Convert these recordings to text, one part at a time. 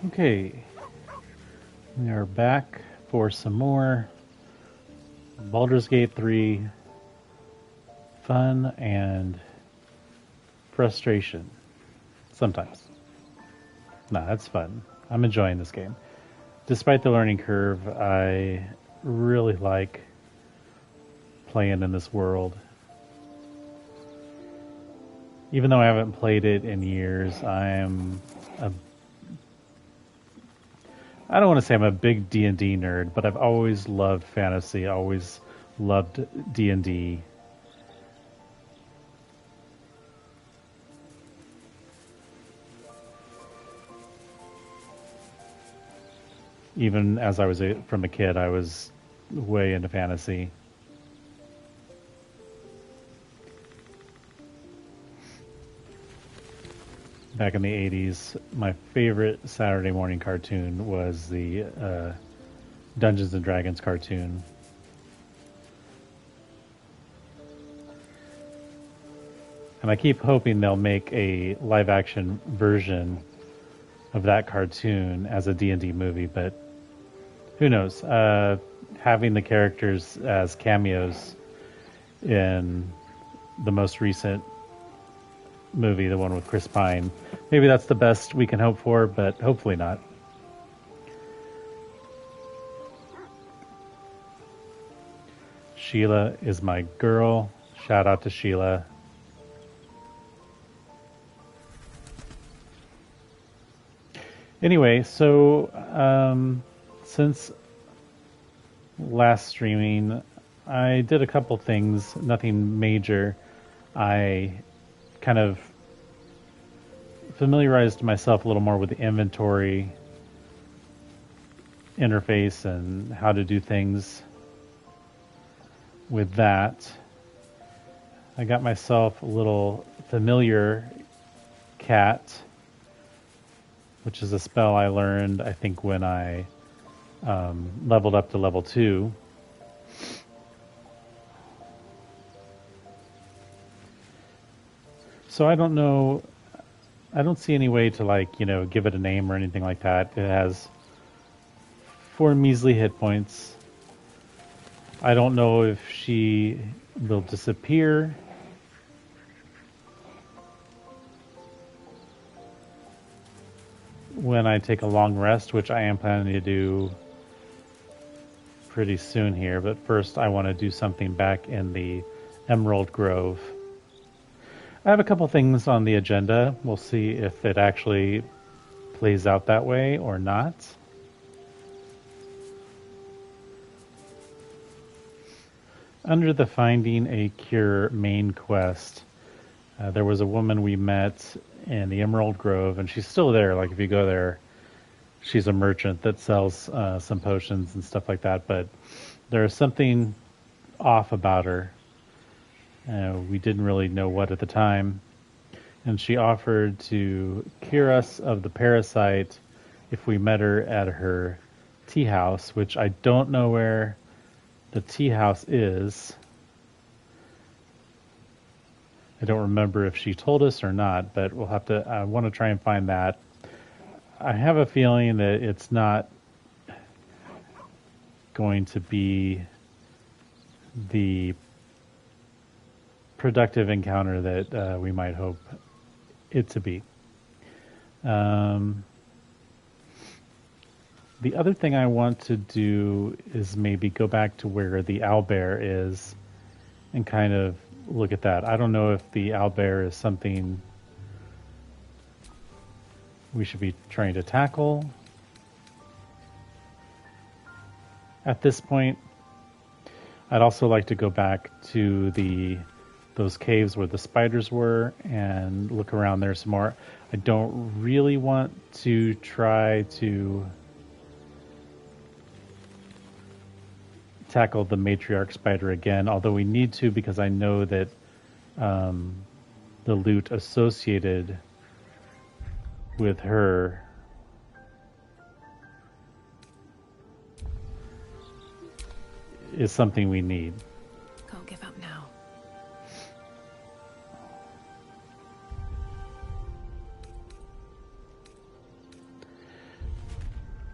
Okay, we are back for some more Baldur's Gate 3 fun and frustration. Sometimes. No, that's fun. I'm enjoying this game. Despite the learning curve, I really like playing in this world. Even though I haven't played it in years, I don't want to say I'm a big D&D nerd, but I've always loved fantasy, always loved D&D. Even as I was from a kid, I was way into fantasy. Back in the 80s, my favorite Saturday morning cartoon was the Dungeons and Dragons cartoon. And I keep hoping they'll make a live action version of that cartoon as a D&D movie, but who knows? Having the characters as cameos in the most recent movie, the one with Chris Pine, maybe that's the best we can hope for, but hopefully not. Sheila is my girl. Shout out to Sheila. Anyway, so since last streaming, I did a couple things, nothing major. I kind of familiarized myself a little more with the inventory interface and how to do things with that. I got myself a little familiar cat, which is a spell I learned, I think, when I leveled up to level 2. So I don't know, I don't see any way to give it a name or anything like that. It has 4 measly hit points. I don't know if she will disappear. When I take a long rest, which I am planning to do pretty soon here, but first I want to do something back in the Emerald Grove. I have a couple things on the agenda. We'll see if it actually plays out that way or not. Under the Finding a Cure main quest, there was a woman we met in the Emerald Grove, and she's still there. Like, if you go there, she's a merchant that sells some potions and stuff like that, but there's something off about her. We didn't really know what at the time, and she offered to cure us of the parasite if we met her at her tea house, which I don't know where the tea house is. I don't remember if she told us or not, but we'll have to. I want to try and find that. I have a feeling that it's not going to be the productive encounter that we might hope it to be. The other thing I want to do is maybe go back to where the owlbear is and kind of look at that. I don't know if the owlbear is something we should be trying to tackle at this point. I'd also like to go back to those caves where the spiders were and look around there some more. I don't really want to try to tackle the matriarch spider again, although we need to, because I know that the loot associated with her is something we need. Can't give up now.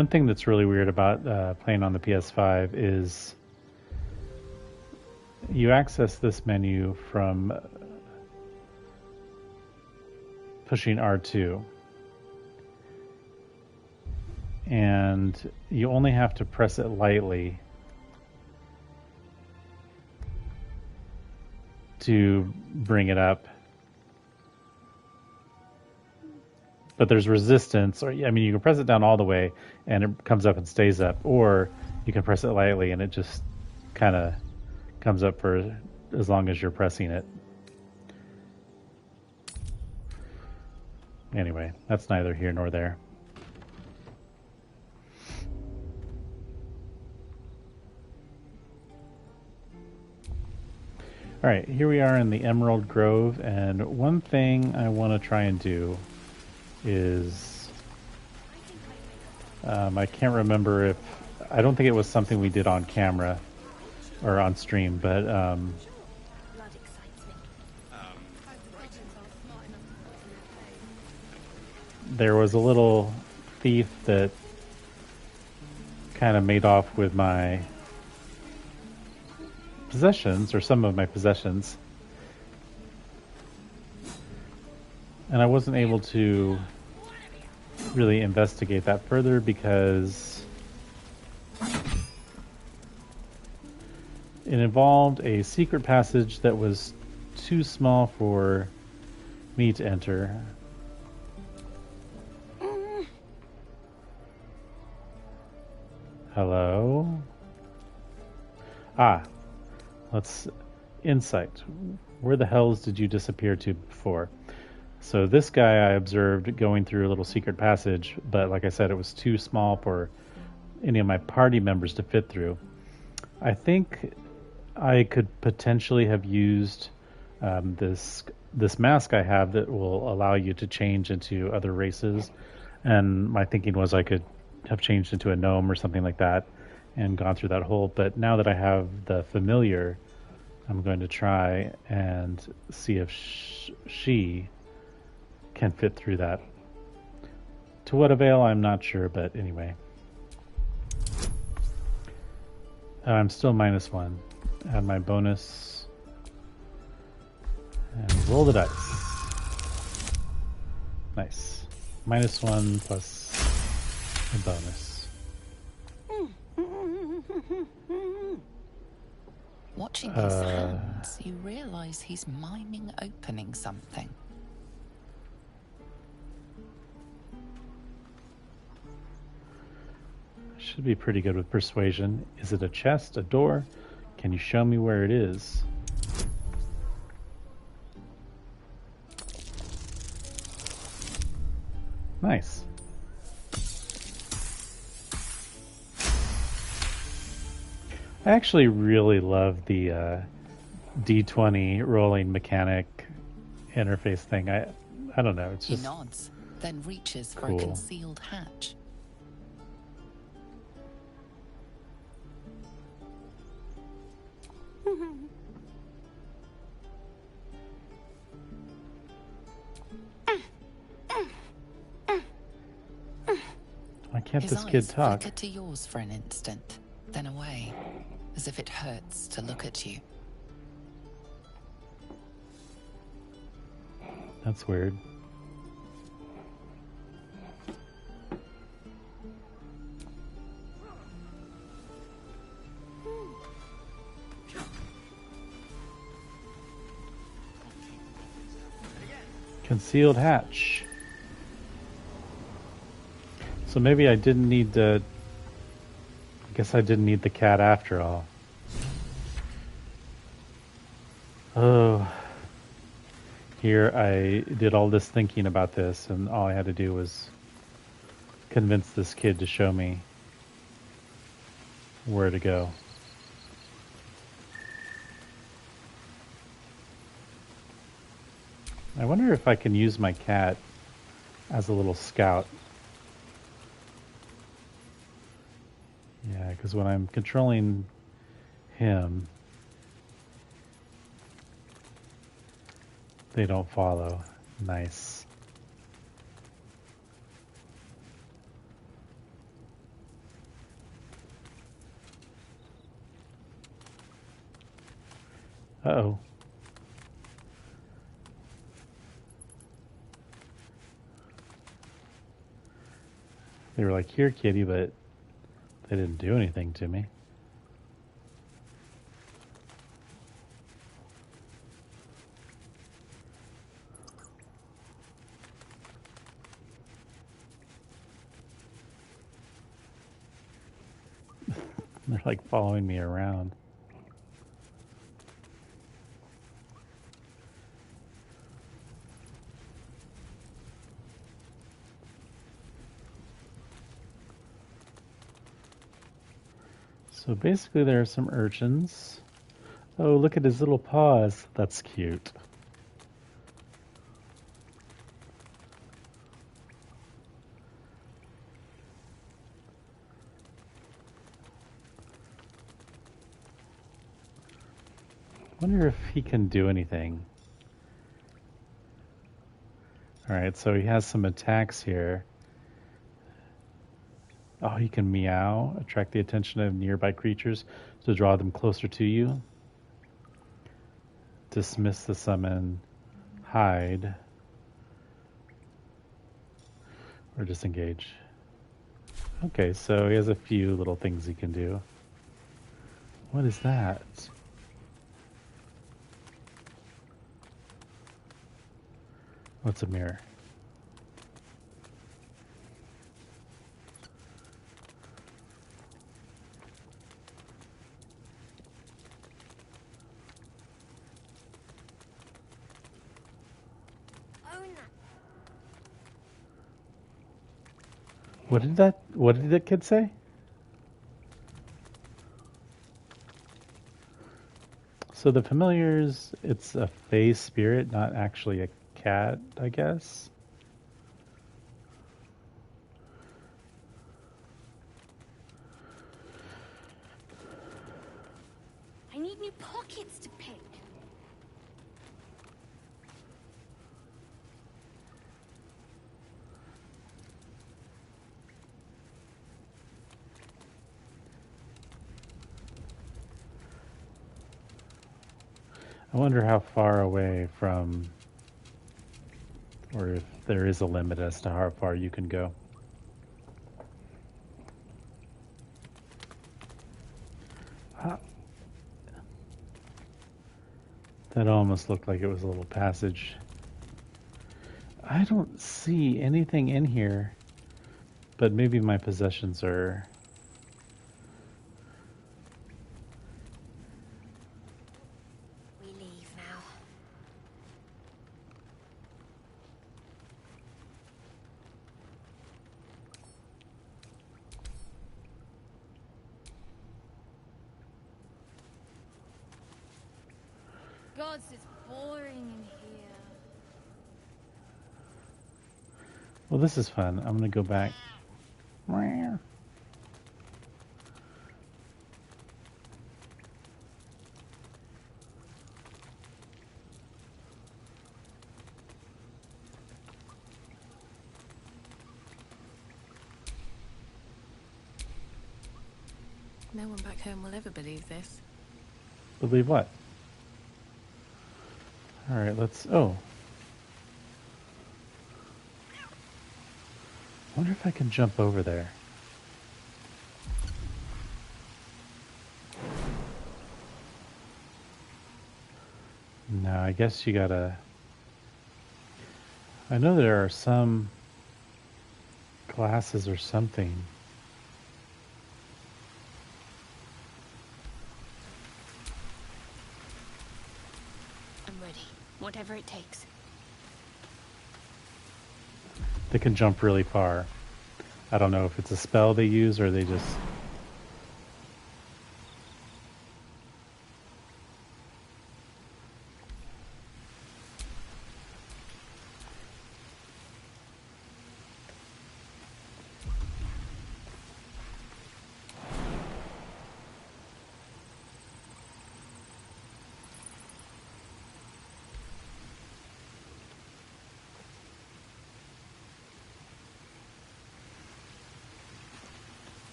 One thing that's really weird about playing on the PS5 is you access this menu from pushing R2. And you only have to press it lightly to bring it up. But there's resistance, or I mean, you can press it down all the way and it comes up and stays up, or you can press it lightly and it just kind of comes up for as long as you're pressing it. Anyway, that's neither here nor there. Alright, here we are in the Emerald Grove, and one thing I want to try and do is... I can't remember if... I don't think it was something we did on camera, or on stream, but... there was a little thief that kind of made off with my possessions, or some of my possessions, and I wasn't able to really investigate that further because it involved a secret passage that was too small for me to enter. Hello? Let's... Insight. Where the hells did you disappear to before? So this guy I observed going through a little secret passage, but like I said, it was too small for any of my party members to fit through. I think I could potentially have used this mask I have that will allow you to change into other races, and my thinking was I could have changed into a gnome or something like that and gone through that hole. But now that I have the familiar, I'm going to try and see if she can fit through that. To what avail, I'm not sure, but anyway. I'm still -1. Add my bonus. And roll the dice. Nice. -1 plus a bonus. Watching his hands, you realize he's miming opening something. Should be pretty good with persuasion. Is it a chest, a door? Can you show me where it is? Nice. I actually really love the D20 rolling mechanic interface thing. I don't know. It's just he nods, then reaches for cool. a concealed hatch. Why can't His this kid eyes talk? flickered to yours for an instant, then away, as if it hurts to look at you. That's weird. Concealed hatch. So maybe I didn't need to... I guess I didn't need the cat after all. Oh. Here I did all this thinking about this, and all I had to do was convince this kid to show me where to go. I wonder if I can use my cat as a little scout. Yeah, because when I'm controlling him, they don't follow. Nice. Uh-oh. They were like, here, kitty, but they didn't do anything to me. They're like following me around. So basically there are some urchins. Oh, look at his little paws. That's cute. Wonder if he can do anything. Alright, so he has some attacks here. Oh, he can meow, attract the attention of nearby creatures to draw them closer to you. Dismiss the summon, hide, or disengage. Okay, so he has a few little things he can do. What is that? What's a mirror? What did that kid say? So the familiars, it's a fae spirit, not actually a cat, I guess. I need new pockets to pick. I wonder how far away from, or if there is a limit as to how far you can go. That almost looked like it was a little passage. I don't see anything in here, but maybe my possessions are... We leave now. Gods, it's boring in here. Well, this is fun. I'm gonna go back. No one back home will ever believe this. Believe what? Alright, let's... Oh. I wonder if I can jump over there. No, I guess you gotta... I know there are some classes or something. I'm ready. Whatever it takes. They can jump really far. I don't know if it's a spell they use or they just...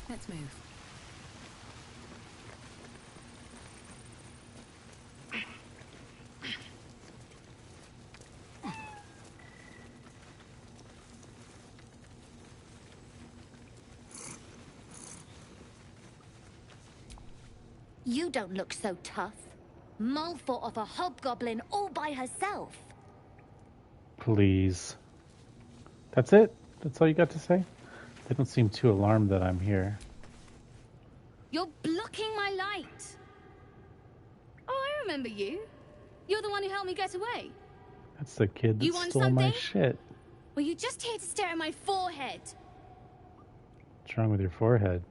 Let's move. You don't look so tough. Mole fought off a hobgoblin all by herself. Please. That's it? That's all you got to say? They don't seem too alarmed that I'm here. You're blocking my light. Oh, I remember you. You're the one who helped me get away. That's the kid that You want stole my something? shit. Were you just here to stare at my forehead? What's wrong with your forehead?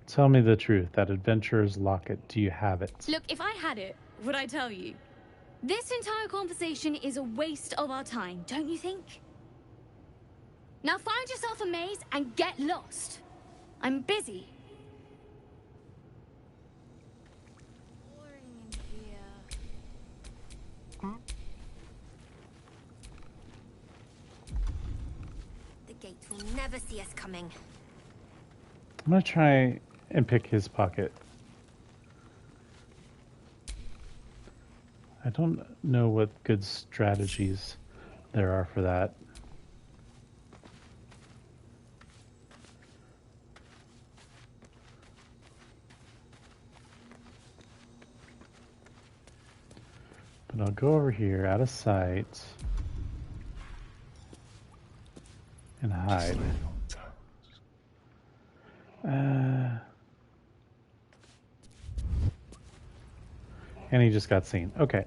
Tell me the truth. That adventurer's locket, do you have it? Look, if I had it, would I tell you? This entire conversation is a waste of our time, don't you think? Now find yourself a maze and get lost. I'm busy. Boring in here. The gates will never see us coming. I'm gonna try and pick his pocket. I don't know what good strategies there are for that. But I'll go over here, out of sight, and hide. And he just got seen. Okay.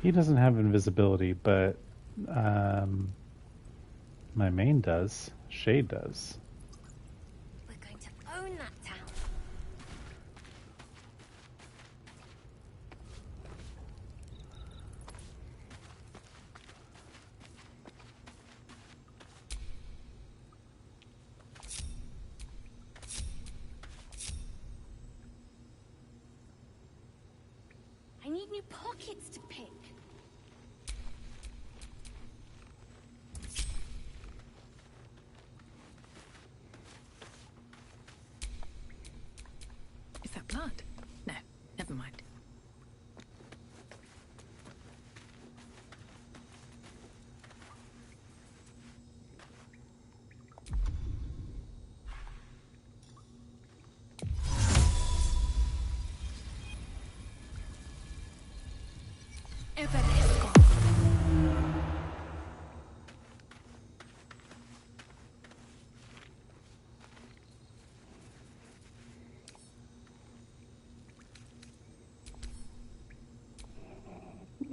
He doesn't have invisibility, but my main does. Shade does. We're going to own that town. I need new pockets to pick. Is that blood? No, never mind. Everybody's gone.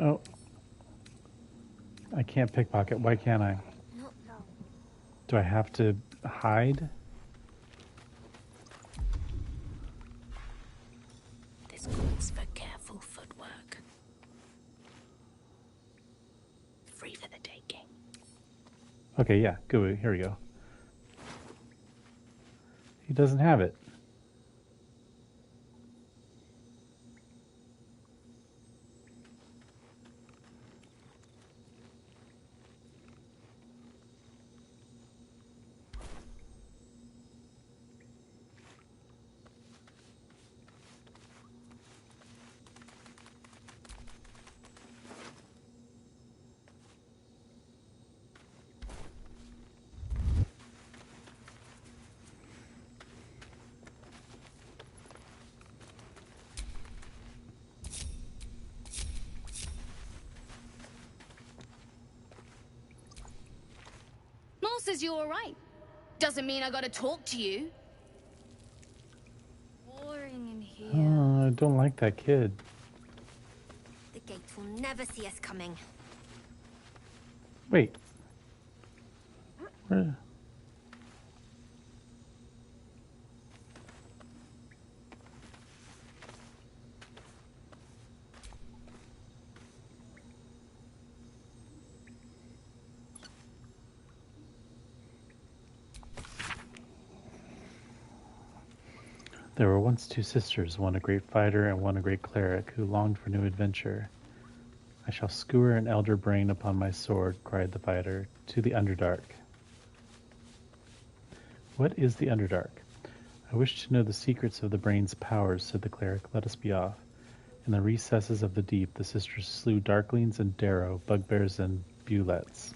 Oh. I can't pickpocket. Why can't I? Not long. Do I have to hide? This calls for careful footwork. Free for the taking. Okay, yeah. Go. Here we go. He doesn't have it. Mole says you're alright. Doesn't mean I gotta talk to you. Boring in here. Oh, I don't like that kid. The gates will never see us coming. Wait. Where? There were once two sisters, one a great fighter and one a great cleric, who longed for new adventure. I shall skewer an elder brain upon my sword, cried the fighter, to the Underdark. What is the Underdark? I wish to know the secrets of the brain's powers, said the cleric. Let us be off. In the recesses of the deep, the sisters slew darklings and darrow, bugbears and bullets.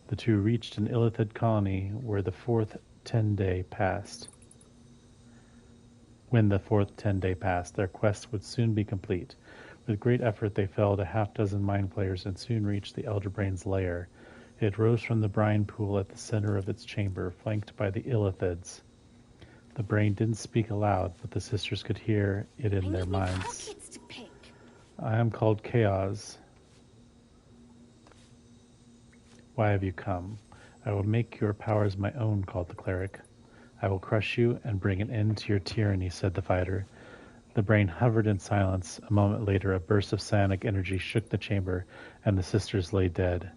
The two reached an illithid colony where the fourth 10-day passed. When the fourth 10-day passed, their quest would soon be complete. With great effort, they felled a half-dozen mind flayers and soon reached the Elder Brain's lair. It rose from the brine pool at the center of its chamber, flanked by the illithids. The brain didn't speak aloud, but the sisters could hear it in their minds. Pockets to pick. I am called Chaos. Why have you come? I will make your powers my own, called the cleric. I will crush you and bring an end to your tyranny, said the fighter. The brain hovered in silence. A moment later, a burst of psionic energy shook the chamber, and the sisters lay dead.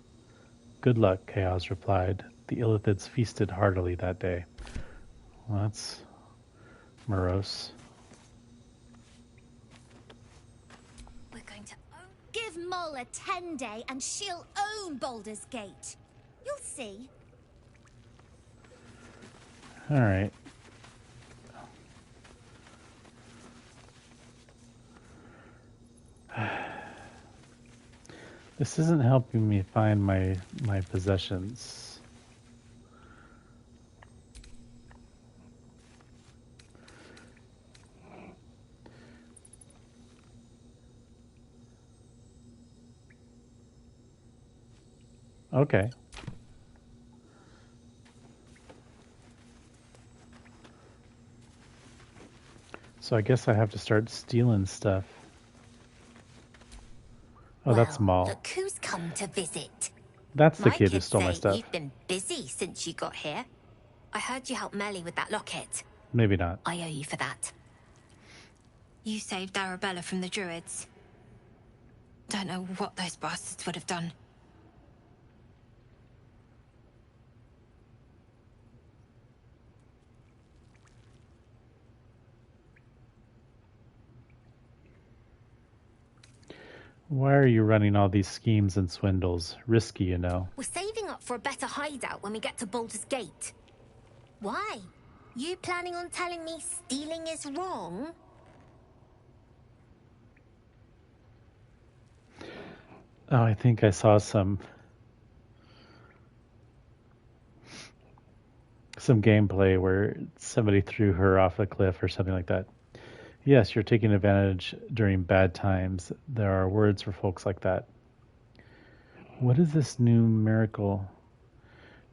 Good luck, Chaos replied. The illithids feasted heartily that day. Well, that's morose. We're going to give Mull a 10-day and she'll own Baldur's Gate. You'll see. All right. This isn't helping me find my possessions. Okay. So I guess I have to start stealing stuff. Oh, that's Maul. Look who's come to visit. That's the My kid who kids stole my say stuff. You've been busy since you got here. I heard you helped Melly with that locket. Maybe not. I owe you for that. You saved Arabella from the druids. Don't know what those bastards would have done. Why are you running all these schemes and swindles? Risky, you know. We're saving up for a better hideout when we get to Baldur's Gate. Why? You planning on telling me stealing is wrong? Oh, I think I saw some gameplay where somebody threw her off a cliff or something like that. Yes, you're taking advantage during bad times. There are words for folks like that. What is this new miracle?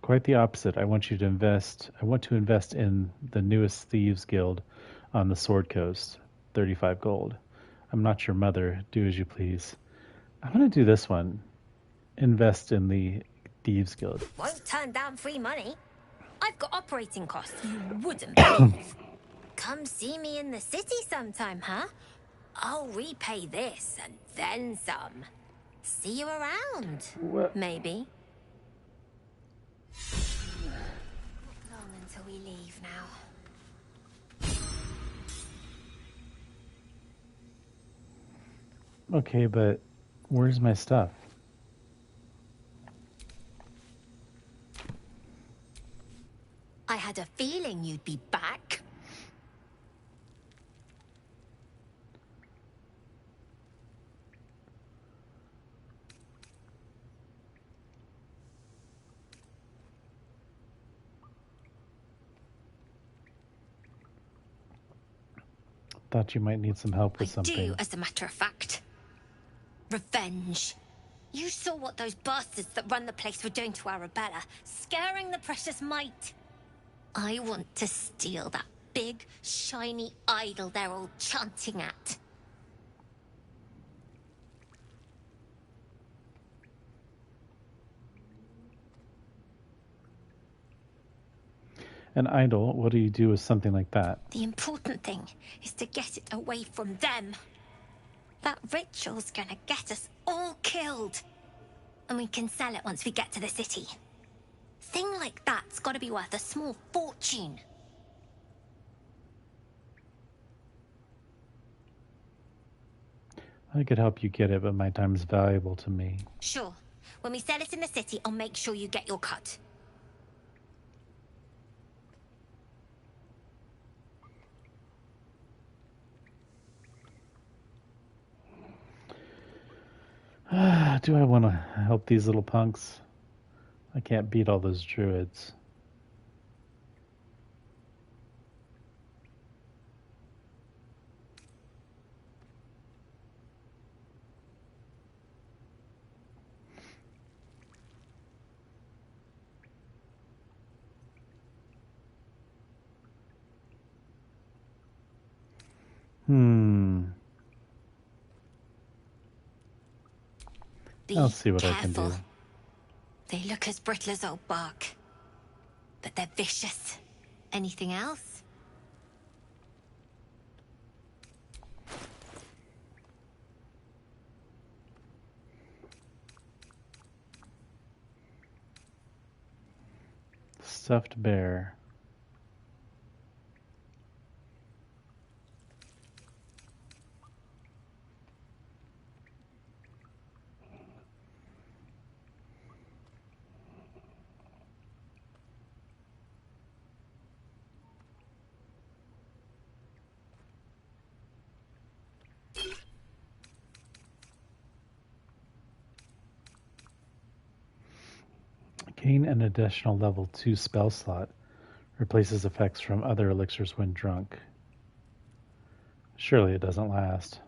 Quite the opposite. I want to invest in the newest Thieves Guild on the Sword Coast. 35 gold. I'm not your mother. Do as you please. I'm going to do this one. Invest in the Thieves Guild. Won't turn down free money. I've got operating costs you wouldn't believe. Come see me in the city sometime, huh? I'll repay this and then some. See you around. What? Maybe. Not long until we leave now. Okay, but where's my stuff? I had a feeling you'd be back. Thought you might need some help with I something. do, as a matter of fact. Revenge. You saw what those bastards that run the place were doing to Arabella, scaring the precious mite. I want to steal that big, shiny idol they're all chanting at. An idol? What do you do with something like that? The important thing is to get it away from them. That ritual's gonna get us all killed. And we can sell it once we get to the city. Thing like that's gotta be worth a small fortune. I could help you get it, but my time is valuable to me. Sure. When we sell it in the city, I'll make sure you get your cut. do I want to help these little punks? I can't beat all those druids. I'll see what I can do. They look as brittle as old bark, but they're vicious. Anything else? Stuffed bear. Gain an additional level 2 spell slot. Replaces effects from other elixirs when drunk. Surely it doesn't last.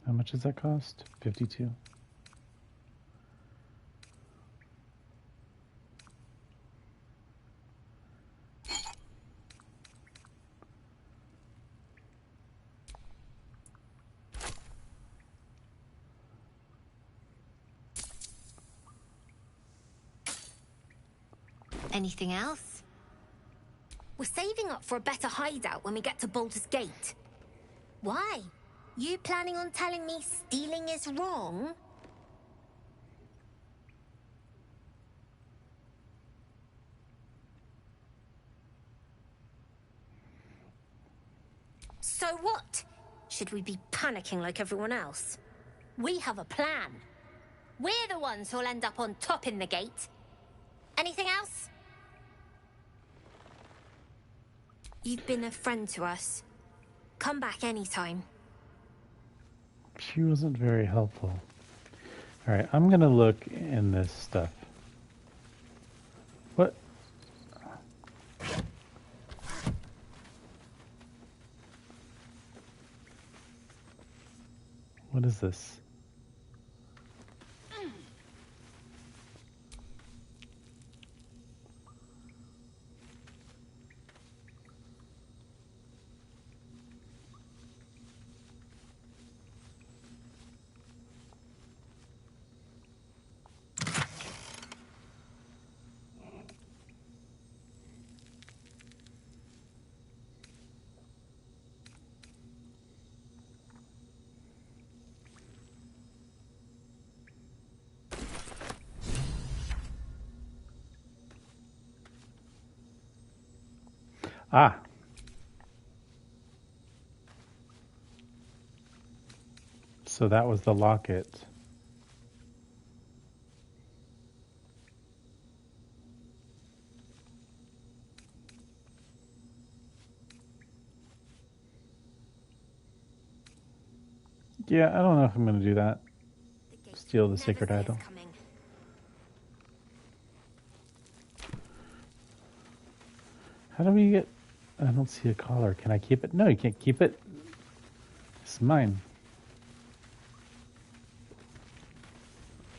How much does that cost? 52. Anything else? We're saving up for a better hideout when we get to Baldur's Gate. Why? You planning on telling me stealing is wrong? So what? Should we be panicking like everyone else? We have a plan. We're the ones who'll end up on top in the gate. Anything else? You've been a friend to us. Come back anytime. She wasn't very helpful. Alright, I'm gonna look in this stuff. What? What is this? Ah. So that was the locket. Yeah, I don't know if I'm going to do that. Steal the sacred idol. How do we get... I don't see a collar. Can I keep it? No, you can't keep it. It's mine.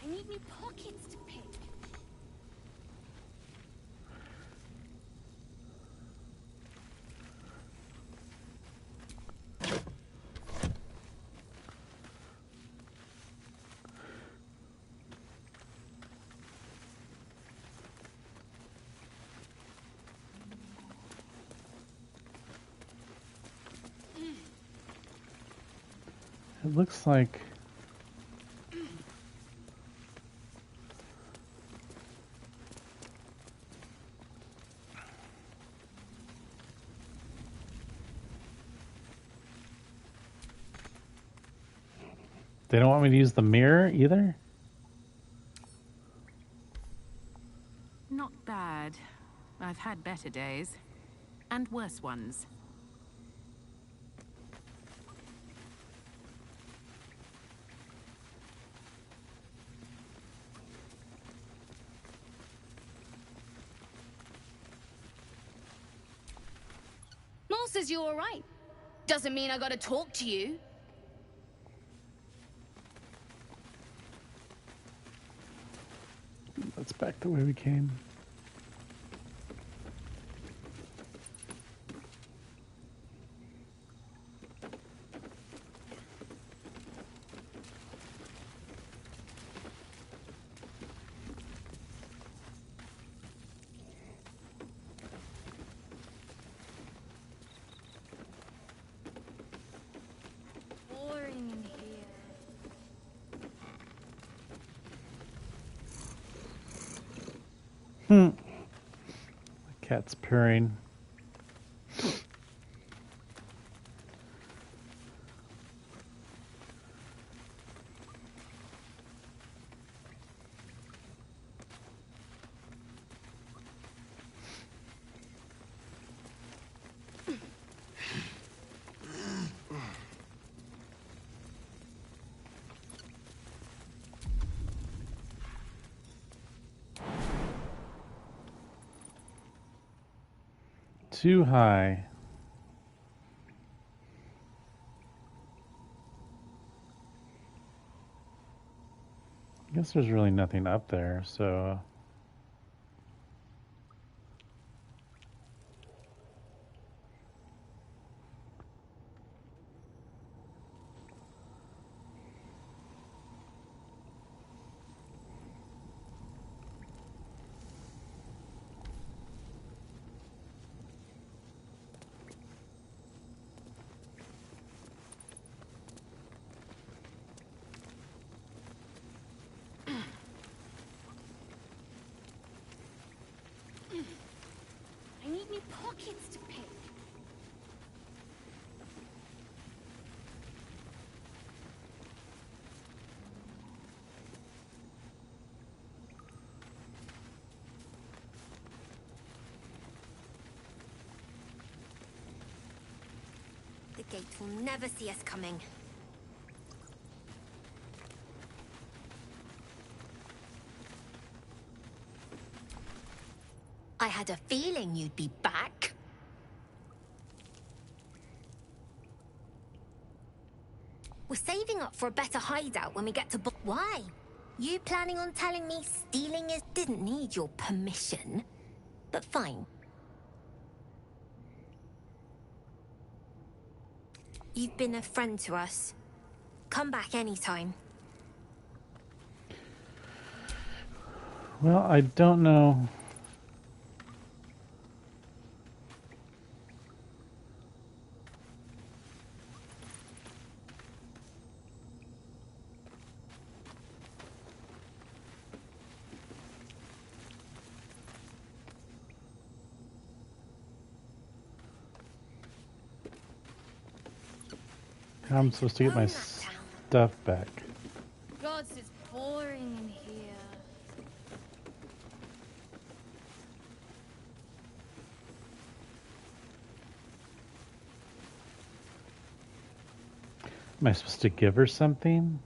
I need new pockets to pick. It looks like... They don't want me to use the mirror either? I've had better days. And worse ones. Mom says you're alright. Doesn't mean I gotta talk to you. Let's back the way we came. Boring in here. The cat's purring. Too high. I guess there's really nothing up there, so... I need new pockets to pick. The gate will never see us coming. I had a feeling you'd be back. We're saving up for a better hideout when we get to Why? You planning on telling me stealing is... Didn't need your permission. But fine. You've been a friend to us. Come back anytime. Well, I don't know. How I'm supposed to get my stuff back. God, it's boring in here. Am I supposed to give her something?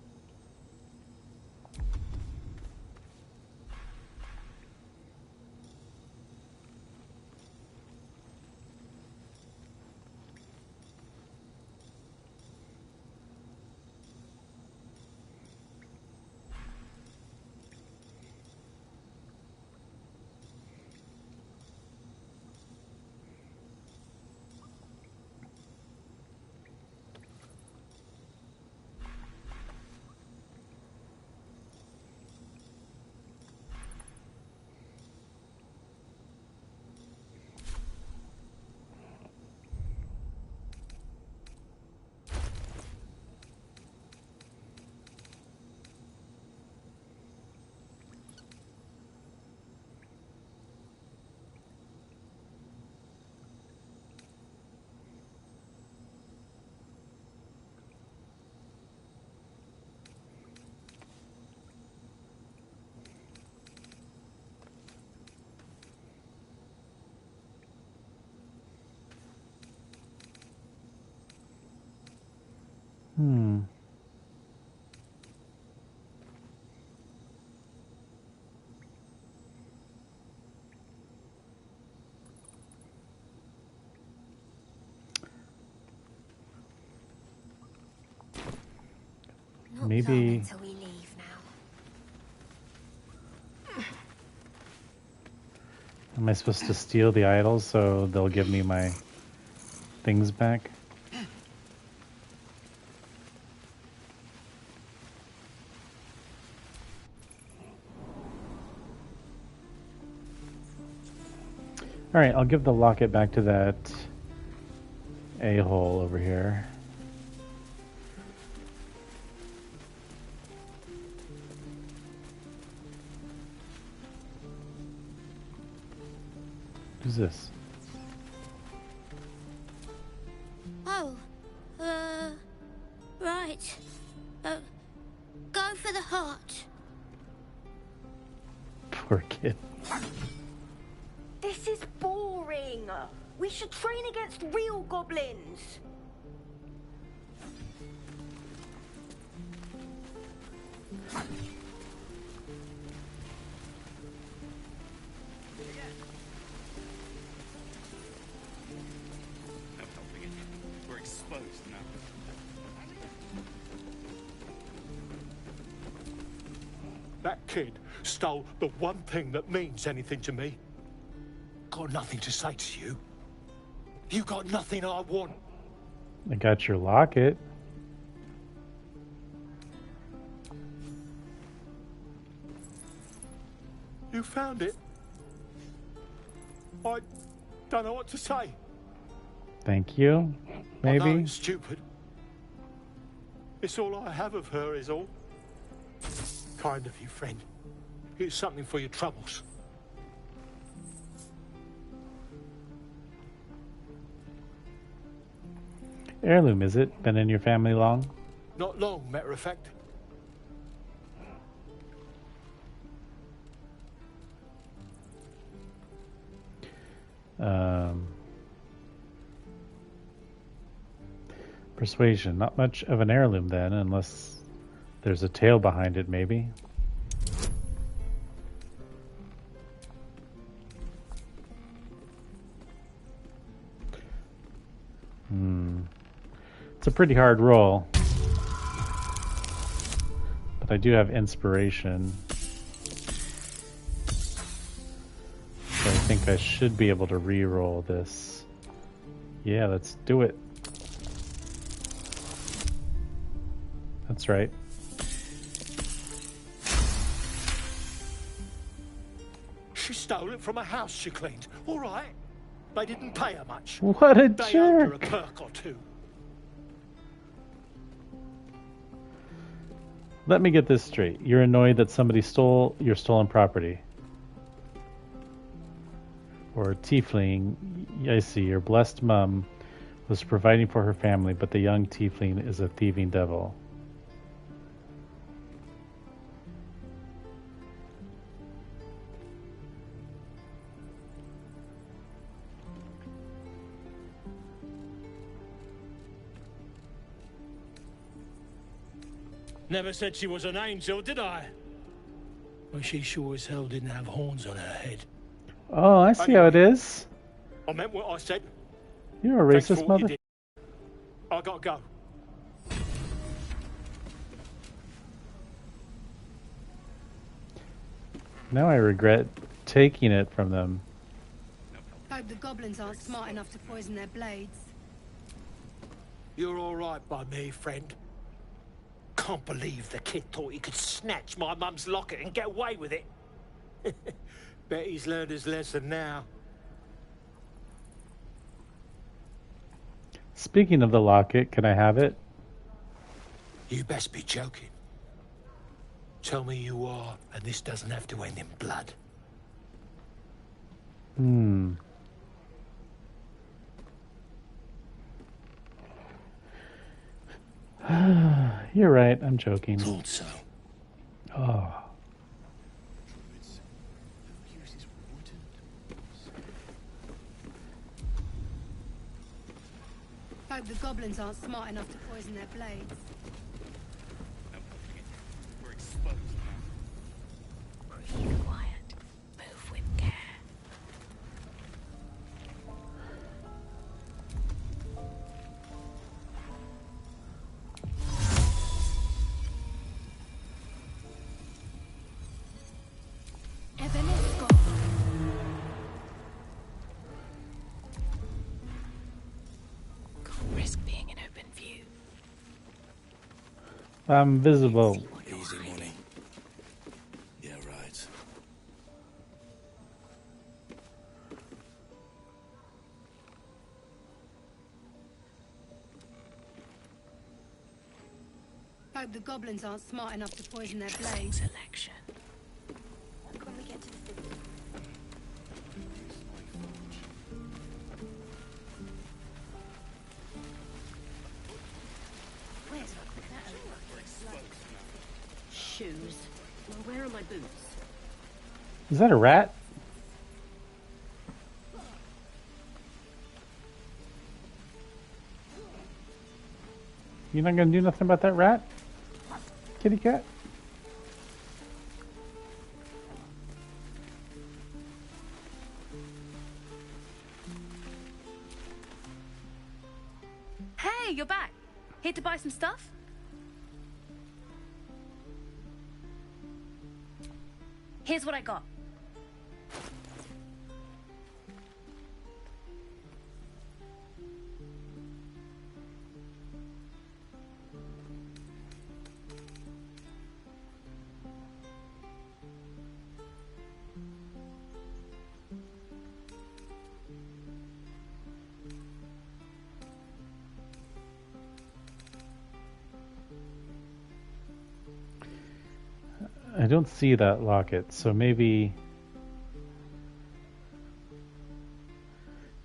Not Maybe- long until we leave now. Am I supposed to steal the idols so they'll give me my things back? Alright, I'll give the locket back to that a-hole over here. Who's this? Oh, right. Go for the heart. Poor kid. This is boring. We should train against real goblins. We're exposed now. That kid stole the one thing that means anything to me. Got nothing to say to you. You got nothing I want. I got your locket. You found it. I don't know what to say. Thank you. I know Maybe. it's stupid. It's all I have of her is all. Kind of you, friend. Here's something for your troubles. Heirloom, is it? Been in your family long? Not long, matter of fact. Persuasion. Not much of an heirloom then, unless there's a tale behind it, maybe. It's a pretty hard roll. But I do have inspiration. So I think I should be able to re-roll this. Yeah, let's do it. That's right. She stole it from a house she cleaned. All right. They didn't pay her much. What a They owed her a jerk! perk or two. Let me get this straight. You're annoyed that somebody stole your stolen property. Or tiefling. I see. Your blessed mum was providing for her family, but the young tiefling is a thieving devil. Never said she was an angel, did I? Well, she sure as hell didn't have horns on her head. Oh, I see how it is. I meant what I said. You're a Thanks for racist what you mother. did. I gotta go. Now I regret taking it from them. Hope the goblins aren't smart enough to poison their blades. You're all right by me, friend. Can't believe the kid thought he could snatch my mum's locket and get away with it. Bet he's learned his lesson now. Speaking of the locket, can I have it? You best be joking. Tell me you are, and this doesn't have to end in blood. You're right, I'm joking. Thought so. Oh. Hope the goblins aren't smart enough to poison their blades. We're exposed now. Breathe quiet. Move with care. Can't risk being in open view. I'm visible. Easy money. Yeah, right. Hope the goblins aren't smart enough to poison their blades. Selection. When we get to the city. Shoes. Well, where are my boots? Is that a rat? You're not gonna do nothing about that rat? Kitty cat? Hey, you're back. Here to buy some stuff? Here's what I got. I don't see that locket, so maybe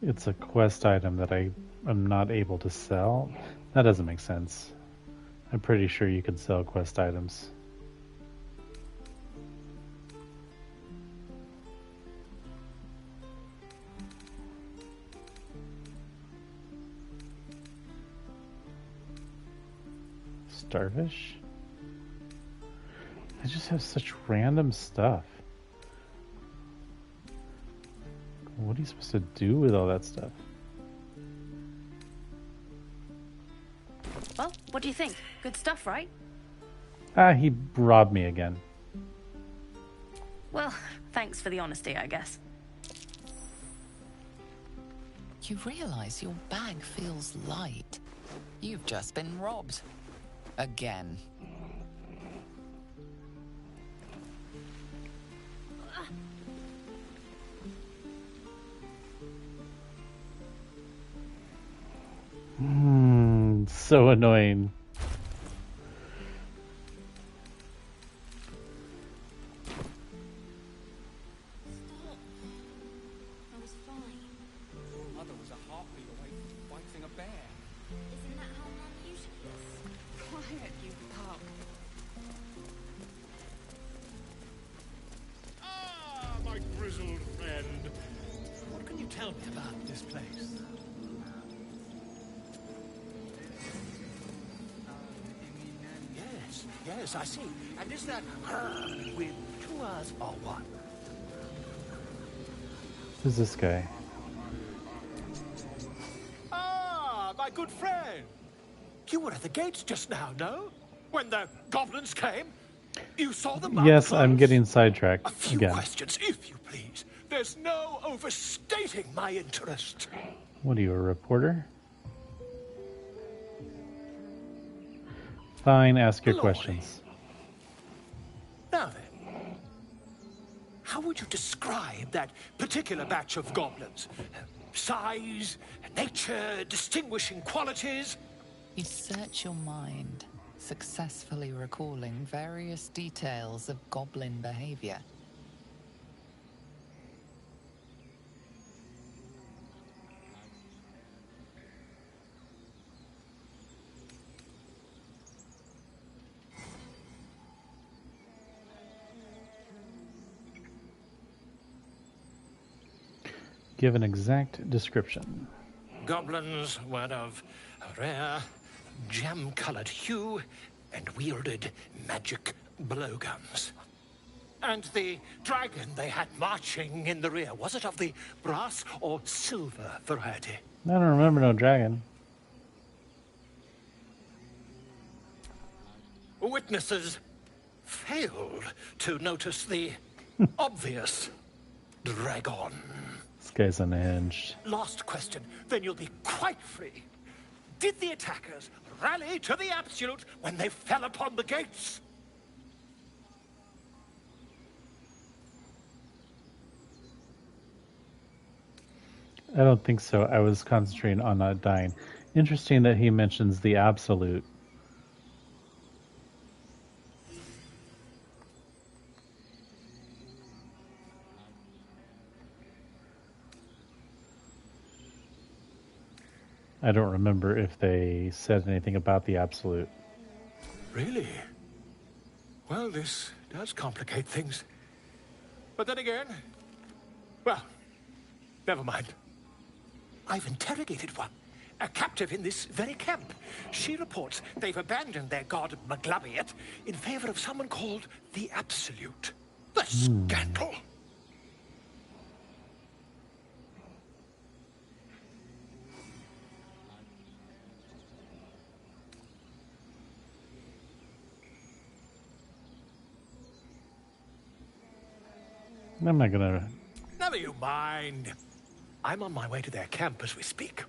it's a quest item that I am not able to sell. That doesn't make sense. I'm pretty sure you can sell quest items. Starfish? I just have such random stuff. What are you supposed to do with all that stuff? Well, what do you think? Good stuff, right? Ah, he robbed me again. Well, thanks for the honesty, I guess. You realize your bag feels light. You've just been robbed. Again. So annoying. I was fine. Your mother was a harpy away from fighting a bear. Isn't that how Mum usually is? Quiet, you pug. Ah, my grizzled friend. What can you tell me about this place? Yes, I see. And is that with 2 R's or what? Who's this guy? Ah, my good friend. You were at the gates just now, no? When the goblins came? You saw them up Yes, close? I'm getting sidetracked A few again. questions, if you please. There's no overstating my interest. What are you, a reporter? Fine, ask your Lordy. questions. Now then, how would you describe that particular batch of goblins? Size, nature, distinguishing qualities? You search your mind, successfully recalling various details of goblin behavior. Give an exact description. goblins were of a rare, jam-coloured hue and wielded magic blowguns. And the dragon they had marching in the rear, was it of the brass or silver variety? I don't remember no dragon. Witnesses failed to notice the obvious dragon. This guy's unhinged. Last question, then you'll be quite free. Did the attackers rally to the absolute when they fell upon the gates? I don't think so. I was concentrating on not dying. Interesting that he mentions the absolute. I don't remember if they said anything about the absolute. Really? Well, this does complicate things. But then again, well, never mind. I've interrogated one, a captive in this very camp. She reports they've abandoned their god Maglabiet in favor of someone called the Absolute. The scandal! I'm not gonna... Never you mind. I'm on my way to their camp as we speak.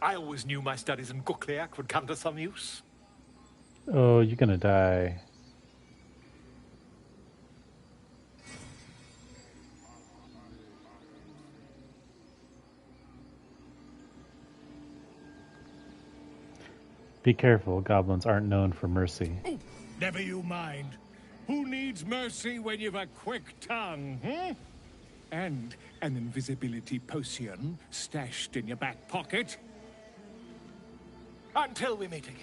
I always knew my studies in Gukliak would come to some use. Oh, you're gonna die. Be careful, goblins aren't known for mercy. Never you mind. Who needs mercy when you've a quick tongue, hmm? And an invisibility potion stashed in your back pocket? Until we meet again.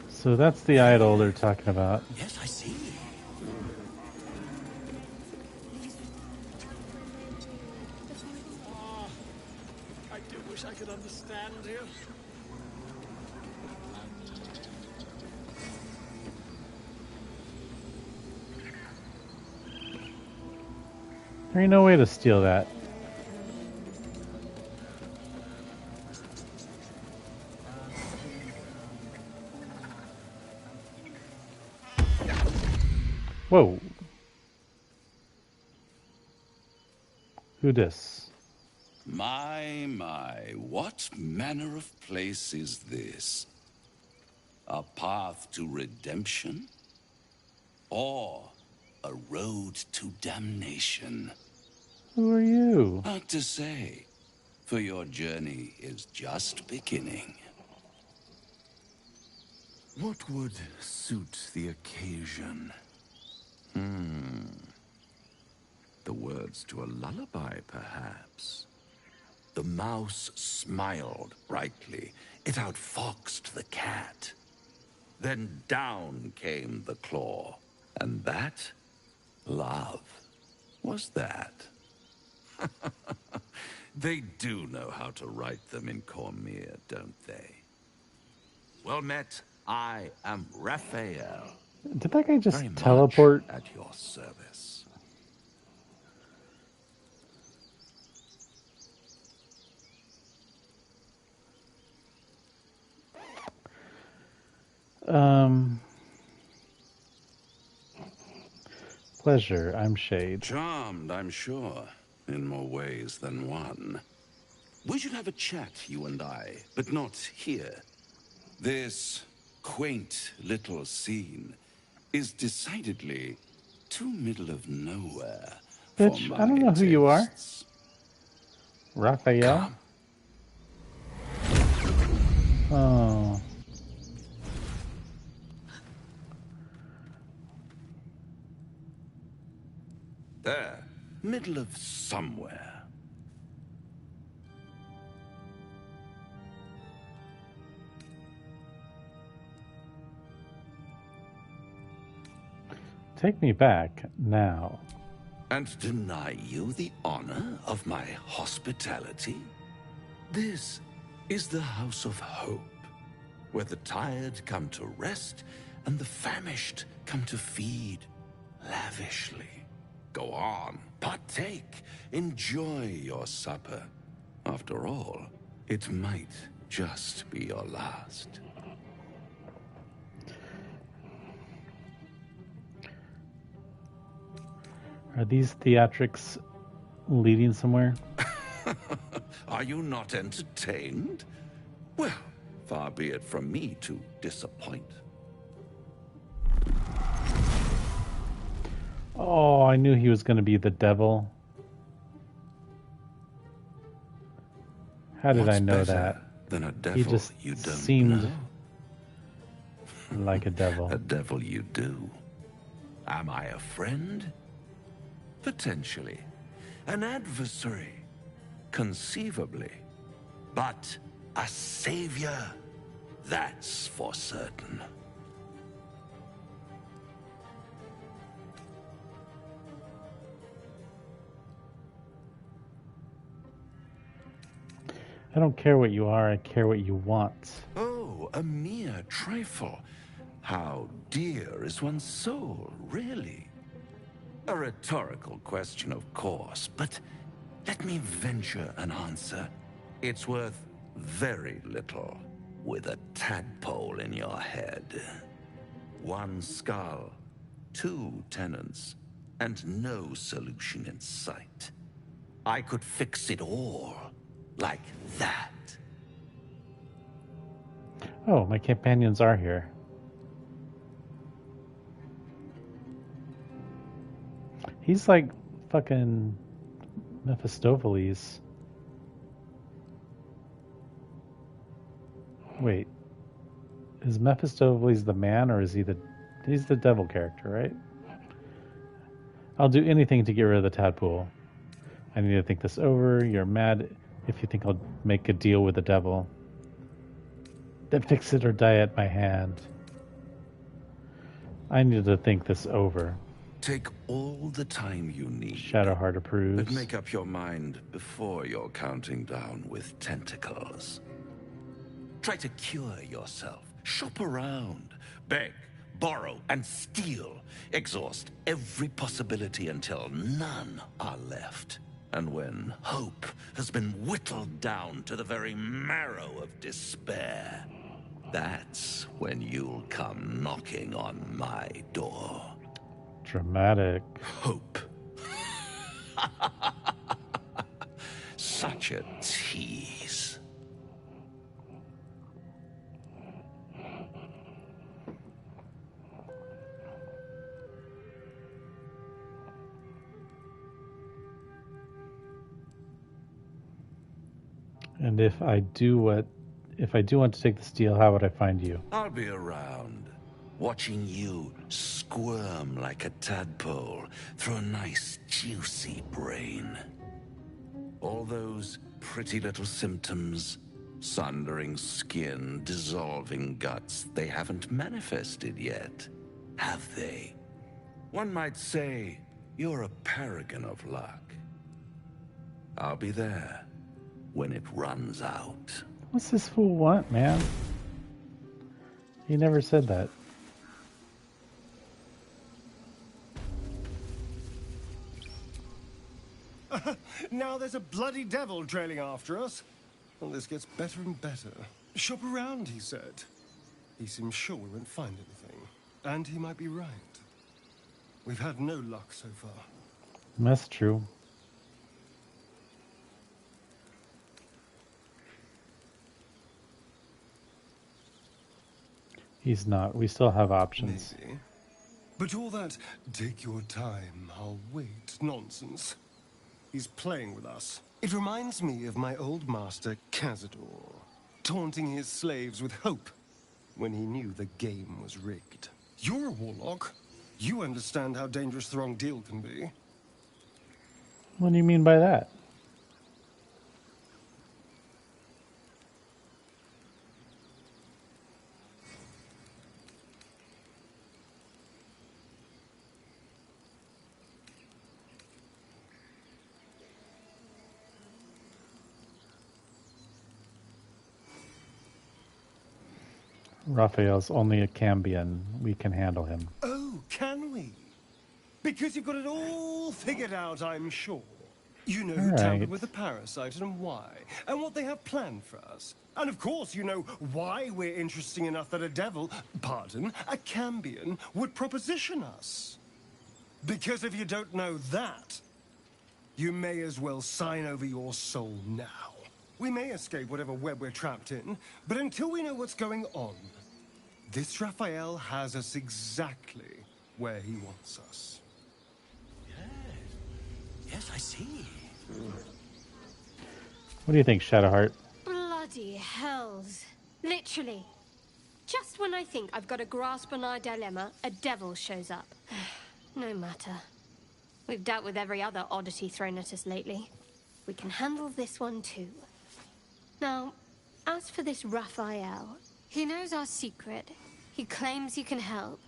So that's the idol they're talking about. Yes, I see. I do wish I could understand you. There ain't no way to steal that. Whoa. Who dis? My, what manner of place is this? A path to redemption? Or a road to damnation? Who are you? Hard to say, for your journey is just beginning. What would suit the occasion? The words to a lullaby, perhaps. The mouse smiled brightly. It outfoxed the cat. Then down came the claw. And that, love, was that. They do know how to write them in Cormier, don't they? Well met, I am Raphael. Did that guy just Very much teleport? at your service. Pleasure, I'm Shade. Charmed, I'm sure, in more ways than one. We should have a chat, you and I, but not here. This quaint little scene is decidedly too middle of nowhere. Bitch, I don't know who you are. Raphael? Oh. There, middle of somewhere. Take me back now. And deny you the honor of my hospitality? This is the House of Hope, where the tired come to rest and the famished come to feed lavishly. Go on, partake, enjoy your supper. After all, it might just be your last. Are these theatrics leading somewhere? Are you not entertained? Well, far be it from me to disappoint. Oh, I knew he was going to be the devil. How did I know that? Than a devil he just you don't seemed know? like a devil. A devil you do. Am I a friend? Potentially. An adversary? Conceivably. But a savior? That's for certain. I don't care what you are, I care what you want. Oh, a mere trifle. How dear is one's soul, really? A rhetorical question, of course, but let me venture an answer. It's worth very little with a tadpole in your head. One skull, two tenants, and no solution in sight. I could fix it all like that. Oh, my companions are here. He's like fucking Mephistopheles. Wait. Is Mephistopheles the man or is he the... He's the devil character, right? I'll do anything to get rid of the tadpole. I need to think this over. You're mad if you think I'll make a deal with the devil. Then fix it or die at my hand. I need to think this over. Take all the time you need. Shadowheart approves. But make up your mind before you're counting down with tentacles. Try to cure yourself. Shop around. Beg, borrow, and steal. Exhaust every possibility until none are left. And when hope has been whittled down to the very marrow of despair, that's when you'll come knocking on my door. Dramatic. Hope. Such a tease. And if I do want to take this deal, how would I find you? I'll be around, watching you squirm like a tadpole through a nice, juicy brain. All those pretty little symptoms, sundering skin, dissolving guts, they haven't manifested yet, have they? One might say you're a paragon of luck. I'll be there when it runs out. What's this fool want, man? He never said that. Now there's a bloody devil trailing after us. Well, this gets better and better. Shop around, he said. He seems sure we won't find anything. And he might be right. We've had no luck so far. That's true. He's not. We still have options. Maybe. But all that, take your time, I'll wait, nonsense. He's playing with us. It reminds me of my old master, Cazador, taunting his slaves with hope when he knew the game was rigged. You're a warlock. You understand how dangerous the wrong deal can be. What do you mean by that? Raphael's only a Cambion. We can handle him. Oh, can we? Because you've got it all figured out, I'm sure. You know who tampered with the parasite and why, and what they have planned for us. And of course, you know why we're interesting enough that a devil, pardon, a Cambion, would proposition us. Because if you don't know that, you may as well sign over your soul now. We may escape whatever web we're trapped in, but until we know what's going on, this Raphael has us exactly where he wants us. Yes, I see. What do you think, Shadowheart? Bloody hells. Literally. Just when I think I've got a grasp on our dilemma, a devil shows up. No matter. We've dealt with every other oddity thrown at us lately. We can handle this one too. Now, as for this Raphael, he knows our secret. He claims he can help.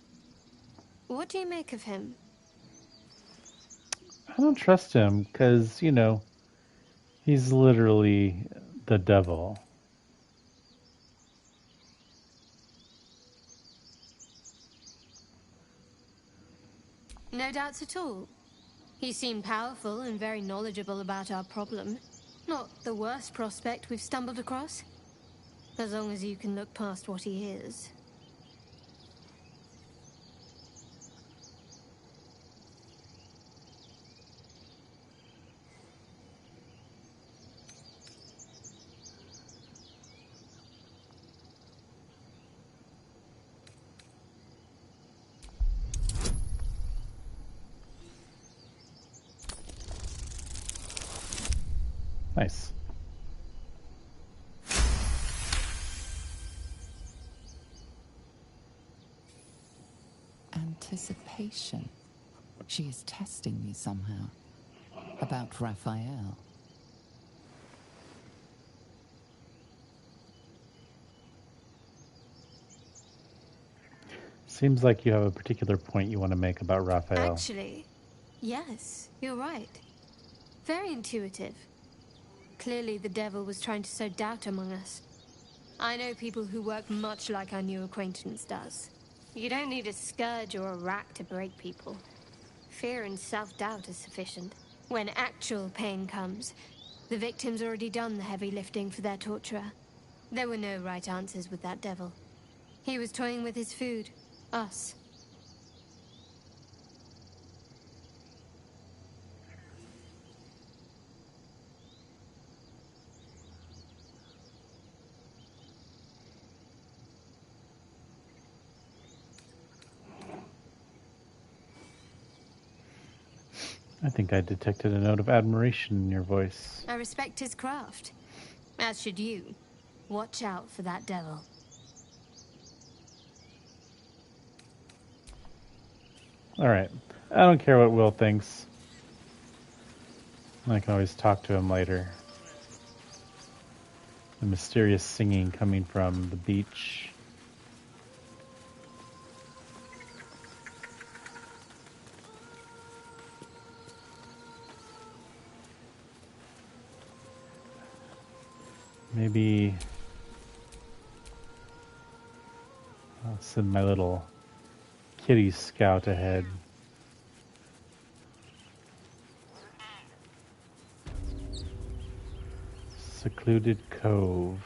What do you make of him? I don't trust him because, you know, he's literally the devil. No doubts at all. He seemed powerful and very knowledgeable about our problem. Not the worst prospect we've stumbled across. As long as you can look past what he is. Nice. Anticipation. She is testing me somehow. About Raphael. Seems like you have a particular point you want to make about Raphael. Actually, yes, you're right. Very intuitive. Clearly the devil was trying to sow doubt among us. I know people who work much like our new acquaintance does. You don't need a scourge or a rack to break people. Fear and self-doubt is sufficient. When actual pain comes, the victim's already done the heavy lifting for their torturer. There were no right answers with that devil. He was toying with his food. Us. I think I detected a note of admiration in your voice. I respect his craft. As should you. Watch out for that devil. Alright. I don't care what Will thinks. I can always talk to him later. The mysterious singing coming from the beach. Maybe I'll send my little kitty scout ahead. Secluded cove.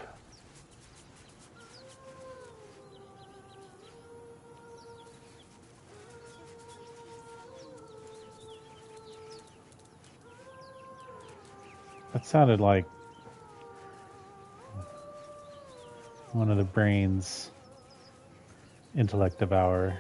That sounded like one of the brain's intellect devour.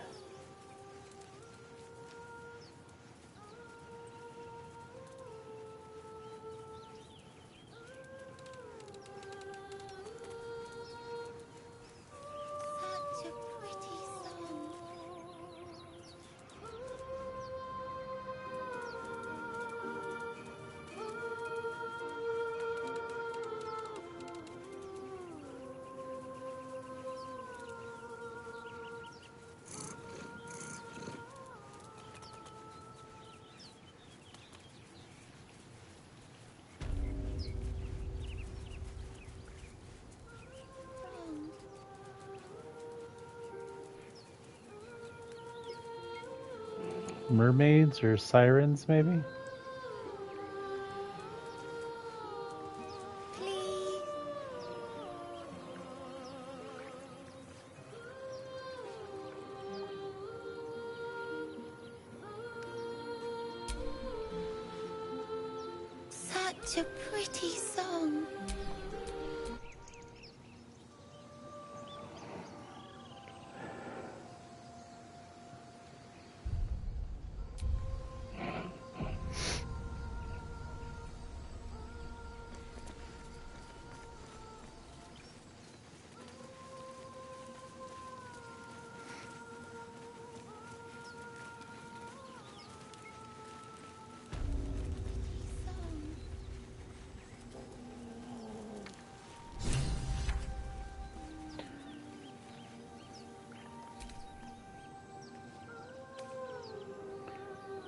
mermaids or sirens, maybe? Such a pretty song.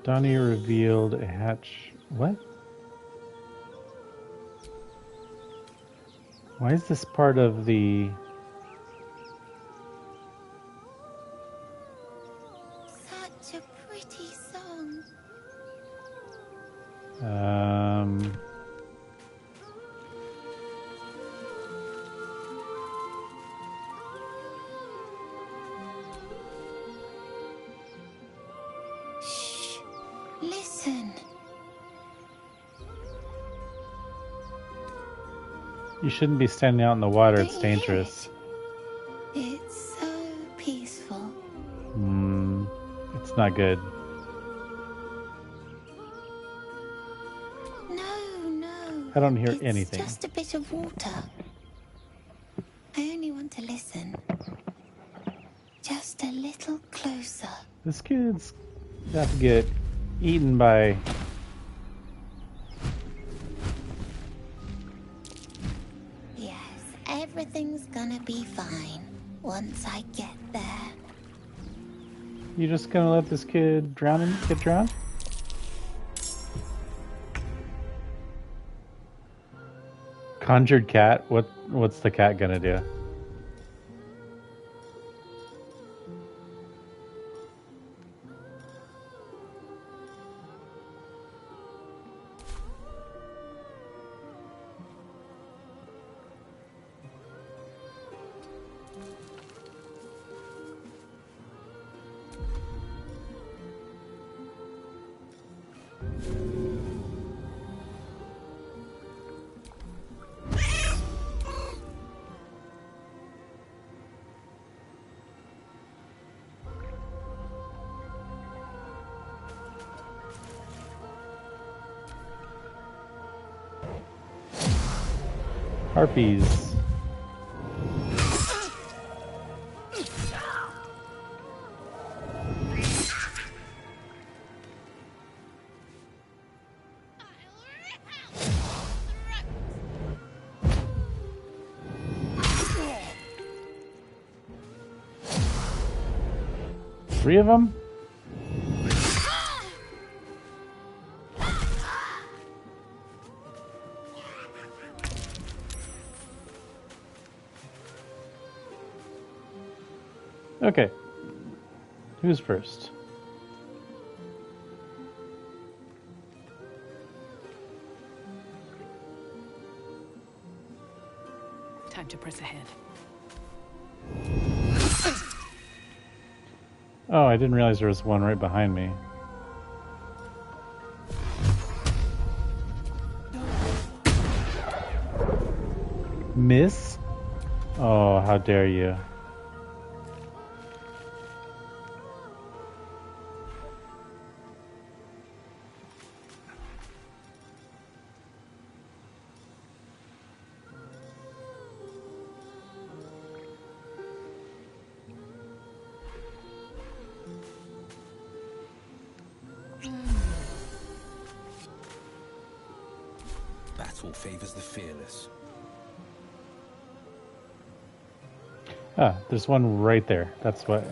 Donnie revealed a hatch. What? Why is this part of the... Such a pretty song. Shh. Listen. You shouldn't be standing out in the water, it's dangerous. It's so peaceful. It's not good. No. I don't hear It's anything. just a bit of water. I only want to listen. Just a little closer. This kid's got to get eaten by... Yes, everything's gonna be fine once I get there. You just gonna let this kid get drowned? Conjured cat? What's the cat gonna do? Harpies. Three of them? Okay. Who's first? Time to press ahead. Oh, I didn't realize there was one right behind me. Miss? Oh, how dare you. Battle favors the fearless. Ah, there's one right there. That's what...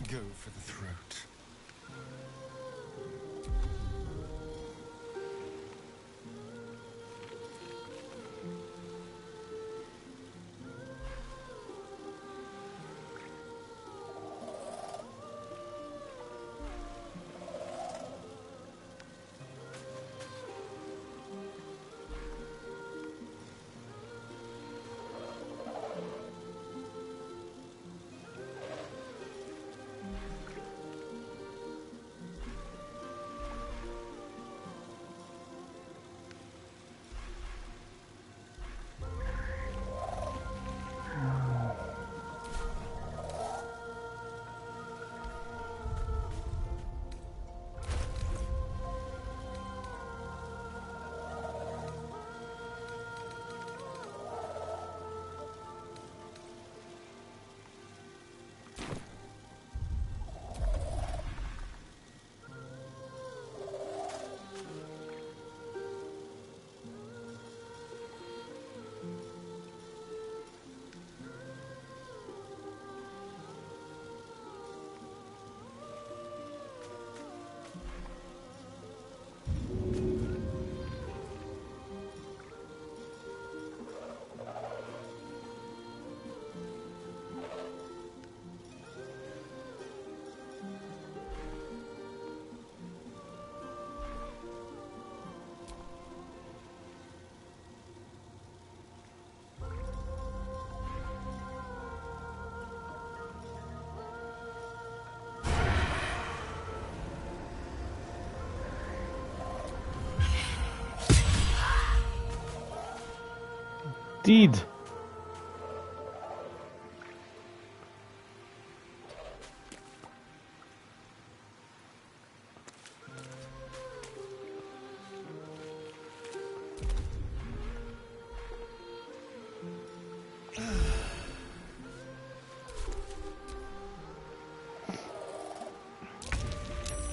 Go for the throat. Deed.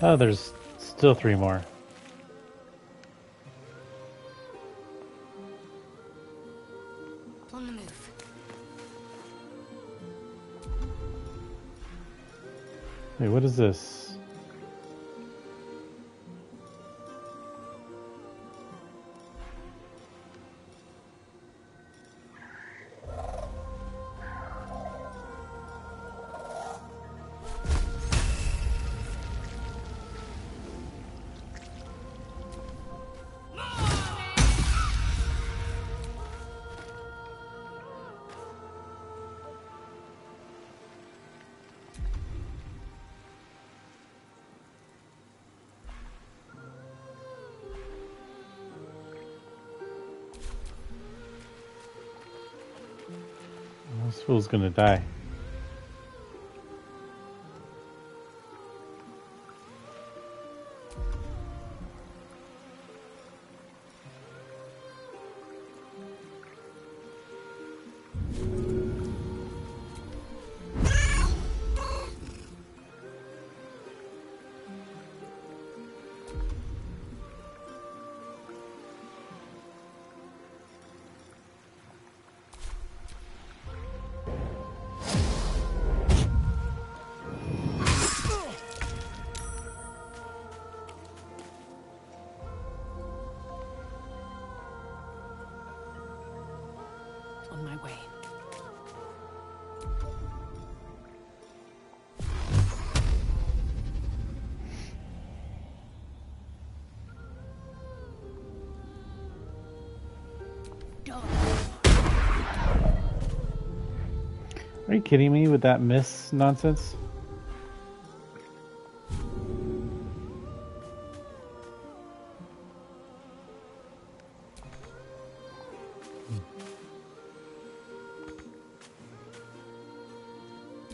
Oh, there's still 3 more. On the move. Wait, what is this? This fool's gonna die. On my way. Are you kidding me with that miss nonsense?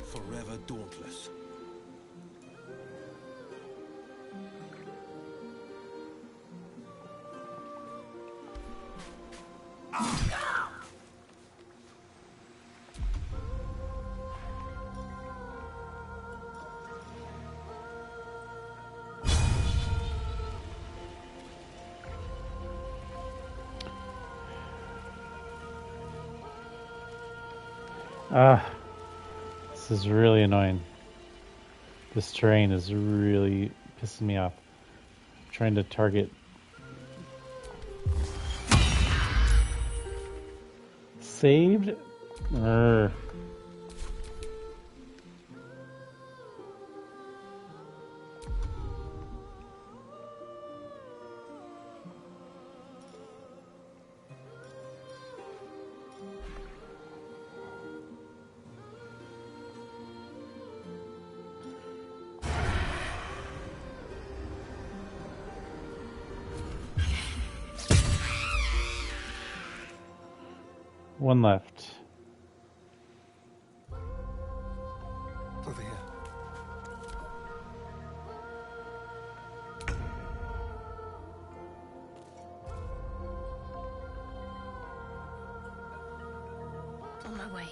Forever dauntless. Ah, this is really annoying. This terrain is really pissing me off. I'm trying to target. Saved? Urgh. One left. Over here. On my way.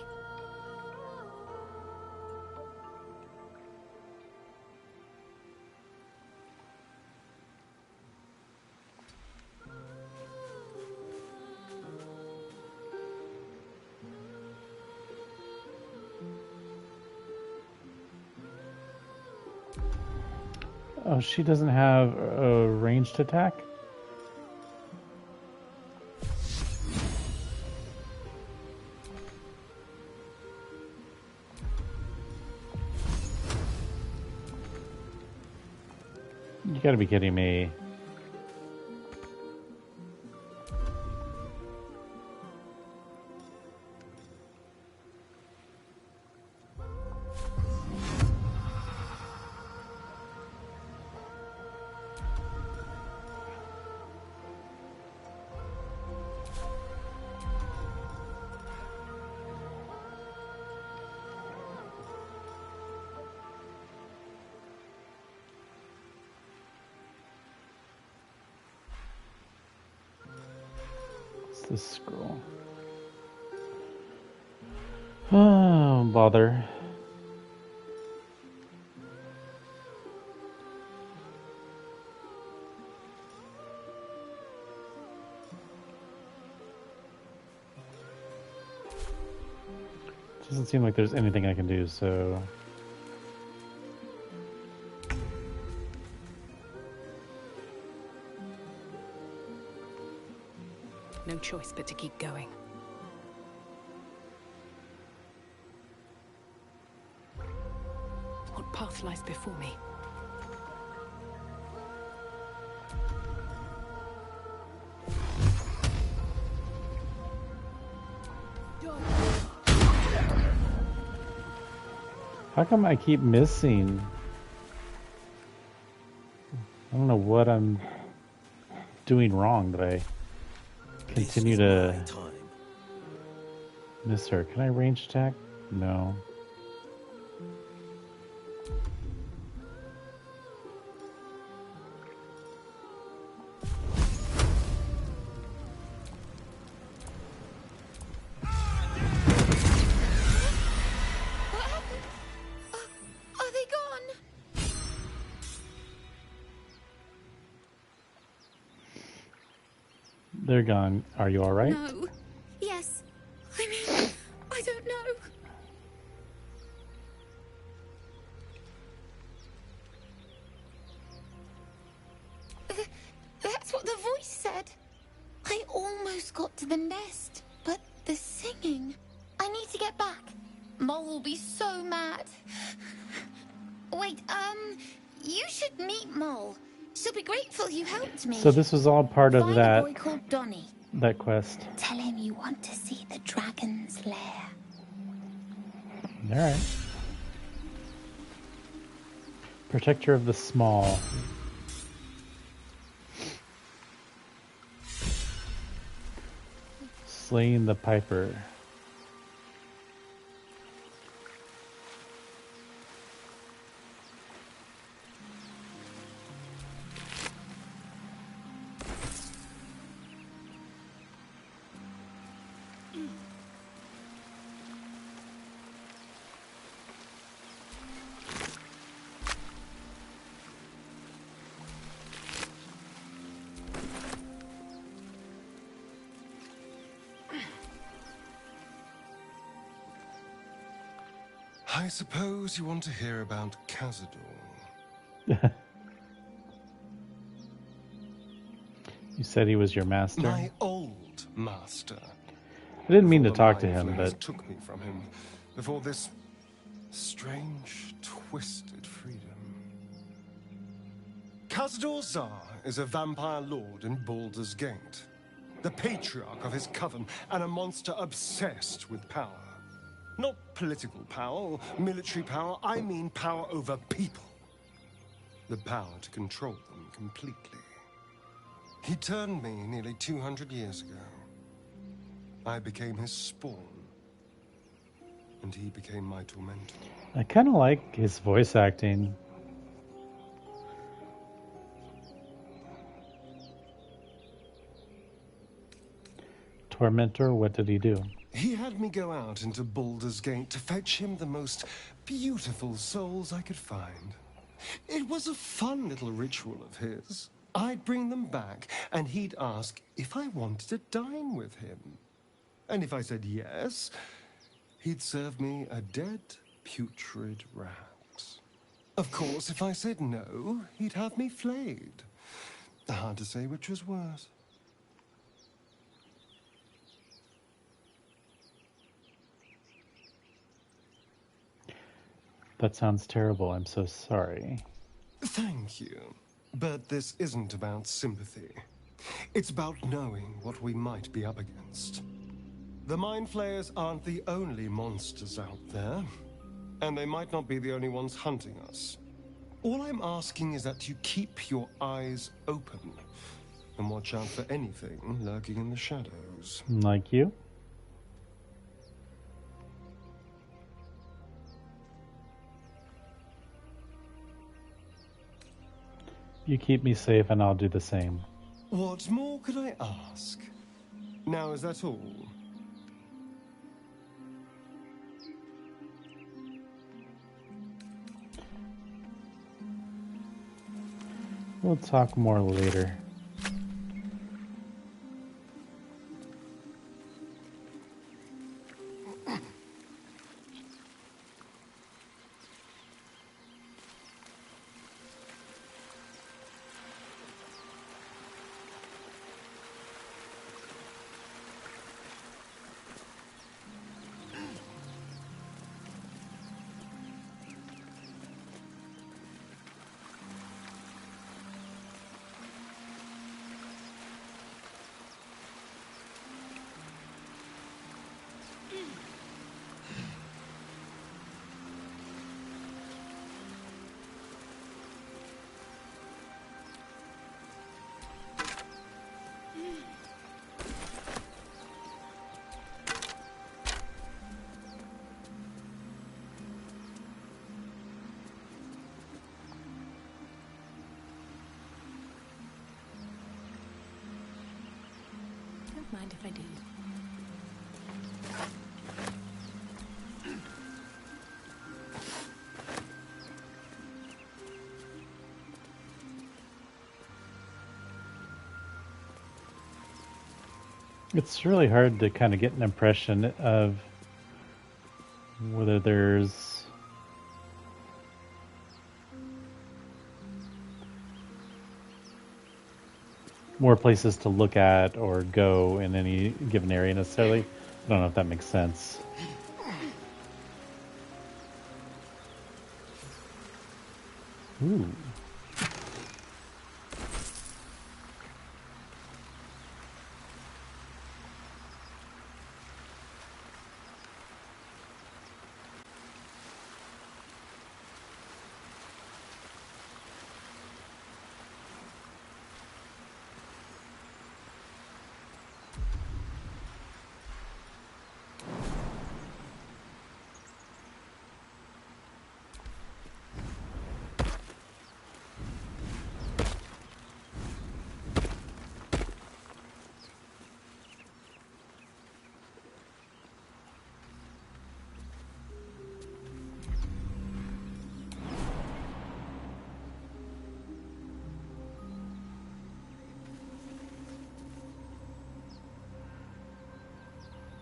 Oh, she doesn't have a ranged attack? You gotta be kidding me. This scroll. Oh, bother. Doesn't seem like there's anything I can do, so... No choice but to keep going. What path lies before me? How come I keep missing? I don't know what I'm doing wrong, but I continue to miss her. Can I range attack? No. Are they gone? They're gone. Are you alright? No. Yes. I mean, I don't know. That's what the voice said. I almost got to the nest, but the singing. I need to get back. Mole will be so mad. Wait, you should meet Mole. She'll be grateful you helped me. So this was all part of Find that a boy called Donnie. that quest. Tell him you want to see the dragon's lair. Alright. Protector of the small. Slaying the piper. I suppose you want to hear about Cazador. You said he was your master? My old master. I didn't mean to Before the talk to Mind him, Flayers but... took me from him. Before this strange, twisted freedom. Cazador Zar is a vampire lord in Baldur's Gate. The patriarch of his coven, and a monster obsessed with power. Not political power or military power, I mean power over people. The power to control them completely. He turned me nearly 200 years ago. I became his spawn. And he became my tormentor. I kind of like his voice acting. Tormentor, what did he do? He had me go out into Baldur's Gate to fetch him the most beautiful souls I could find. It was a fun little ritual of his. I'd bring them back, and he'd ask if I wanted to dine with him. And if I said yes, he'd serve me a dead, putrid rat. Of course, if I said no, he'd have me flayed. Hard to say which was worse. That sounds terrible. I'm so sorry. Thank you. But this isn't about sympathy. It's about knowing what we might be up against. The Mind Flayers aren't the only monsters out there, and they might not be the only ones hunting us. All I'm asking is that you keep your eyes open and watch out for anything lurking in the shadows. Like you? You keep me safe and I'll do the same. What more could I ask? Now, is that all? We'll talk more later. Don't mind if I do. It's really hard to kind of get an impression of whether there's more places to look at or go in any given area necessarily. I don't know if that makes sense. Ooh.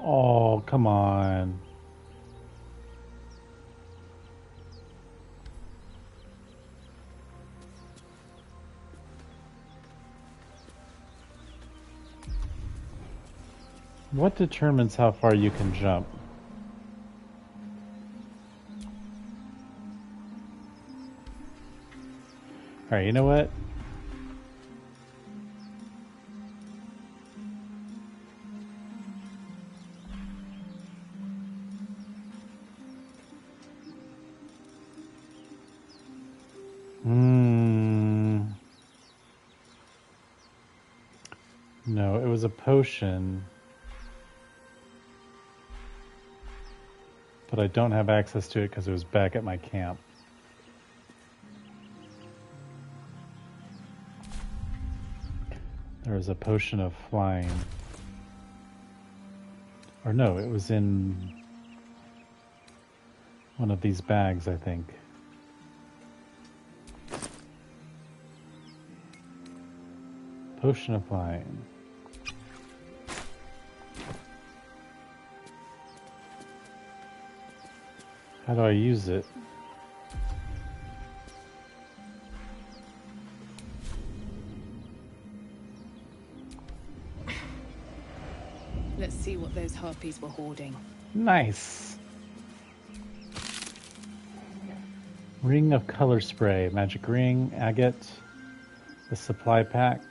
Oh, come on. What determines how far you can jump? Alright, you know what? No, it was a potion. But I don't have access to it because it was back at my camp. There was a potion of flying. Or no, it was in one of these bags, I think. Potion of flying. How do I use it? Let's see what those harpies were hoarding. Nice. Ring of color spray, magic ring, agate, the supply pack.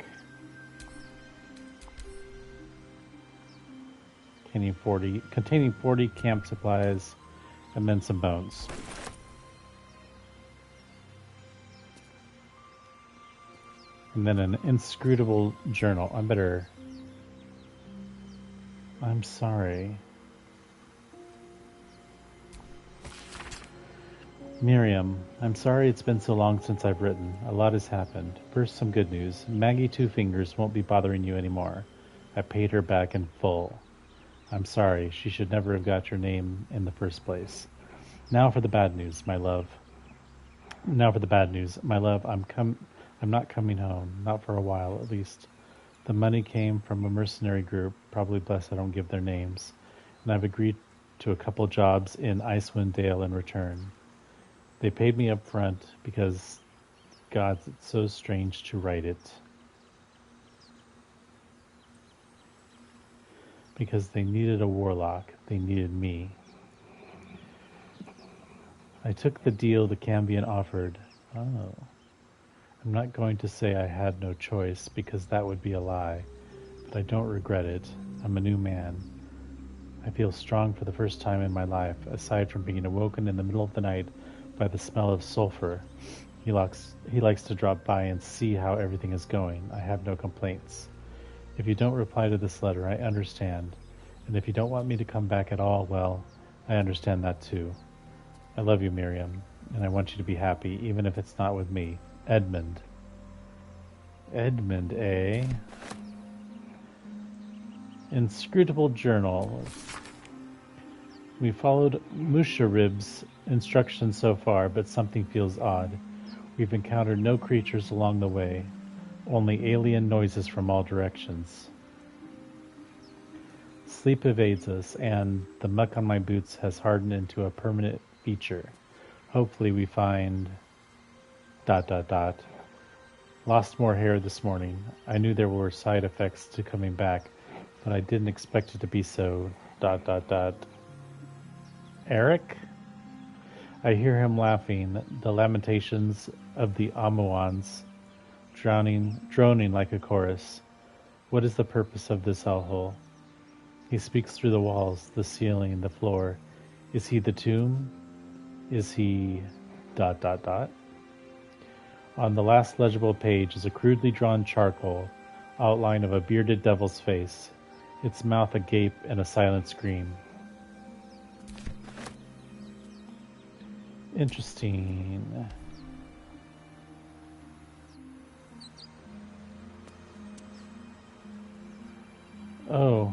Containing 40 camp supplies, and then some bones. And then an inscrutable journal. I'm sorry. Miriam, I'm sorry it's been so long since I've written. A lot has happened. First, some good news. Maggie Two Fingers won't be bothering you anymore. I paid her back in full. I'm sorry, she should never have got your name in the first place. Now for the bad news, my love. I'm not coming home, not for a while at least. The money came from a mercenary group, probably blessed I don't give their names, and I've agreed to a couple jobs in Icewind Dale in return. They paid me up front because, God, it's so strange to write it. Because they needed a warlock. They needed me. I took the deal the Cambion offered. Oh. I'm not going to say I had no choice, because that would be a lie. But I don't regret it. I'm a new man. I feel strong for the first time in my life, aside from being awoken in the middle of the night by the smell of sulfur. He likes to drop by and see how everything is going. I have no complaints. If you don't reply to this letter, I understand. And if you don't want me to come back at all, well, I understand that too. I love you, Miriam, and I want you to be happy, even if it's not with me. Edmund. Edmund, eh? Inscrutable journal. We followed Musharib's instructions so far, but something feels odd. We've encountered no creatures along the way, only alien noises from all directions. Sleep evades us, and the muck on my boots has hardened into a permanent feature. Hopefully we find... ... Lost more hair this morning. I knew there were side effects to coming back, but I didn't expect it to be so... ... Eric? I hear him laughing, the lamentations of the Amuans droning like a chorus. What is the purpose of this hellhole? He speaks through the walls, the ceiling, the floor. Is he the tomb? Is he... ... On the last legible page is a crudely drawn charcoal outline of a bearded devil's face, its mouth agape in a silent scream. Interesting. Oh.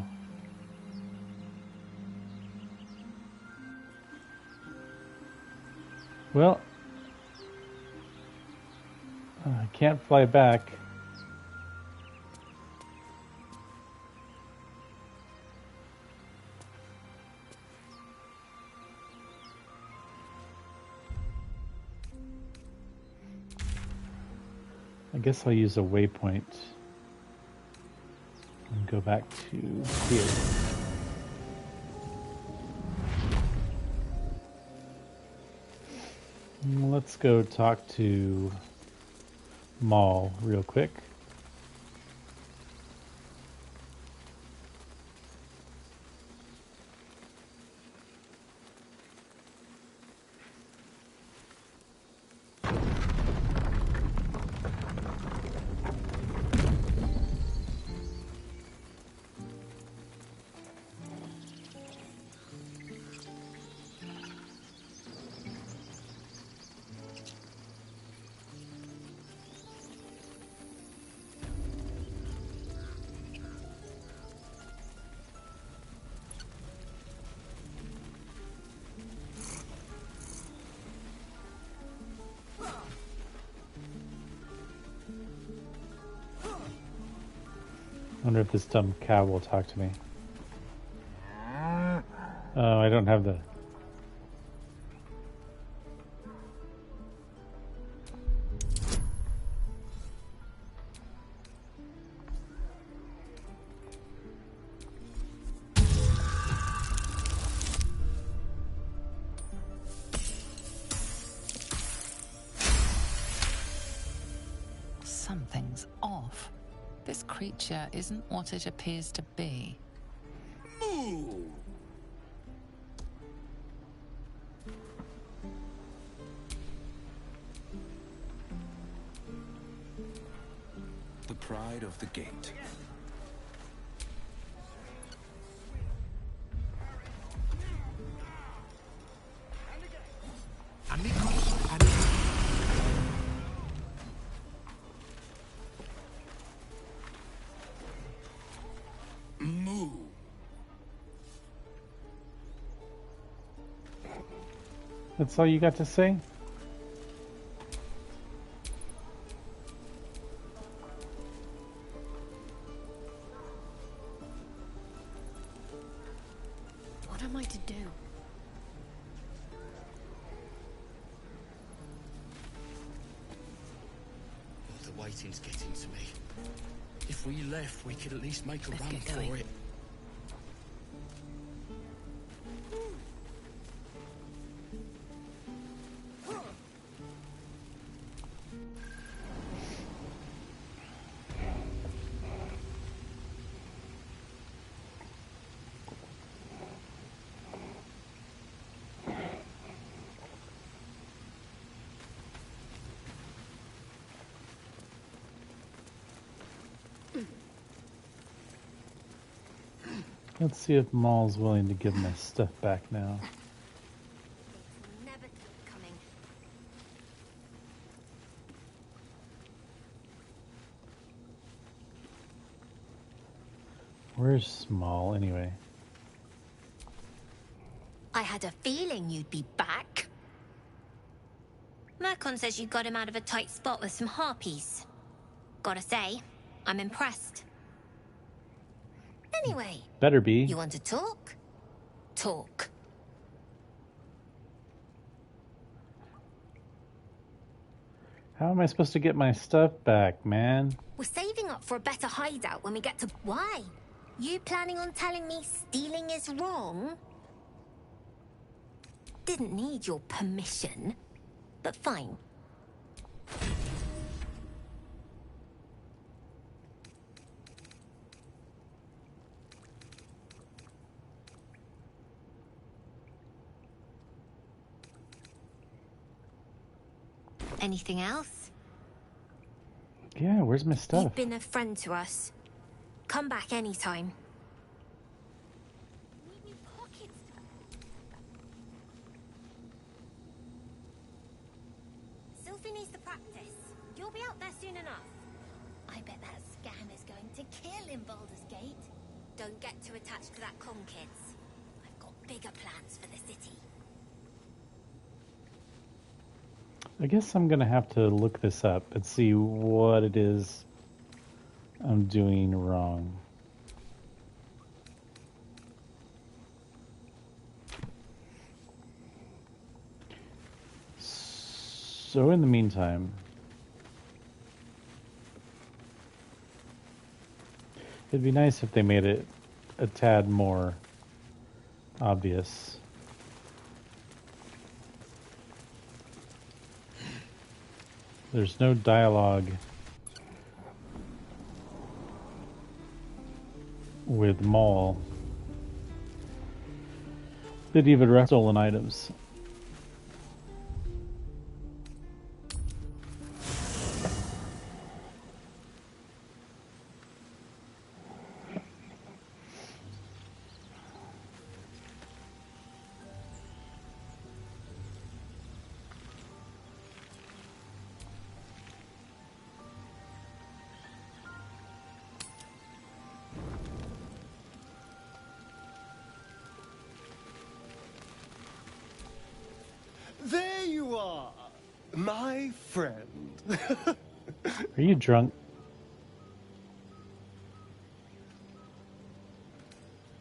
Well, I can't fly back. I guess I'll use a waypoint and go back to here. Let's go talk to Maul real quick. I wonder if this dumb cow will talk to me. Oh, I don't have the... Something's off. This creature isn't what it appears to be. Moo! The pride of the gate. Moo! That's all you got to say? What am I to do? Oh, the waiting's getting to me. If we left, we could at least make a run for it. Let's see if Maul's willing to give my stuff back now. Never keep coming. Where's Maul anyway? I had a feeling you'd be back. Mercon says you got him out of a tight spot with some harpies. Gotta say, I'm impressed. Anyway, Better be. you want to talk? Talk. How am I supposed to get my stuff back, man? We're saving up for a better hideout when we get to... Why? You planning on telling me stealing is wrong? Didn't need your permission, but fine. Anything else? Yeah, where's my stuff? You've been a friend to us. Come back anytime. Sylvie needs to practice. You'll be out there soon enough. I bet that scam is going to kill in Baldur's Gate. Don't get too attached to that con, kids. I've got bigger plans for the city. I guess I'm gonna have to look this up and see what it is I'm doing wrong. So in the meantime, it'd be nice if they made it a tad more obvious. There's no dialogue with Maul. Didn't even wreck stolen items. There you are, my friend. Are you drunk?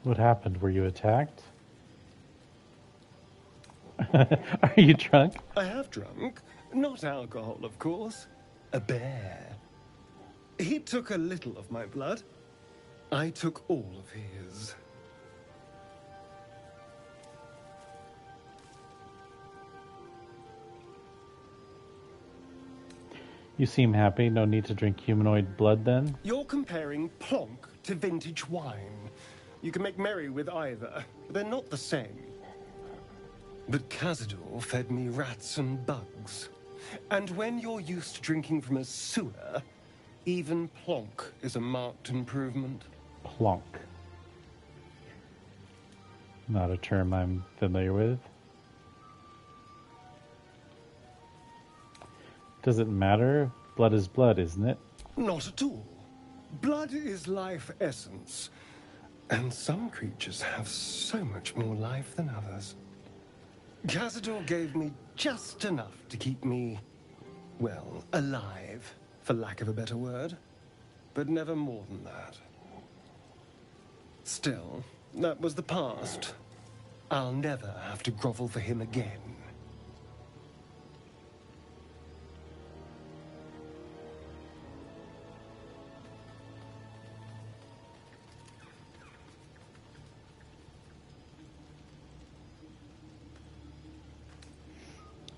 What happened? Were you attacked? Are you drunk? I have drunk. Not alcohol, of course. A bear. He took a little of my blood. I took all of his. You seem happy. No need to drink humanoid blood then? You're comparing plonk to vintage wine. You can make merry with either. They're not the same. But Cazador fed me rats and bugs. And when you're used to drinking from a sewer, even plonk is a marked improvement. Plonk. Not a term I'm familiar with. Does it matter? Blood is blood, isn't it? Not at all. Blood is life essence. And some creatures have so much more life than others. Cazador gave me just enough to keep me, well, alive, for lack of a better word. But never more than that. Still, that was the past. I'll never have to grovel for him again.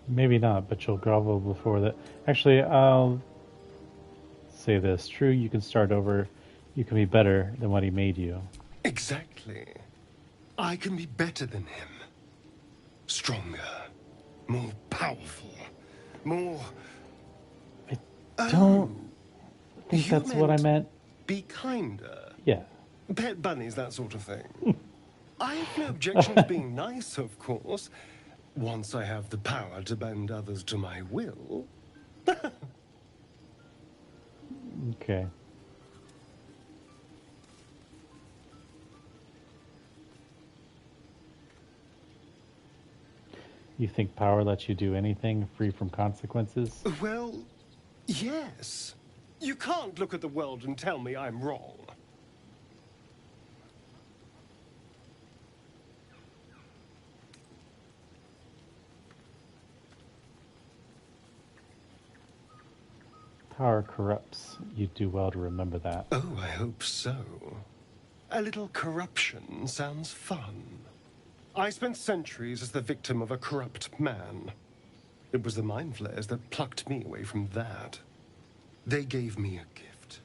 Maybe not, but you'll grovel before that. Actually, I'll say this. True, you can start over. You can be better than what he made you. Exactly. I can be better than him. Stronger. More powerful. More... I don't think that's what I meant. Be kinder. Yeah. Pet bunnies, that sort of thing. I have no objection to being nice, of course. Once I have the power to bend others to my will. Okay. You think power lets you do anything free from consequences? Well, yes. You can't look at the world and tell me I'm wrong. Power corrupts. You do well to remember that. Oh, I hope so. A little corruption sounds fun. I spent centuries as the victim of a corrupt man. It was the mind flayers that plucked me away from that. They gave me a gift.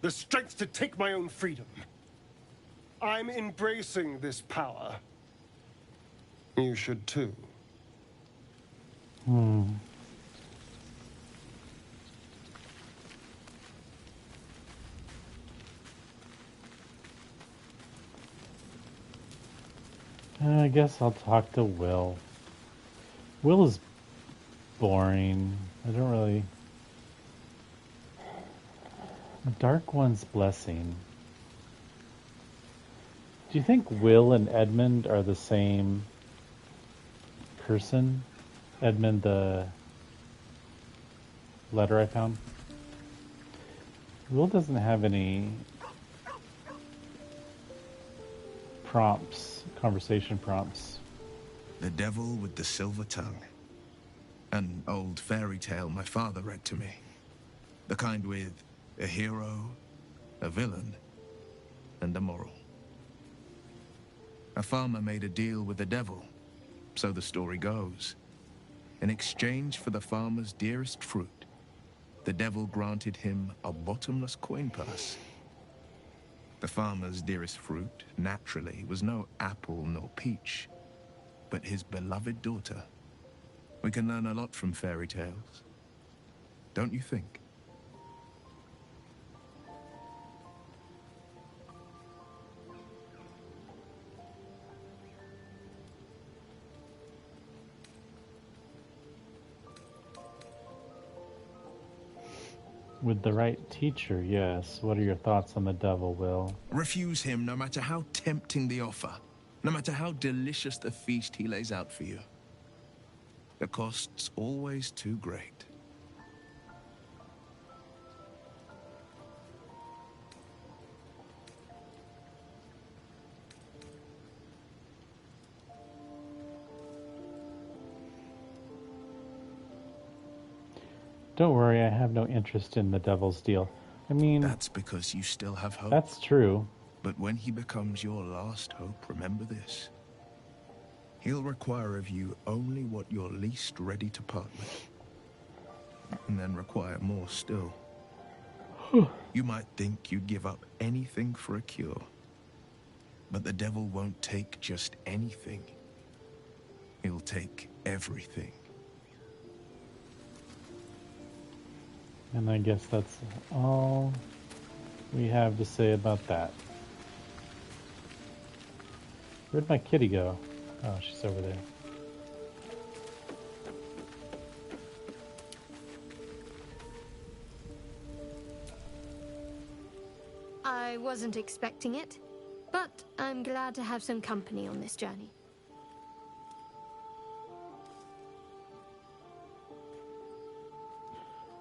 The strength to take my own freedom. I'm embracing this power. You should too. I guess I'll talk to Will. Will is boring. I don't really... Dark One's Blessing. Do you think Will and Edmund are the same person? Edmund, the letter I found? Will doesn't have any prompts, conversation prompts. The Devil with the Silver Tongue. An old fairy tale my father read to me. The kind with a hero, a villain, and a moral. A farmer made a deal with the devil, so the story goes. In exchange for the farmer's dearest fruit, the devil granted him a bottomless coin purse. The farmer's dearest fruit, naturally, was no apple nor peach, but his beloved daughter. We can learn a lot from fairy tales, don't you think? With the right teacher, yes. What are your thoughts on the devil, Will? Refuse him no matter how tempting the offer, no matter how delicious the feast he lays out for you. The cost's always too great. Don't worry, I have no interest in the devil's deal. I mean... That's because you still have hope. That's true. But when he becomes your last hope, remember this. He'll require of you only what you're least ready to part with. And then require more still. You might think you'd give up anything for a cure. But the devil won't take just anything. He'll take everything. And I guess that's all we have to say about that. Where'd my kitty go? Oh, she's over there. I wasn't expecting it, but I'm glad to have some company on this journey.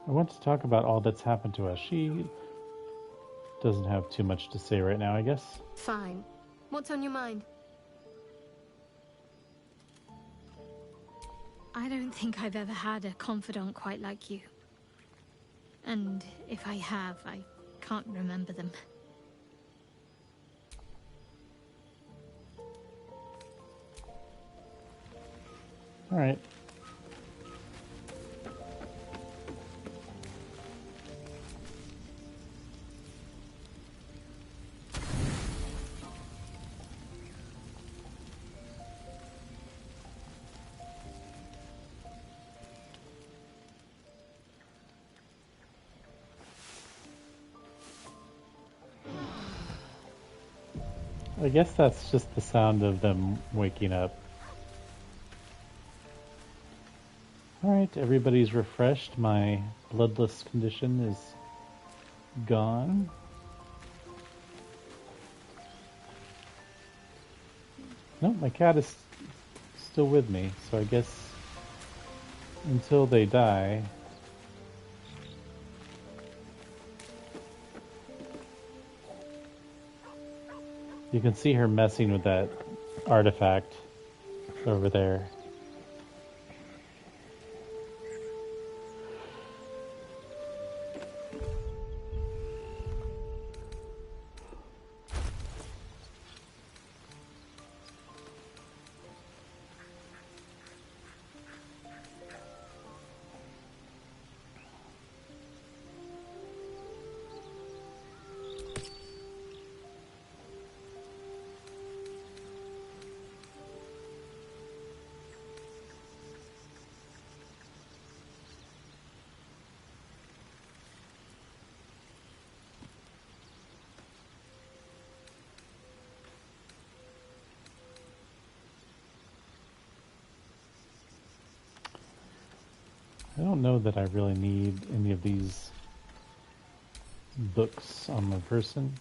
I want to talk about all that's happened to us. She doesn't have too much to say right now, I guess. Fine. What's on your mind? I don't think I've ever had a confidant quite like you. And if I have, I can't remember them. All right. I guess that's just the sound of them waking up. Alright, everybody's refreshed. My bloodless condition is gone. No, my cat is still with me, so I guess until they die... You can see her messing with that artifact over there. I don't know that I really need any of these books on my person.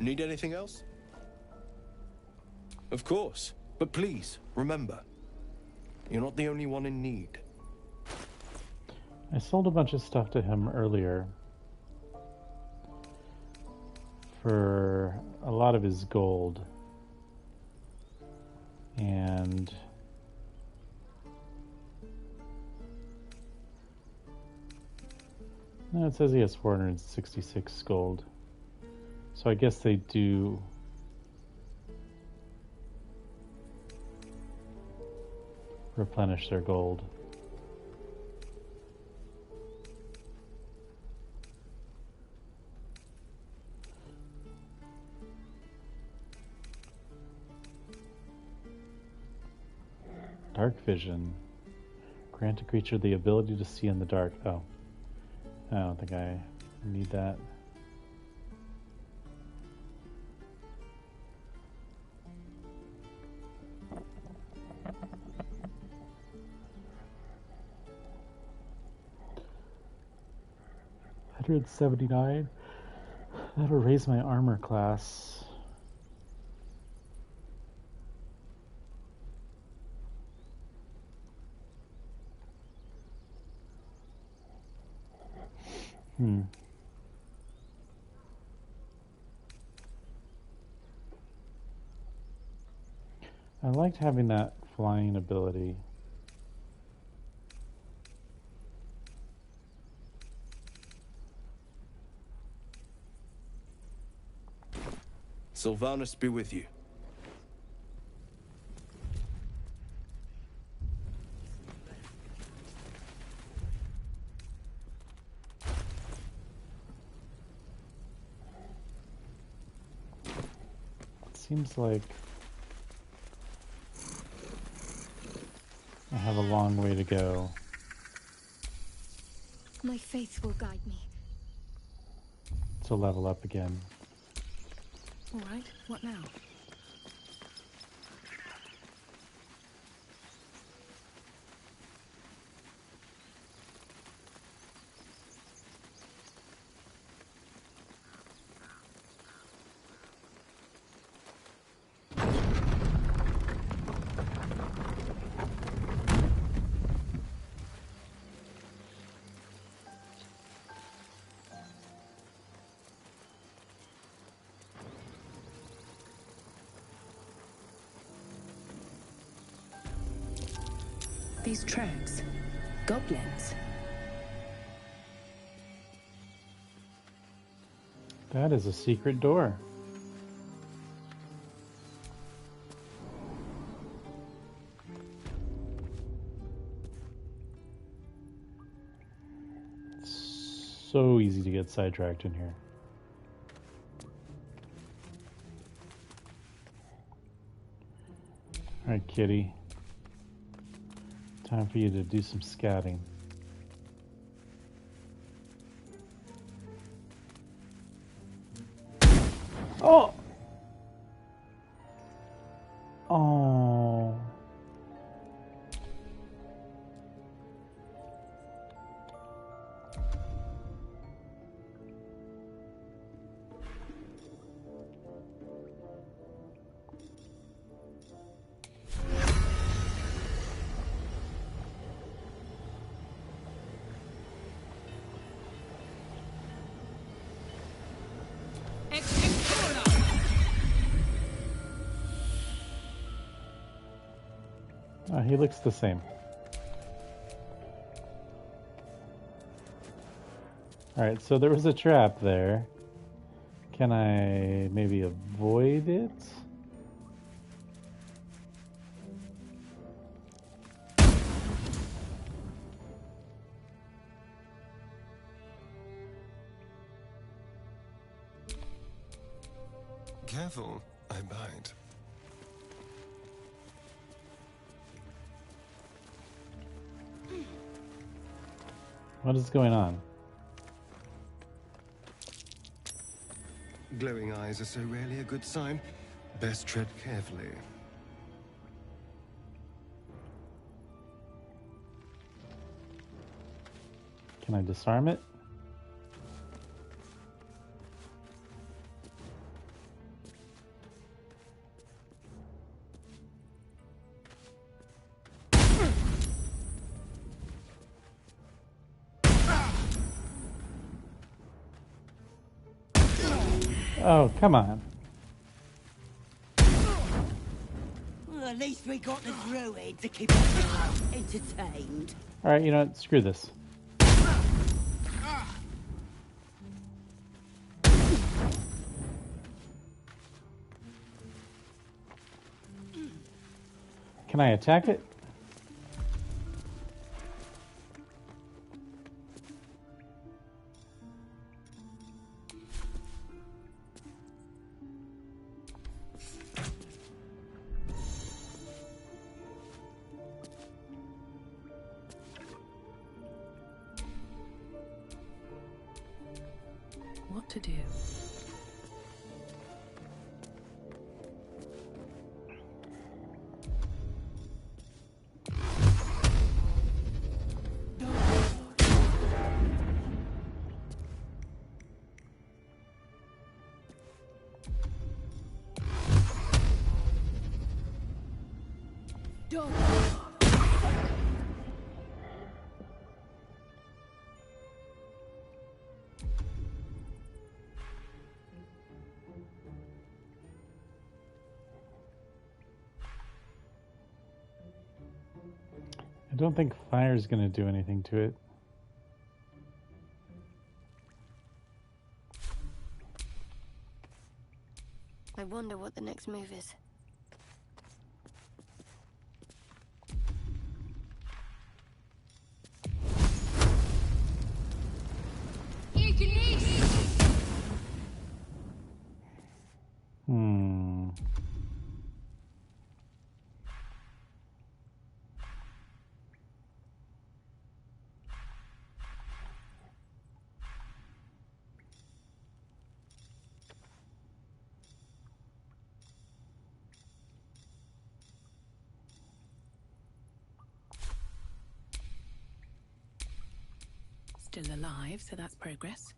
Need anything else? Of course. But please, remember, you're not the only one in need. I sold a bunch of stuff to him earlier for a lot of his gold. And no, it says he has 466 gold. So I guess they do replenish their gold. Dark vision. Grant a creature the ability to see in the dark. Oh. I don't think I need that. $179. That'll raise my armor class. I liked having that flying ability. Sylvanus be with you. Seems like I have a long way to go. My faith will guide me. To level up again. All right, what now? These tracks. Goblins. That is a secret door. It's so easy to get sidetracked in here. Alright, kitty. Time for you to do some scouting. Oh! Oh. He looks the same. Alright, so there was a trap there. Can I maybe avoid it? Careful, I bite. What is going on? Glowing eyes are so rarely a good sign. Best tread carefully. Can I disarm it? Oh, come on. Well, at least we got the druid to keep us entertained. Alright, you know what? Screw this. Can I attack it? What to do? I don't think fire's gonna do anything to it. I wonder what the next move is. Hmm. Still alive, so that's progress.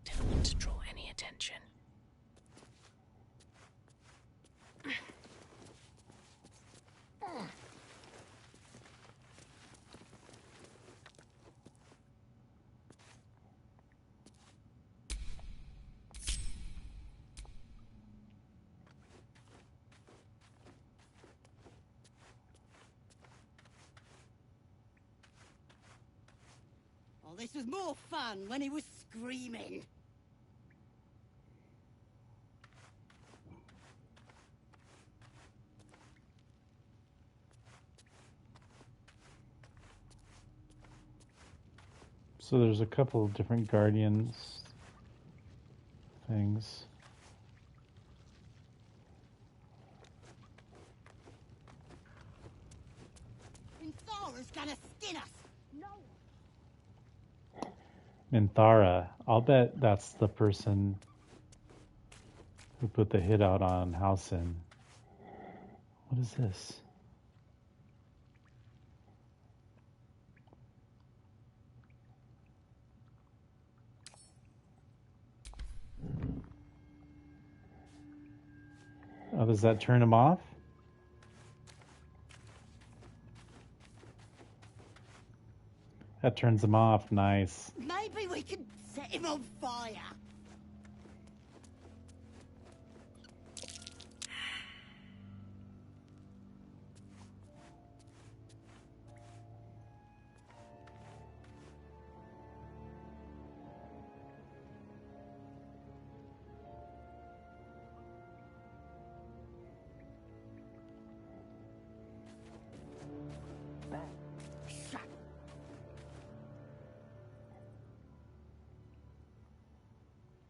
Don't want to draw any attention. Oh, this was more fun when he was screaming. So there's a couple of different guardians things. Minthara's gonna skin us. No. Minthara. I'll bet that's the person who put the hit out on Halsin. What is this? Oh, does that turn him off? That turns him off. Nice. Maybe we could set him on fire.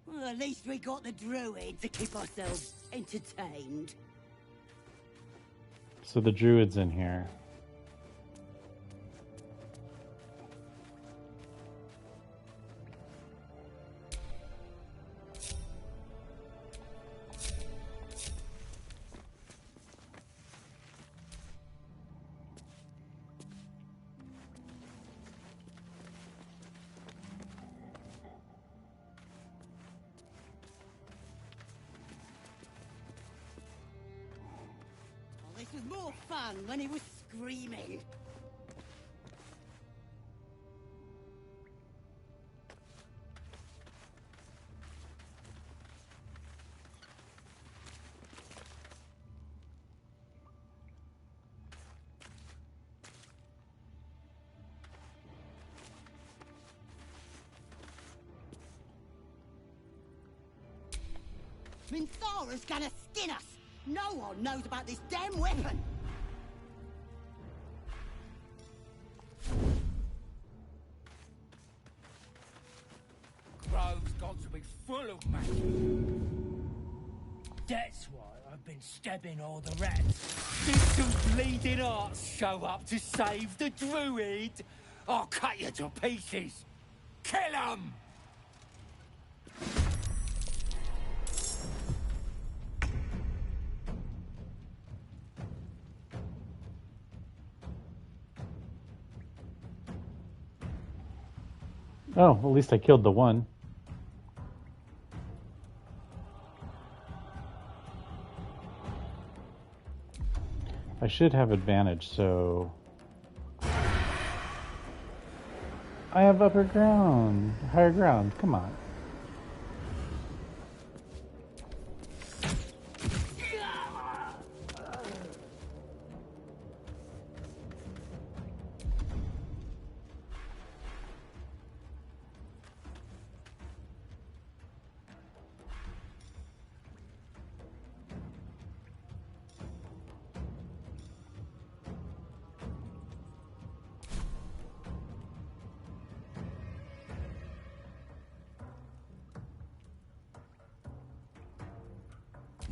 Well, at least we got the druid to keep ourselves entertained. So the druid's in here. was more fun when he was screaming. Minthara's gonna skin us! No one knows about this damn weapon! Grove's got to be full of magic. That's why I've been stabbing all the rats. Did some bleeding arts show up to save the druid? I'll cut you to pieces. Kill 'em! Oh, at least I killed the one. I should have advantage, so... I have upper ground. Higher ground. Come on.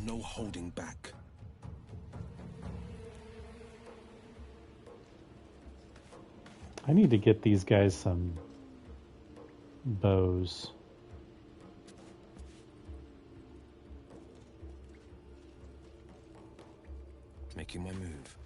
No holding back. I need to get these guys some bows. Making my move.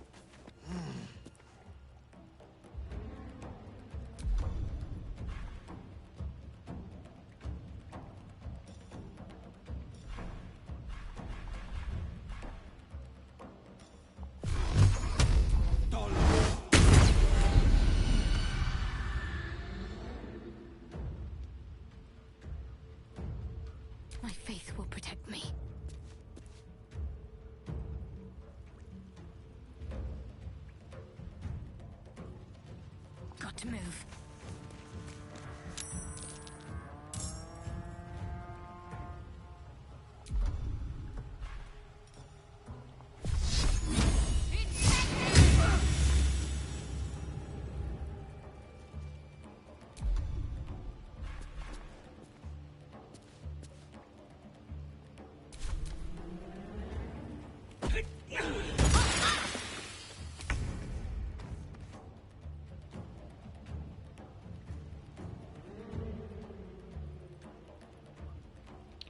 My faith will protect me. Got to move.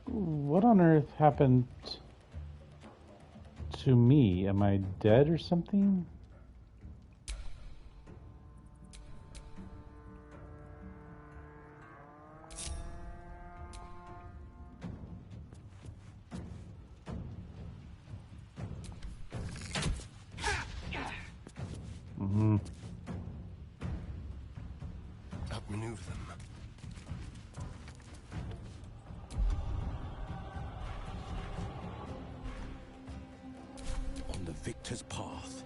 What on earth happened to me? Am I dead or something? Outmaneuver them. On the victor's path.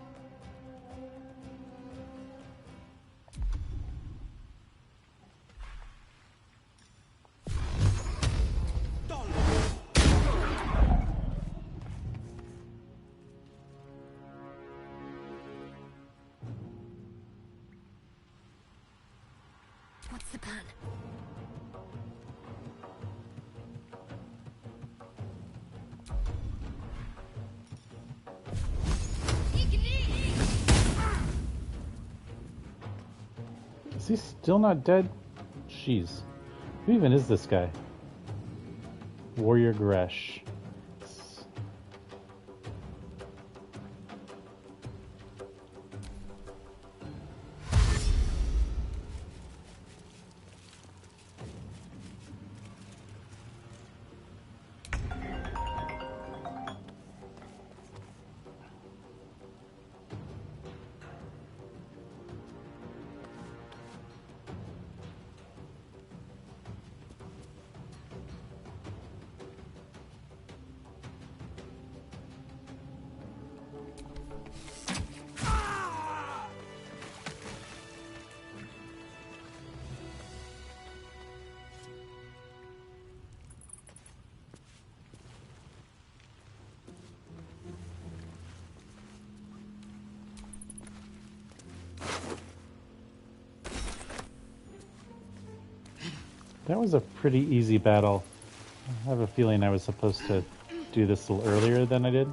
What's the plan? Is he still not dead? Jeez. Who even is this guy? Warrior Gresh. That was a pretty easy battle. I have a feeling I was supposed to do this a little earlier than I did.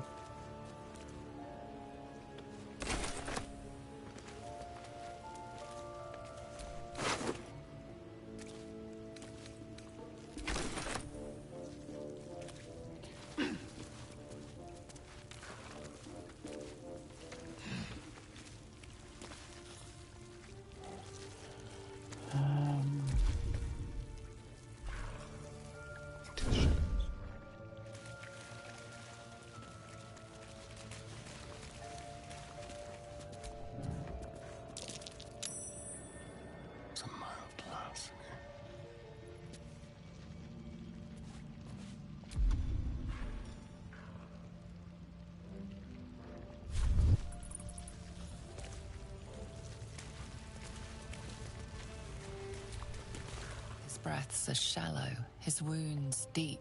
His breaths are shallow, his wounds deep.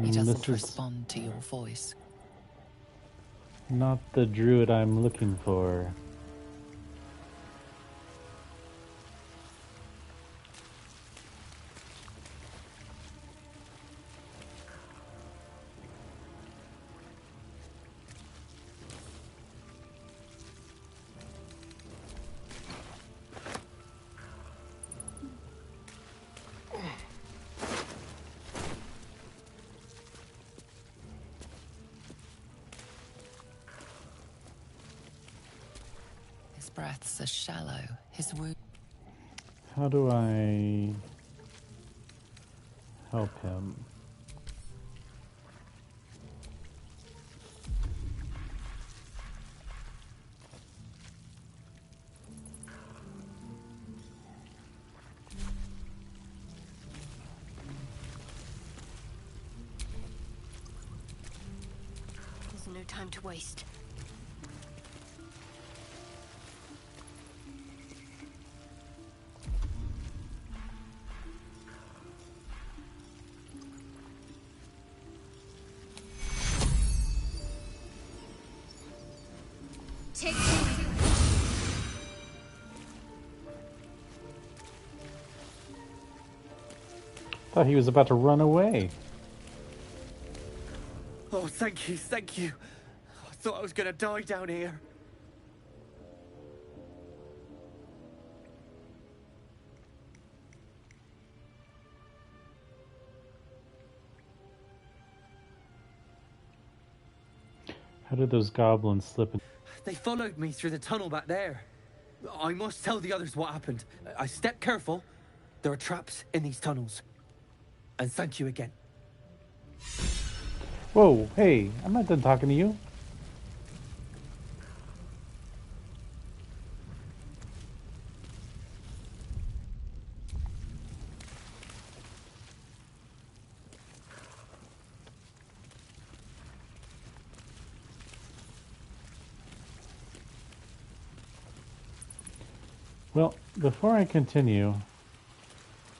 He doesn't respond to your voice. Not the druid I'm looking for. His breaths are shallow, his wounds... How do I help him? There's no time to waste. Thought he was about to run away. Oh, thank you, thank you. I thought I was gonna die down here. How did those goblins slip in? They followed me through the tunnel back there. I must tell the others what happened. I stepped careful. There are traps in these tunnels. And thank you again. Whoa, hey, I'm not done talking to you. Well, before I continue,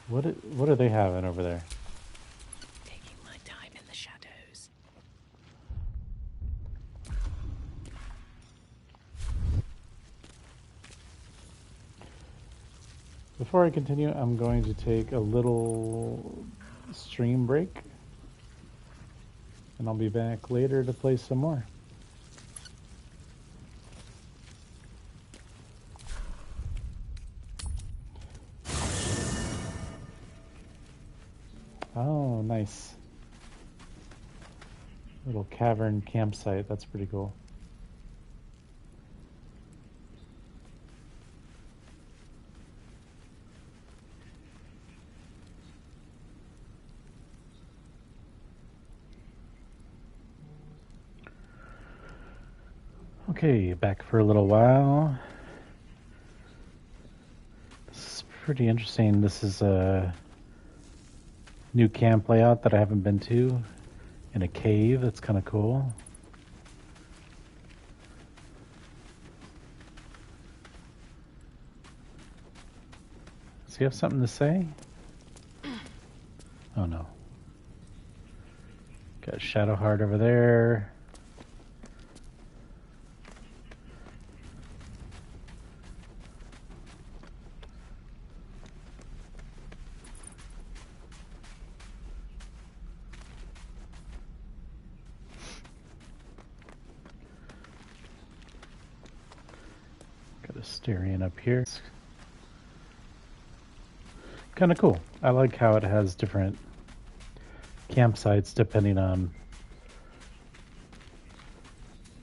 what are they having over there? Taking my time in the shadows. Before I continue, I'm going to take a little stream break, and I'll be back later to play some more. Oh, nice. Little cavern campsite, that's pretty cool. Okay, back for a little while. This is pretty interesting. This is a new camp layout that I haven't been to in a cave. That's kind of cool. Does he have something to say? Oh no. Got Shadowheart over there. Styrian up here. It's kind of cool. I like how it has different campsites depending on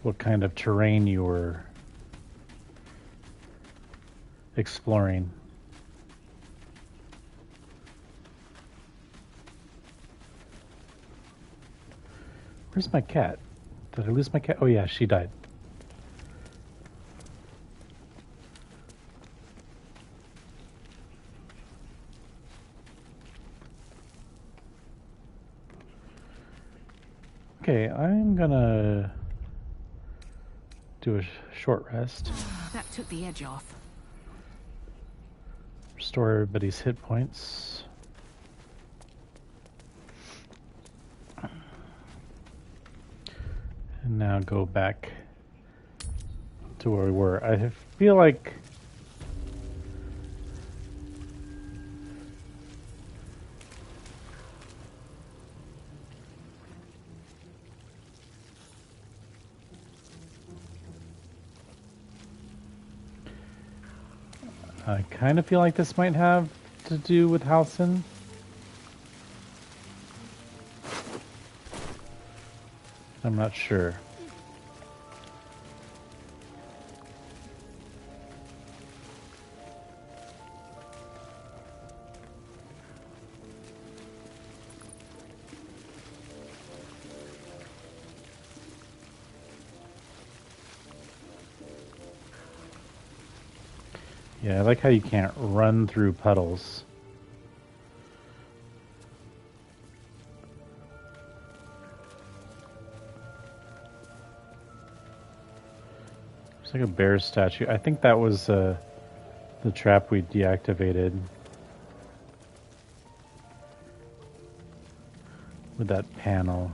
what kind of terrain you were exploring. Where's my cat? Did I lose my cat? Oh yeah, she died. Okay, I'm gonna do a short rest. That took the edge off. Restore everybody's hit points. And now go back to where we were. I feel like I kind of feel like this might have to do with Halcyon. I'm not sure. Yeah, I like how you can't run through puddles. It's like a bear statue. I think that was the trap we deactivated with that panel.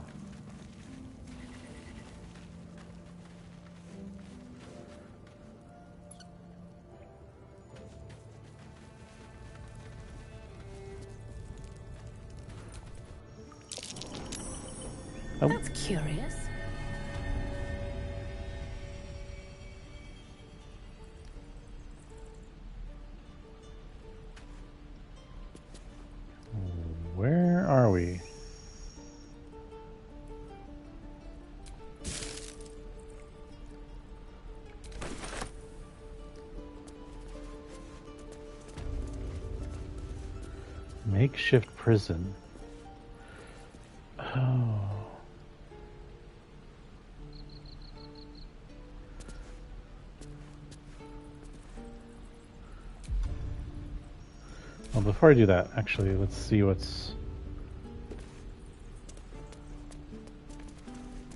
Oh. That's curious. Where are we? Makeshift prison. Oh. Well, before I do that, actually, let's see what's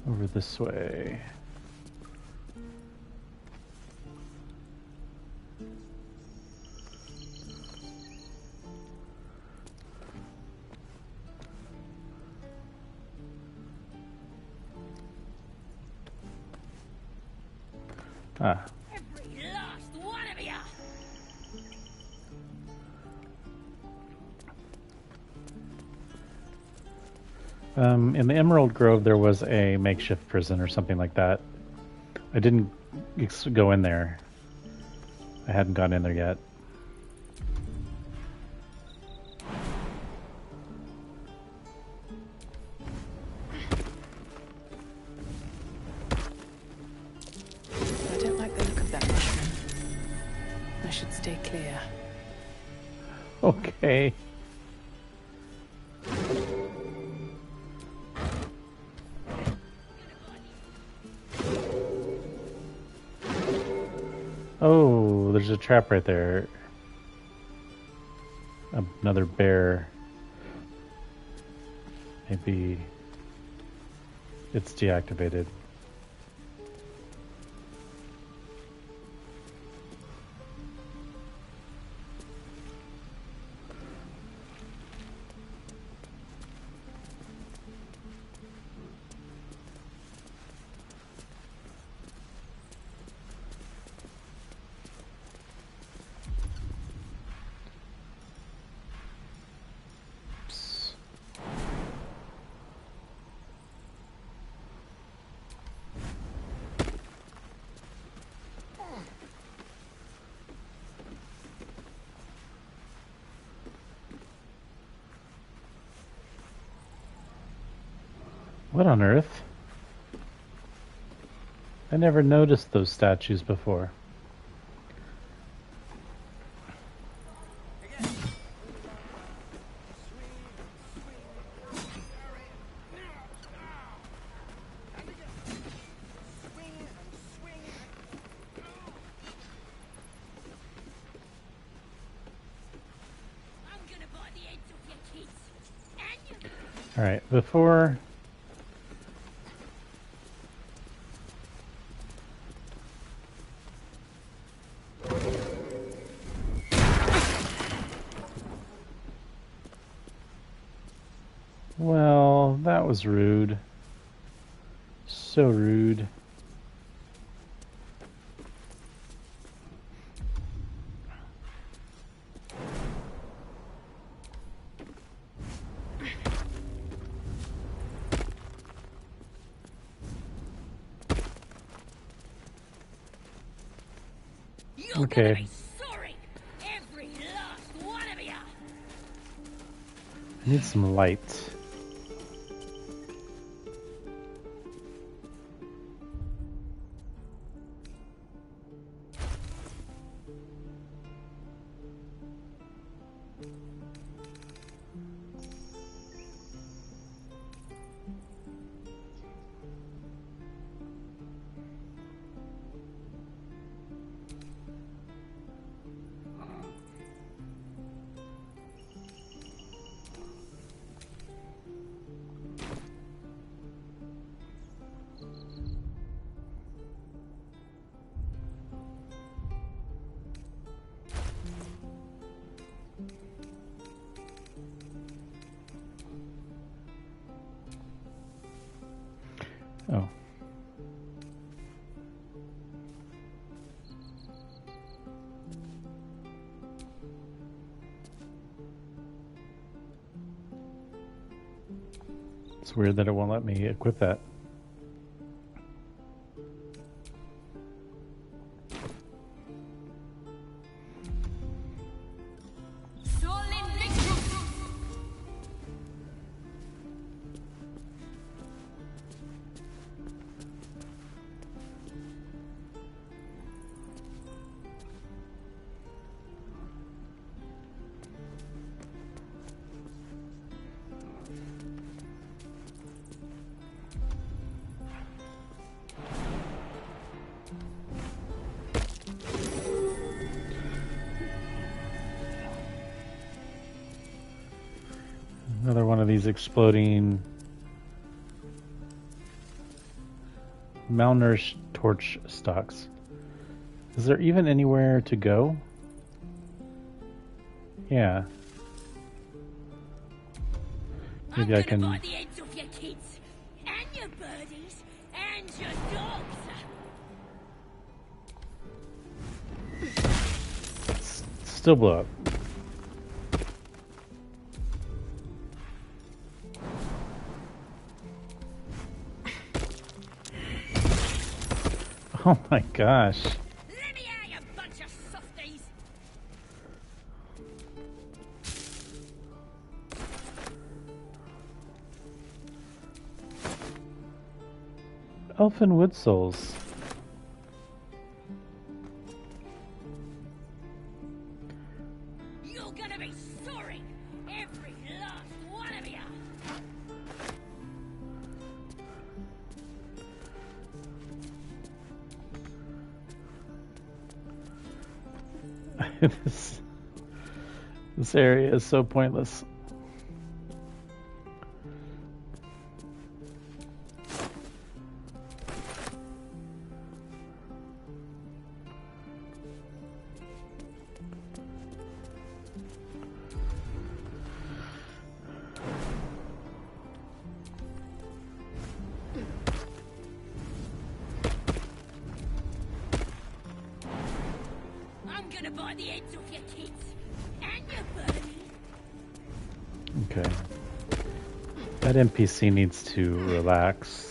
over this way. Ah. Every last one of you! In the Emerald Grove, there was a makeshift prison or something like that. I didn't go in there. I hadn't gone in there yet. I don't like the look of that mushroom. I should stay clear. Okay. Oh, there's a trap right there. Another bear. Maybe it's deactivated. What on earth? I never noticed those statues before. All right, before well, that was rude. So rude. Okay. I need some light. Oh. It's weird that it won't let me equip that. Another one of these exploding malnourished torch stalks. Is there even anywhere to go? Yeah. Maybe I can... Buy the heads off your kids, and your birdies, and your dogs. Still blow up. Oh my gosh. Let me out, you bunch of softies. Elfin wood souls. You're gonna be sorry, every last one of you. This area is so pointless. I'm gonna buy the heads off your kids, and your birdies. Okay. That NPC needs to relax.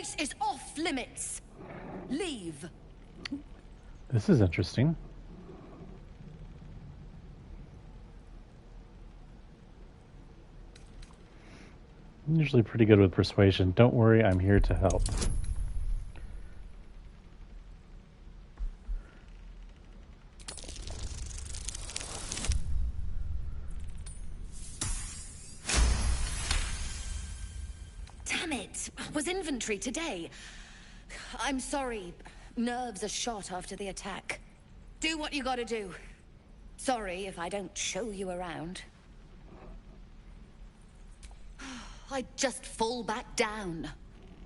place is off limits. Leave. This is interesting. I'm usually pretty good with persuasion. Don't worry, I'm here to help. Damn it! Was inventory today. I'm sorry. Nerves are shot after the attack. Do what you gotta do. Sorry if I don't show you around. I just fall back down.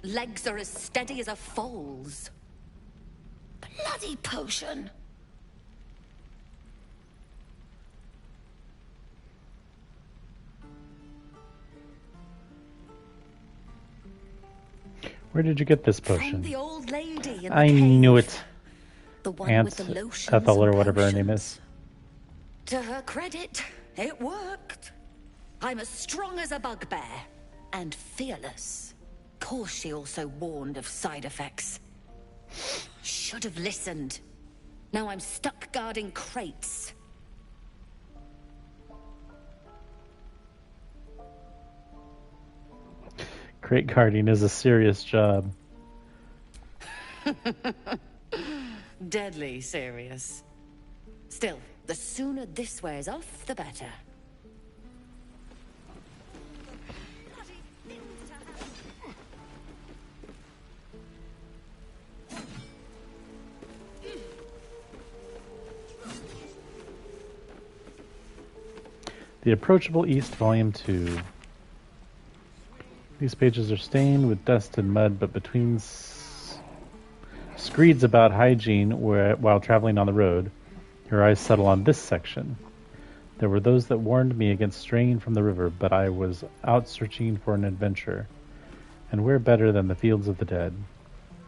Legs are as steady as a foal's. Bloody potion. Where did you get this From potion? the old lady in I the cave. knew it. The one Aunt with the lotions Ethel or and whatever her name potions. is. To her credit, it worked. I'm as strong as a bugbear. And fearless. Course she also warned of side effects. Should have listened. Now I'm stuck guarding crates. Crate guarding is a serious job. Deadly serious. Still, the sooner this wears off, the better. The Approachable East, Volume 2. These pages are stained with dust and mud, but between screeds about hygiene while traveling on the road, your eyes settle on this section. There were those that warned me against straying from the river, but I was out searching for an adventure. And where better than the fields of the dead?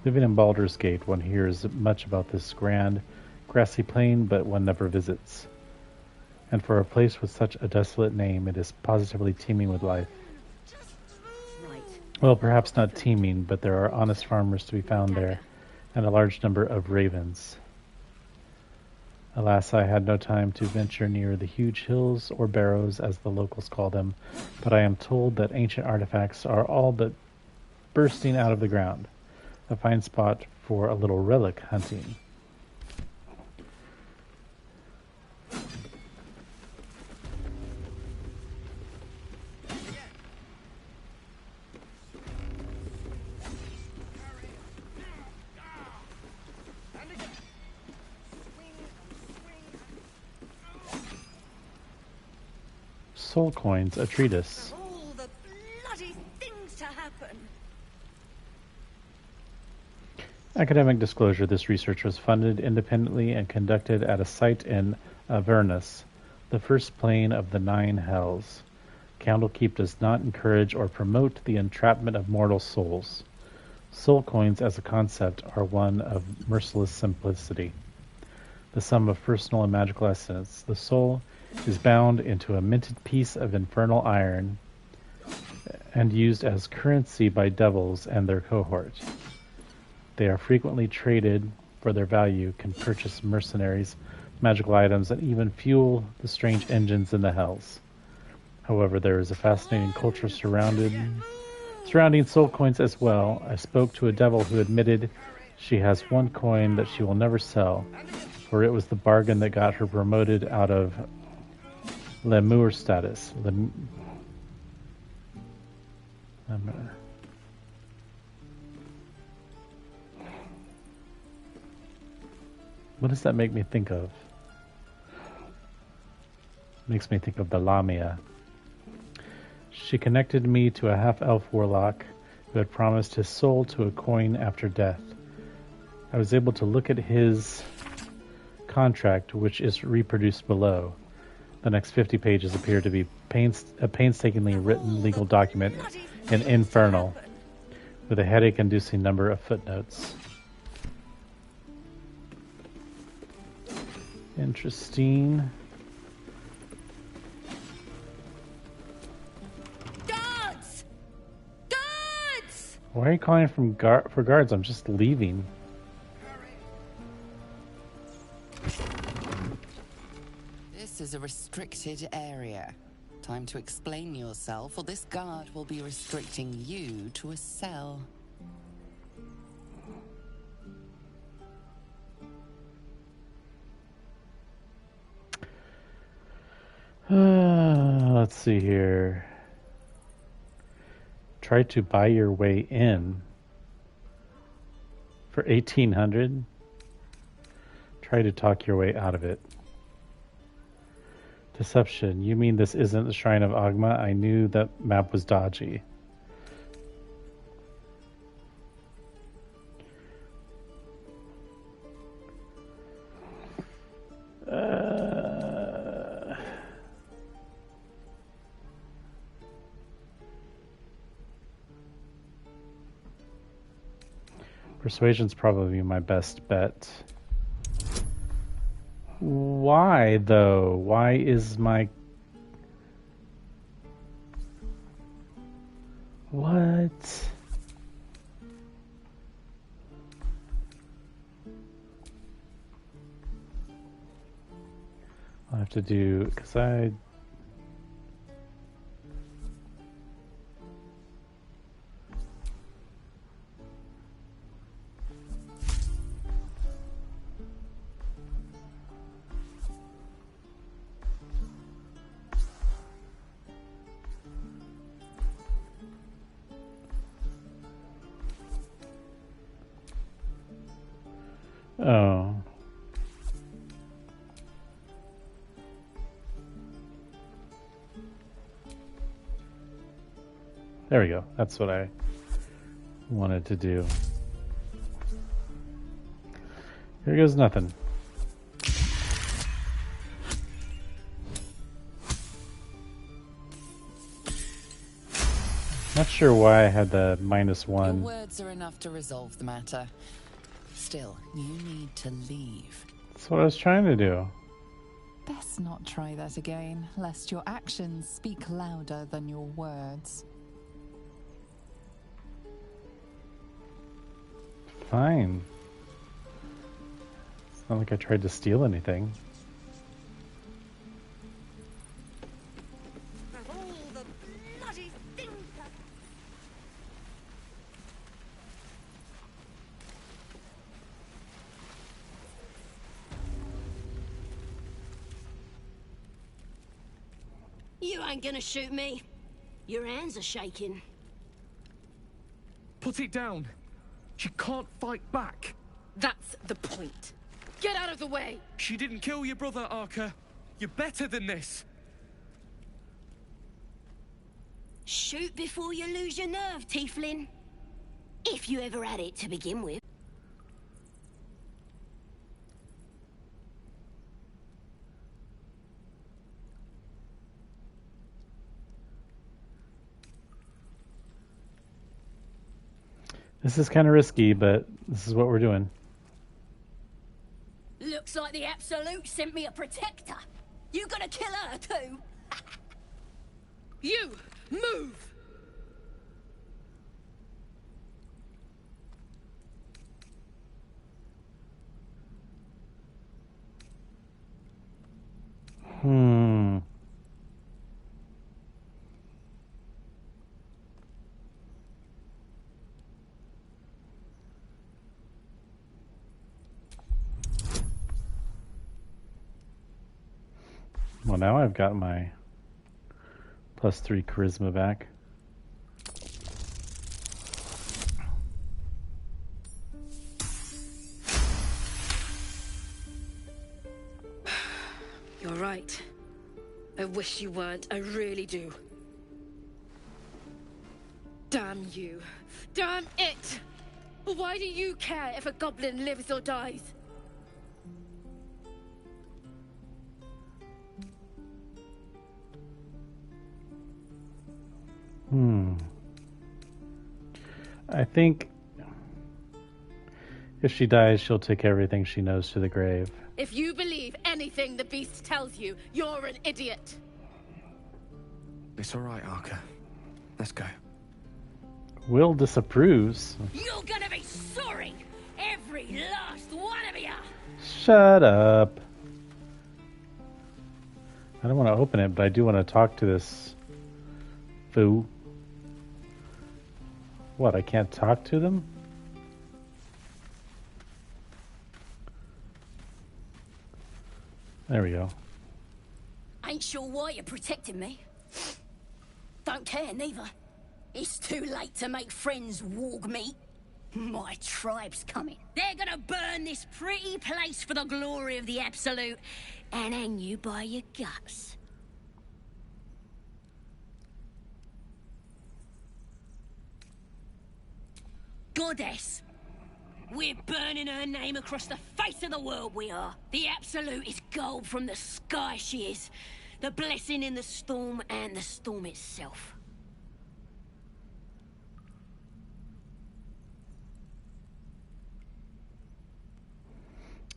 Living in Baldur's Gate, one hears much about this grand, grassy plain, but one never visits. And for a place with such a desolate name, it is positively teeming with life. Well, perhaps not teeming, but there are honest farmers to be found there, and a large number of ravens. Alas, I had no time to venture near the huge hills, or barrows, as the locals call them, but I am told that ancient artifacts are all but bursting out of the ground. A fine spot for a little relic hunting. Soul Coins, a treatise. All the bloody things to happen. Academic disclosure: this research was funded independently and conducted at a site in Avernus, the first plane of the 9 hells. Candlekeep does not encourage or promote the entrapment of mortal souls. Soul coins as a concept are one of merciless simplicity, the sum of personal and magical essence. The soul is bound into a minted piece of infernal iron and used as currency by devils and their cohort. They are frequently traded for their value, can purchase mercenaries, magical items, and even fuel the strange engines in the hells. However, there is a fascinating culture surrounding soul coins as well. I spoke to a devil who admitted she has one coin that she will never sell, for it was the bargain that got her promoted out of Lemur status. What does that make me think of? Makes me think of the Lamia. She connected me to a half-elf warlock who had promised his soul to a coin after death. I was able to look at his contract, which is reproduced below. The next 50 pages appear to be a painstakingly written legal document in Infernal, with a headache-inducing number of footnotes. Interesting. Guards! Guards! Why are you calling for guards? I'm just leaving. This is a restricted area. Time to explain yourself, or this guard will be restricting you to a cell. Let's see here. Try to buy your way in for 1800. Try to talk your way out of it. Deception. You mean this isn't the Shrine of Agma? I knew that map was dodgy. Persuasion's probably my best bet. Why, though? Why is my... What? I'll have to do... Because I... Oh. There we go. That's what I wanted to do. Here goes nothing. Not sure why I had the -1. Your words are enough to resolve the matter. Still, you need to leave. That's what I was trying to do. Best not try that again, lest your actions speak louder than your words. Fine. It's not like I tried to steal anything. You ain't gonna shoot me. Your hands are shaking. Put it down. She can't fight back. That's the point. Get out of the way! She didn't kill your brother, Arca. You're better than this. Shoot before you lose your nerve, Tiefling. If you ever had it to begin with. This is kind of risky, but this is what we're doing. Looks like the Absolute sent me a protector. You gonna kill her too? You! Move! Well, now I've got my +3 charisma back. You're right. I wish you weren't. I really do. Damn you. Damn it! Why do you care if a goblin lives or dies? I think if she dies, she'll take everything she knows to the grave. If you believe anything the beast tells you, you're an idiot. It's all right, Arca. Let's go. Will disapproves. You're gonna be sorry! Every last one of you! Shut up. I don't want to open it, but I do want to talk to this foo. What, I can't talk to them? There we go. Ain't sure why you're protecting me. Don't care, neither. It's too late to make friends, warg meat. My tribe's coming. They're gonna burn this pretty place for the glory of the Absolute and hang you by your guts. Goddess. We're burning her name across the face of the world, we are. The Absolute is gold from the sky, she is. The blessing in the storm and the storm itself.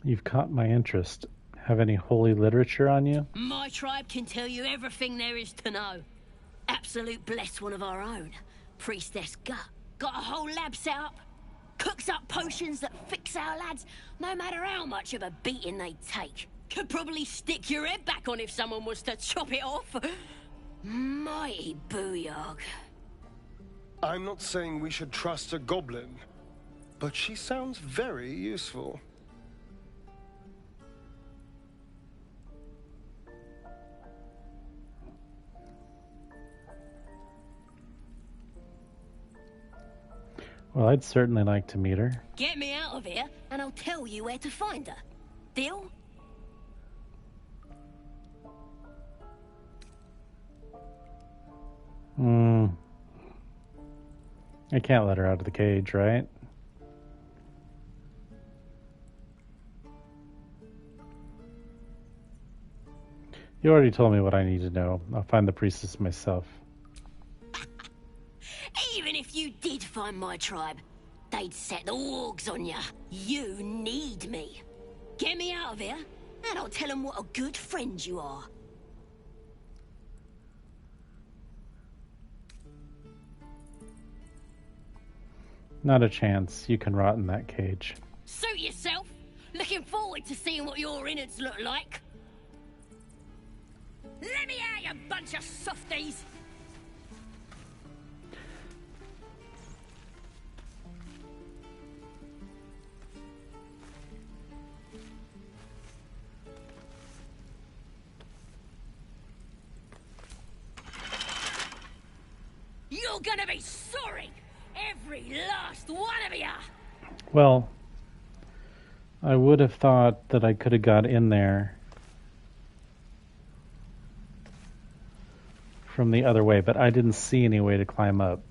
You've caught my interest. Have any holy literature on you? My tribe can tell you everything there is to know. Absolute bless one of our own. Priestess Gut. Got a whole lab set up. Cooks up potions that fix our lads, no matter how much of a beating they take. Could probably stick your head back on if someone was to chop it off. Mighty booyog. I'm not saying we should trust a goblin, but she sounds very useful. Well, I'd certainly like to meet her. Get me out of here, and I'll tell you where to find her. Deal? I can't let her out of the cage, right? You already told me what I need to know. I'll find the priestess myself. Even if you did find my tribe, they'd set the wargs on you. You need me. Get me out of here, and I'll tell them what a good friend you are. Not a chance. You can rot in that cage. Suit yourself. Looking forward to seeing what your innards look like. Let me out, you bunch of softies! You're gonna be sorry! Every last one of you! Well, I would have thought that I could have got in there from the other way, but I didn't see any way to climb up.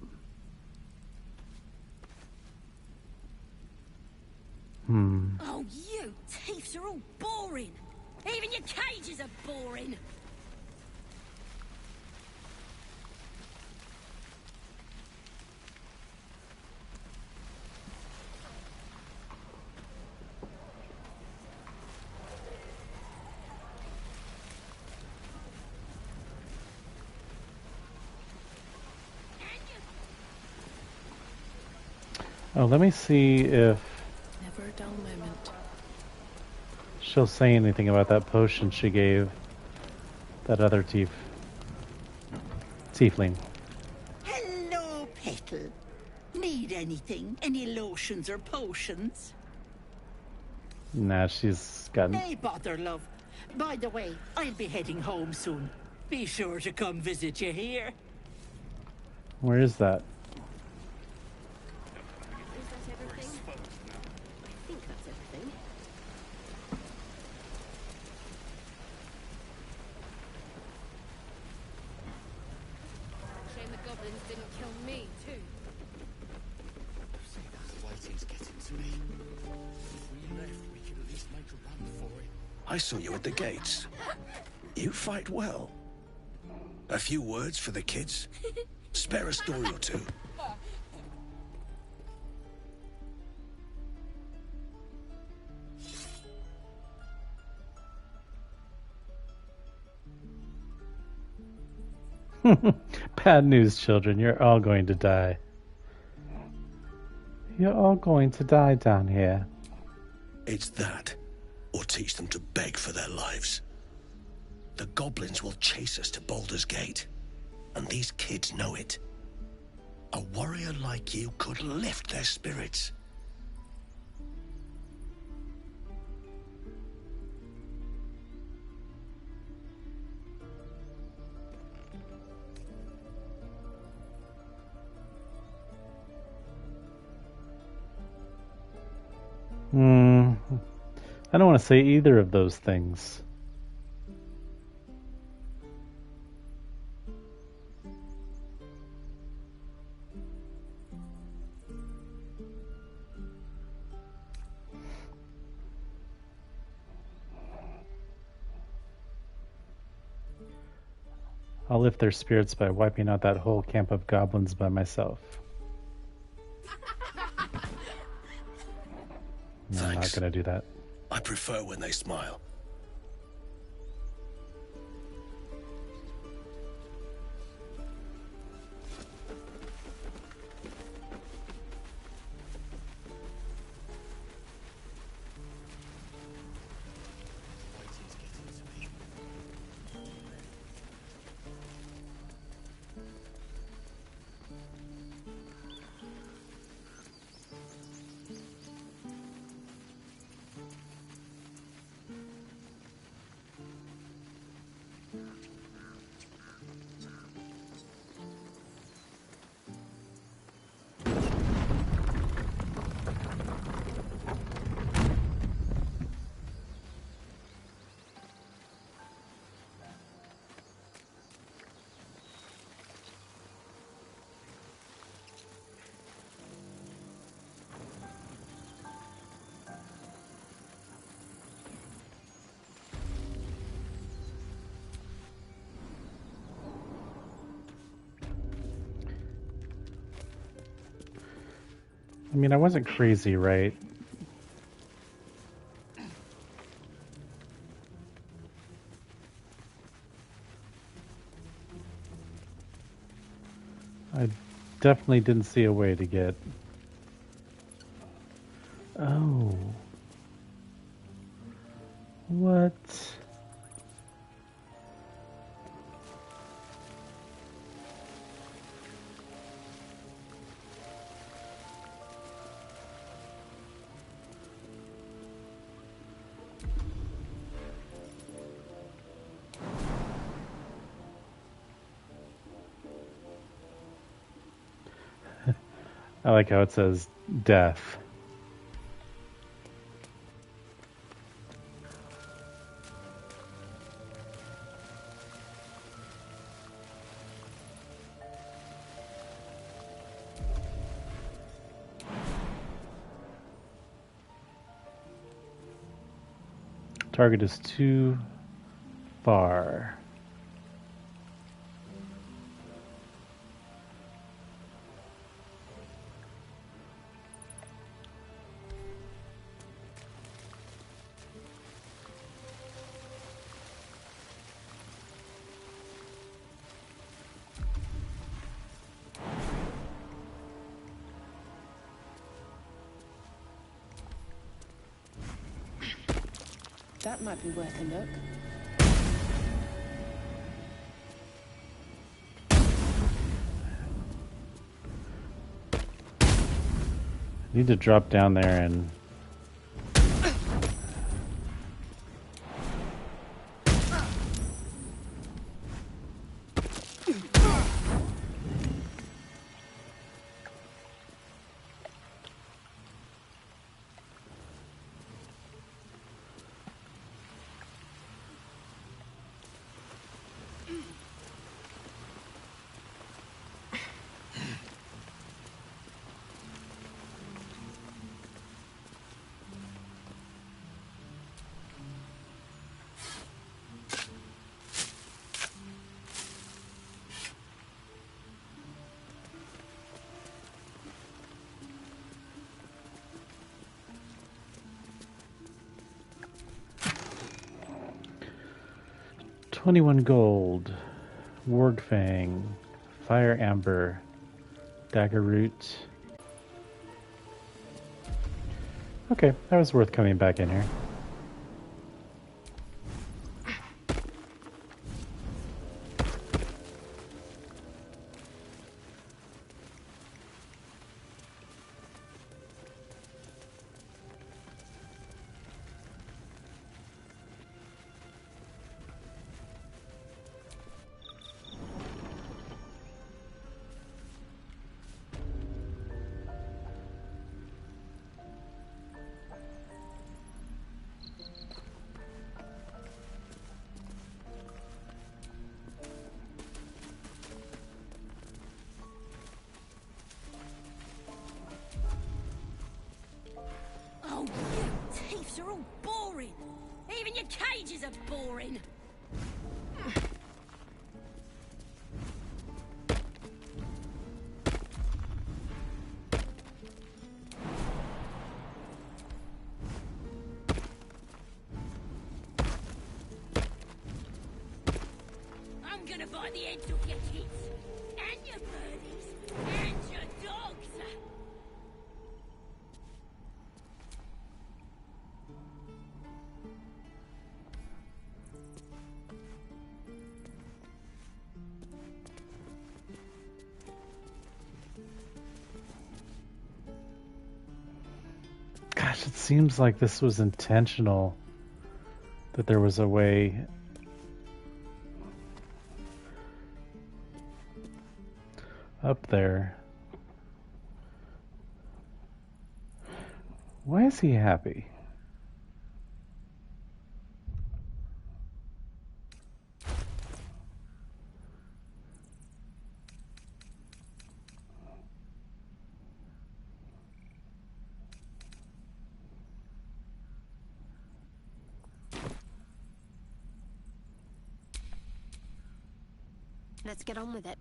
Oh, you thieves are all boring! Even your cages are boring! Oh, let me see if Never a dull moment. she'll say anything about that potion she gave that other tiefling. Hello, Petal. Need anything? Any lotions or potions? Nah, she's got... Nay, bother, love. By the way, I'll be heading home soon. Be sure to come visit you here. Where is that? Shame the goblins didn't kill me, too. The waiting's getting to me. If we left, we could at least make a run for it. I saw you at the gates. You fight well. A few words for the kids? Spare a story or two. Bad news, children. You're all going to die. You're all going to die down here. It's that, or teach them to beg for their lives. The goblins will chase us to Baldur's Gate, and these kids know it. A warrior like you could lift their spirits. I don't want to say either of those things. I'll lift their spirits by wiping out that whole camp of goblins by myself. No, I'm not going to do that. I prefer when they smile. I mean, I wasn't crazy, right? I definitely didn't see a way to get... Oh. What? I like how it says death. Target is too far. That might be worth a look. I need to drop down there and... $21 gold, Wargfang, Fire Amber, Dagger Root. Okay, that was worth coming back in here. Oh, you thieves are all boring. Even your cages are boring. I'm gonna bite the heads off your kids, and your birdies, and your dogs. Gosh, it seems like this was intentional. That there was a way up there. Why is he happy? Let's get on with it.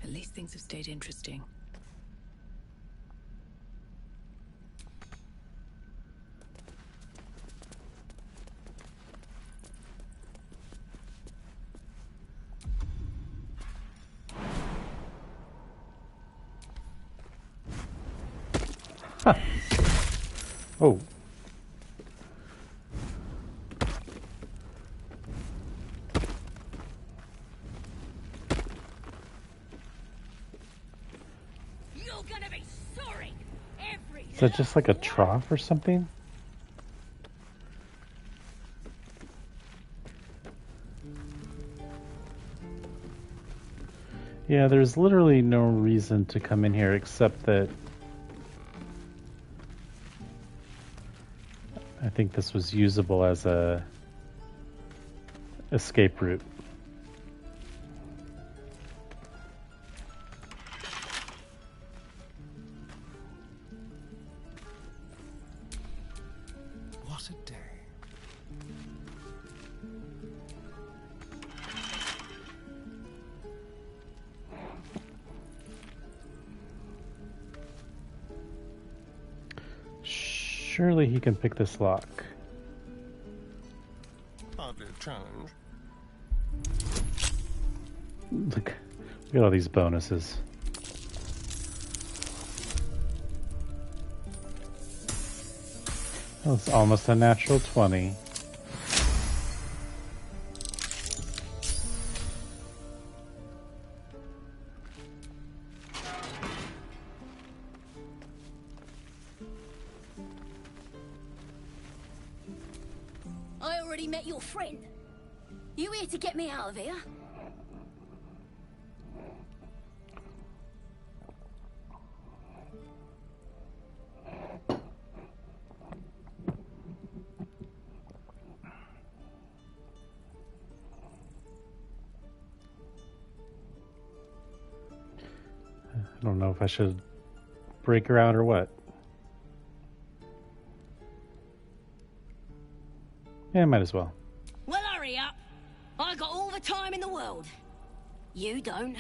At least things have stayed interesting. Huh. Oh. Is that just like a trough or something? Yeah, there's literally no reason to come in here except that I think this was usable as a escape route. What a day. Surely he can pick this lock. Hardly a challenge. Look at all these bonuses. Oh, it's almost a natural 20. I already met your friend. You here to get me out of here? I don't know if I should break her out or what. Yeah, might as well. Well, hurry up. I got all the time in the world. You don't.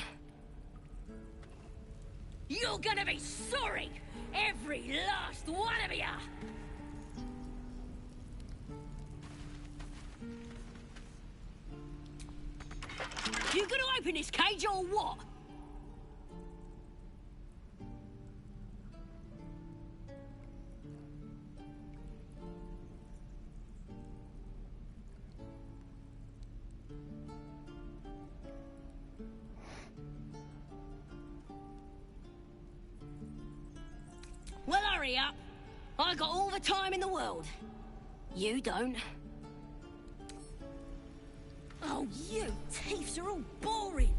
You're gonna be sorry! Every last one of you! You gonna open this cage or what? Well, hurry up. I got all the time in the world. You don't. Oh, you thieves are all boring.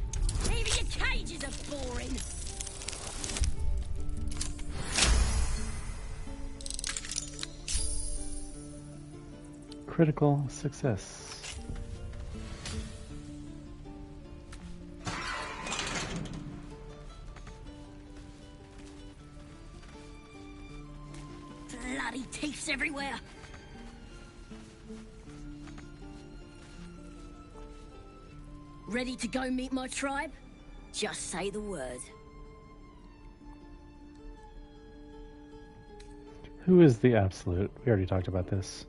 Even your cages are boring. Critical success. Bloody thieves everywhere. Ready to go meet my tribe? Just say the word. Who is the Absolute? We already talked about this.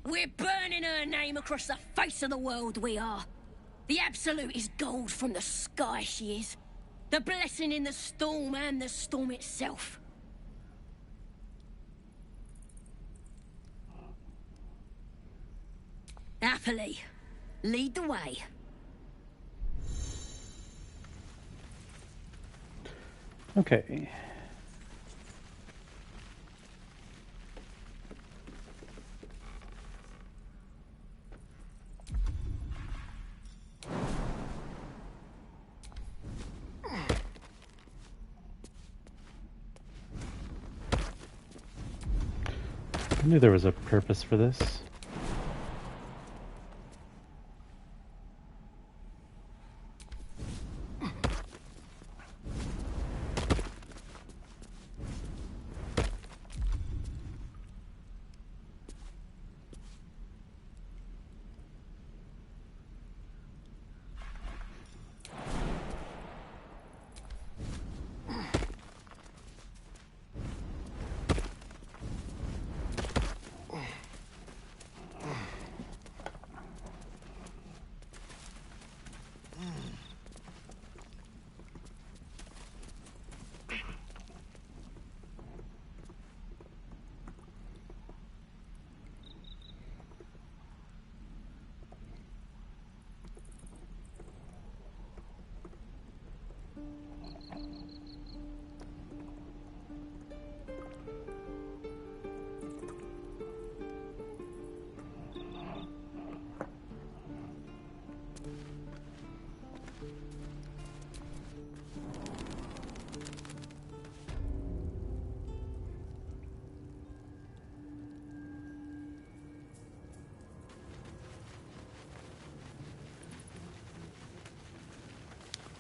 We're burning her name across the face of the world, we are. The Absolute is gold from the sky, she is. The blessing in the storm and the storm itself. Happily, lead the way. Okay. I knew there was a purpose for this.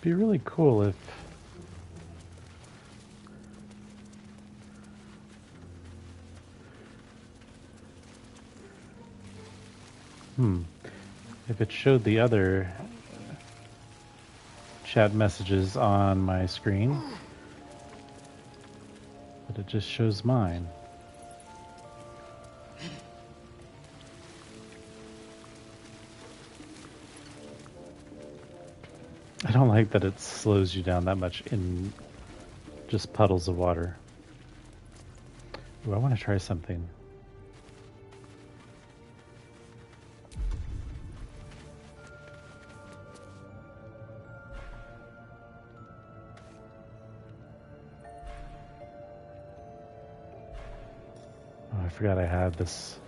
Be really cool if if it showed the other chat messages on my screen, but it just shows mine. I don't like that it slows you down that much in just puddles of water. Ooh, I want to try something. Oh, I forgot I had this.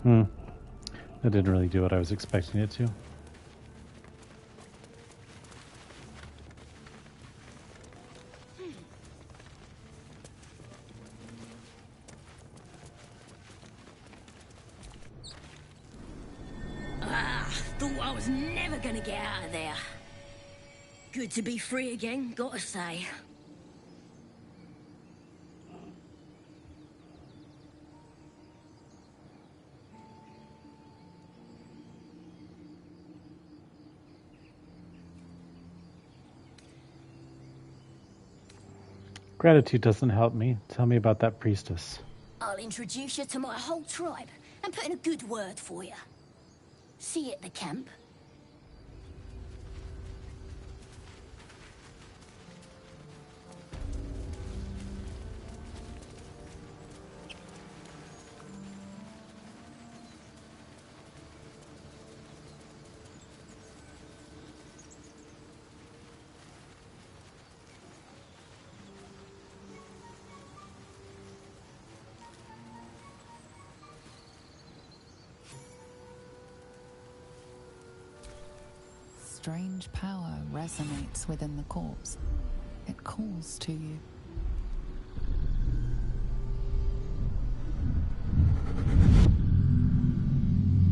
That didn't really do what I was expecting it to. Thought I was never gonna get out of there. Good to be free again, gotta say. Gratitude doesn't help me. Tell me about that priestess. I'll introduce you to my whole tribe and put in a good word for you. See you at the camp. Strange power resonates within the corpse. It calls to you.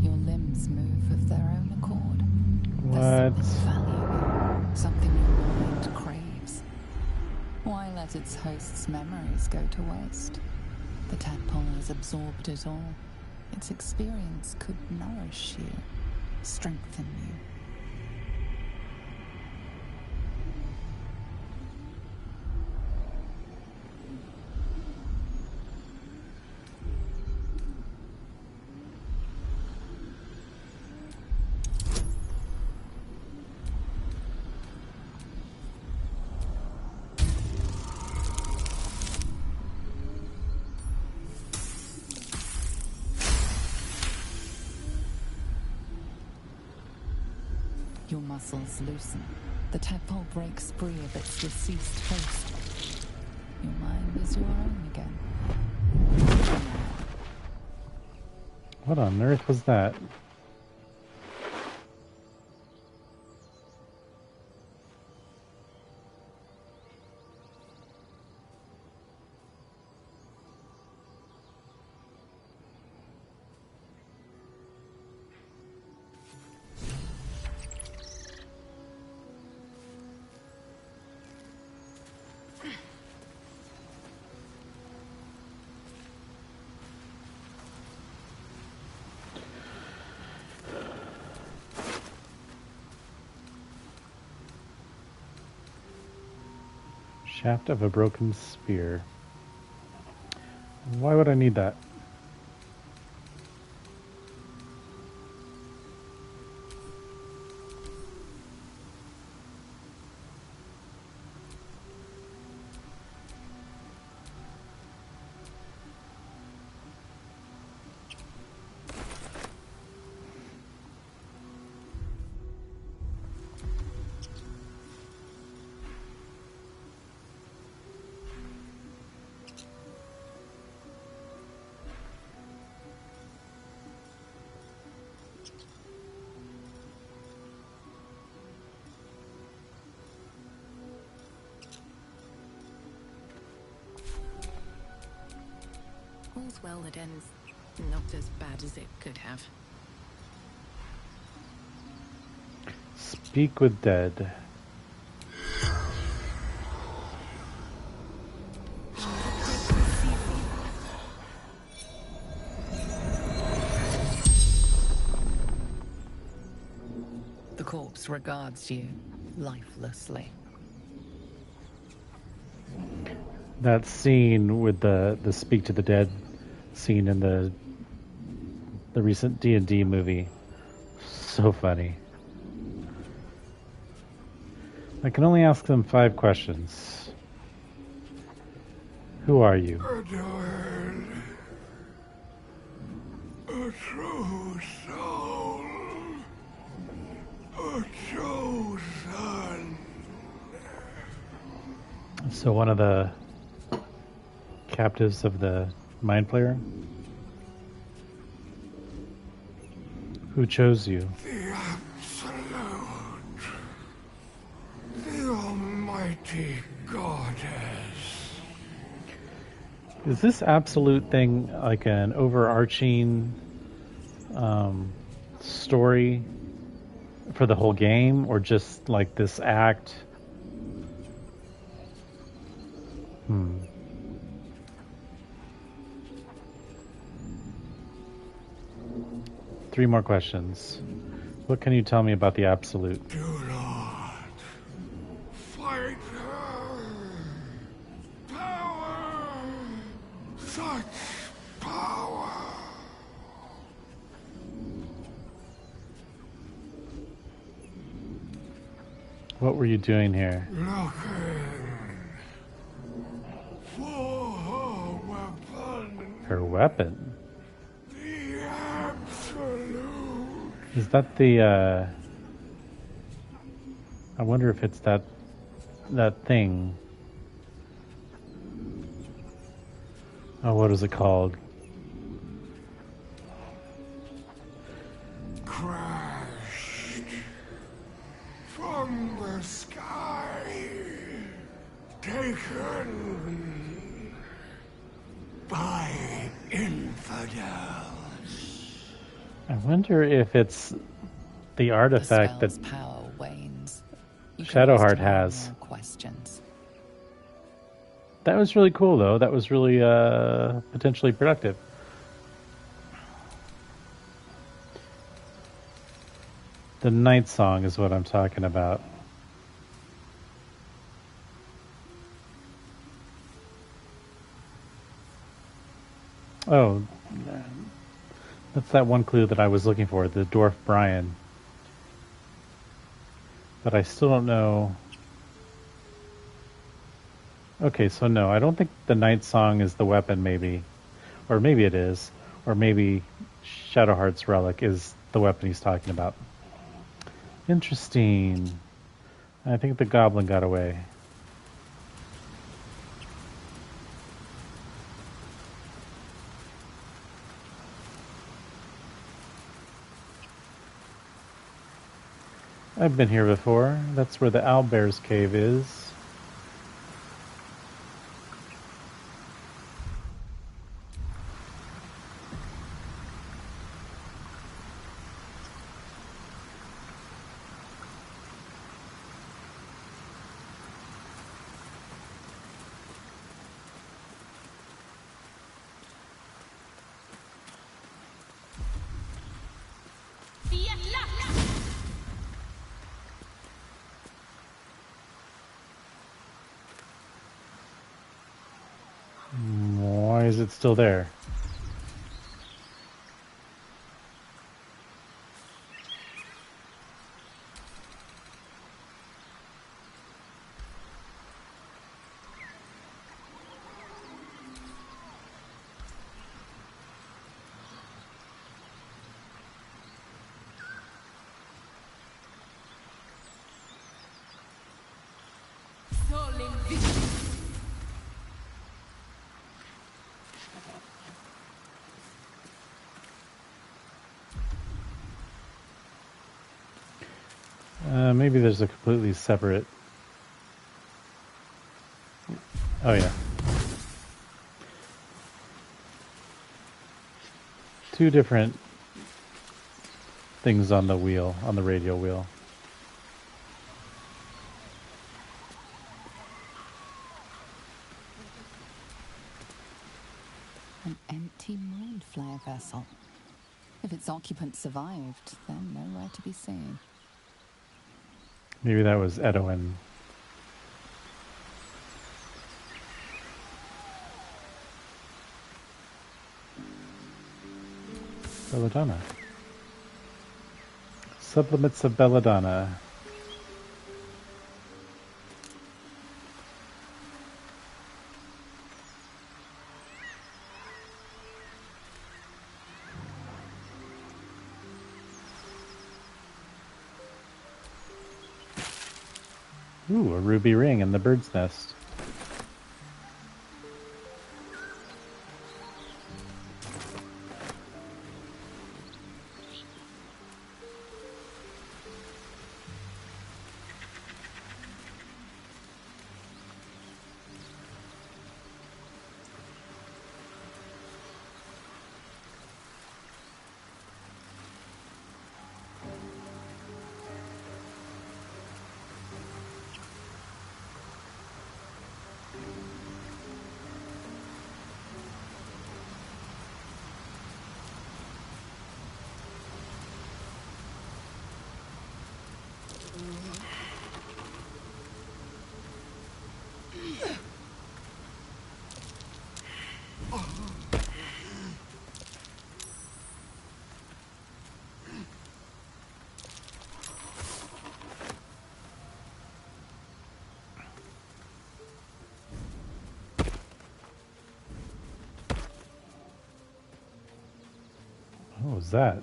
Your limbs move of their own accord. What? There's something valuable, something your mind craves. Why let its host's memories go to waste? The tadpole has absorbed it all. Its experience could nourish you, strengthen you. Your muscles loosen. The tadpole breaks free of its deceased host. Your mind is your own again. What on earth was that? Shaft of a broken spear. Why would I need that? All's well that ends not as bad as it could have. Speak with dead. The corpse regards you lifelessly. That scene with the speak to the dead scene in the recent D&D movie. So funny. I can only ask them 5 questions. Who are you? A true soul. A true son. So one of the captives of the Mind Flayer? Who chose you? The Absolute. The Almighty Goddess. Is this absolute thing like an overarching story for the whole game, or just like this act? Three more questions. What can you tell me about the Absolute? Do not fight her. Power. Such power. What were you doing here? Looking for her weapon. Her weapon? The Absolute. Is that the, I wonder if it's that thing. Oh, what is it called? Crashed from the sky. Taken by infidels. I wonder if it's the artifact The that spell's power wanes. You can Shadowheart ask no has. more questions. That was really cool, though. That was really potentially productive. The night song is what I'm talking about. Oh, that's that one clue that I was looking for, the dwarf Brian. But I still don't know. Okay, so no, I don't think the night song is the weapon, maybe. Or maybe it is. Or maybe Shadowheart's relic is the weapon he's talking about. Interesting. I think the goblin got away. I've been here before. That's where the owlbear's cave is. Why is it still there? Maybe there's a completely separate... Oh yeah. Two different things on the wheel, on the radio wheel. An empty mind flare vessel. If its occupant survived, then nowhere to be seen. Maybe that was Edwin. Belladonna. Supplements of Belladonna. Ooh, a ruby ring in the bird's nest. What was that?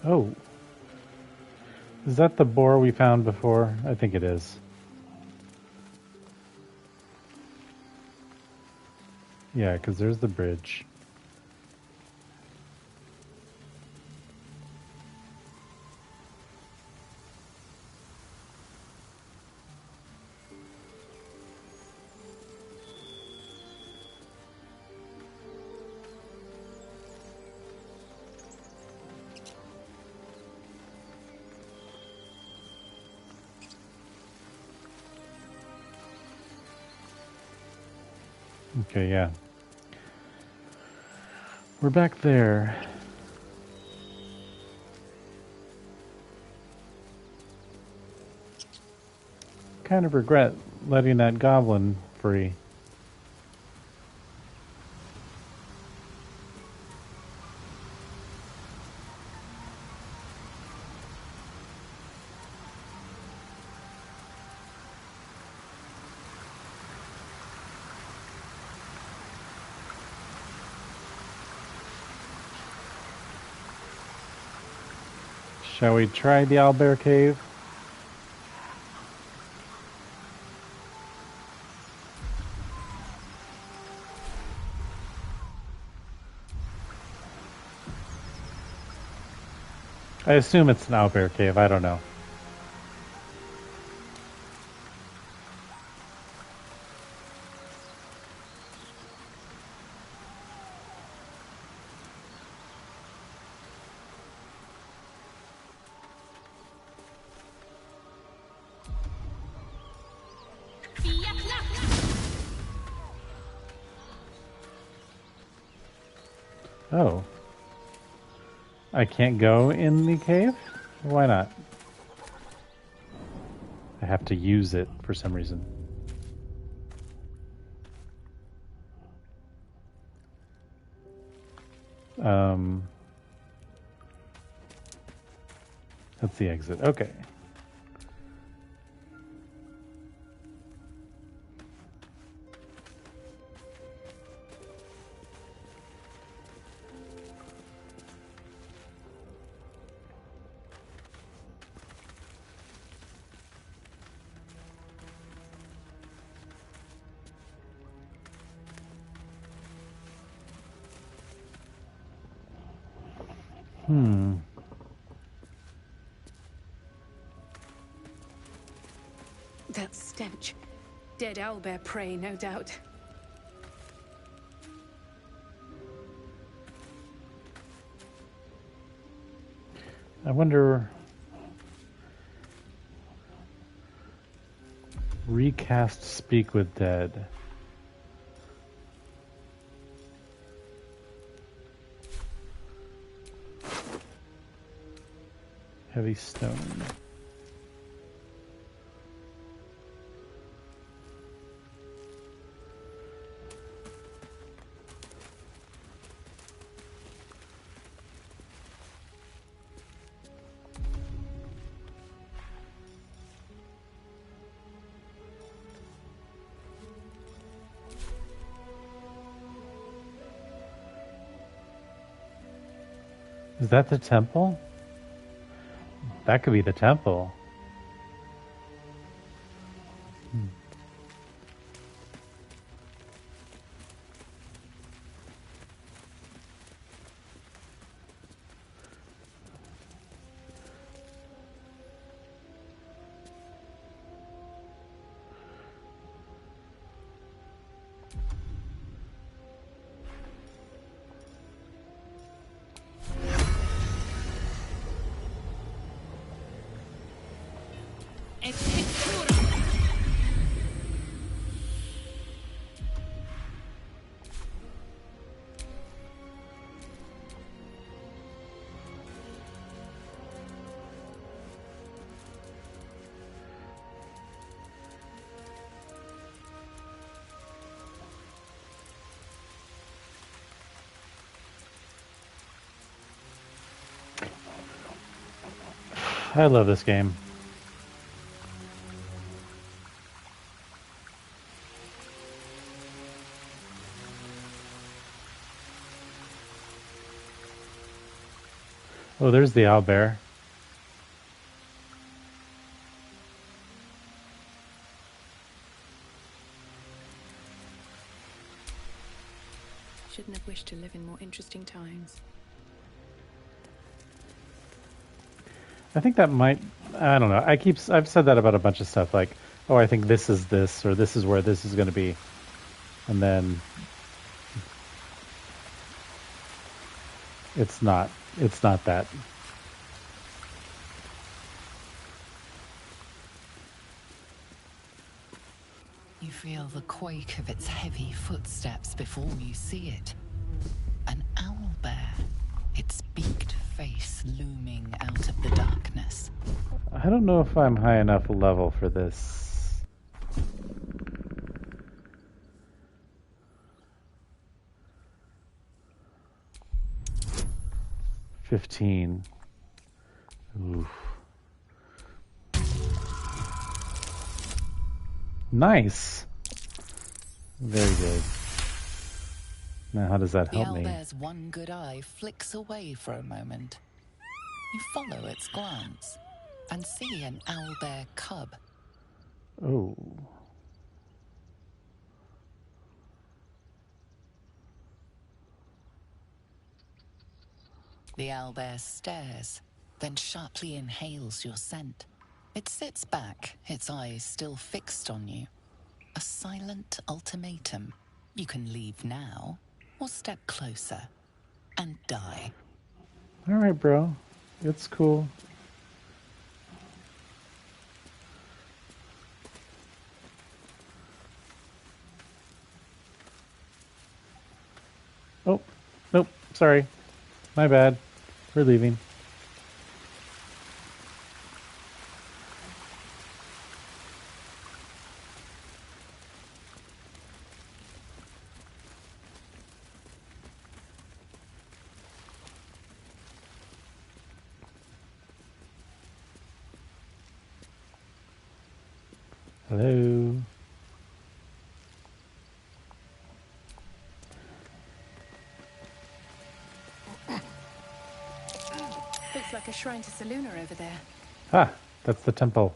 Oh. Is that the boar we found before? I think it is. Yeah, because there's the bridge. Okay, yeah. We're back there. Kind of regret letting that goblin free. Shall we try the owlbear cave? I assume it's an owlbear cave, I don't know. Oh. I can't go in the cave? Why not? I have to use it for some reason. That's the exit. Okay. That stench. Dead owlbear prey, no doubt. I wonder... Recast Speak with Dead. Heavy stone. Is that the temple? That could be the temple. I love this game. Oh, there's the owlbear. Shouldn't have wished to live in more interesting times. I think that might, I don't know. I've said that about a bunch of stuff, like, oh, I think this is this, or this is where this is going to be. And then it's not that. You feel the quake of its heavy footsteps before you see it. An owlbear, its beaked face looming out of the darkness. I don't know if I'm high enough level for this. $15. Oof. Nice. Very good. Now, how does that help me? The owlbear's one good eye flicks away for a moment. You follow its glance and see an owlbear cub. Oh. The owlbear stares, then sharply inhales your scent. It sits back, its eyes still fixed on you. A silent ultimatum. You can leave now, or step closer and die. All right, bro. It's cool. Oh, nope. Sorry. My bad. We're leaving. Hello. Looks like a shrine to Seluna over there. Ah, that's the temple.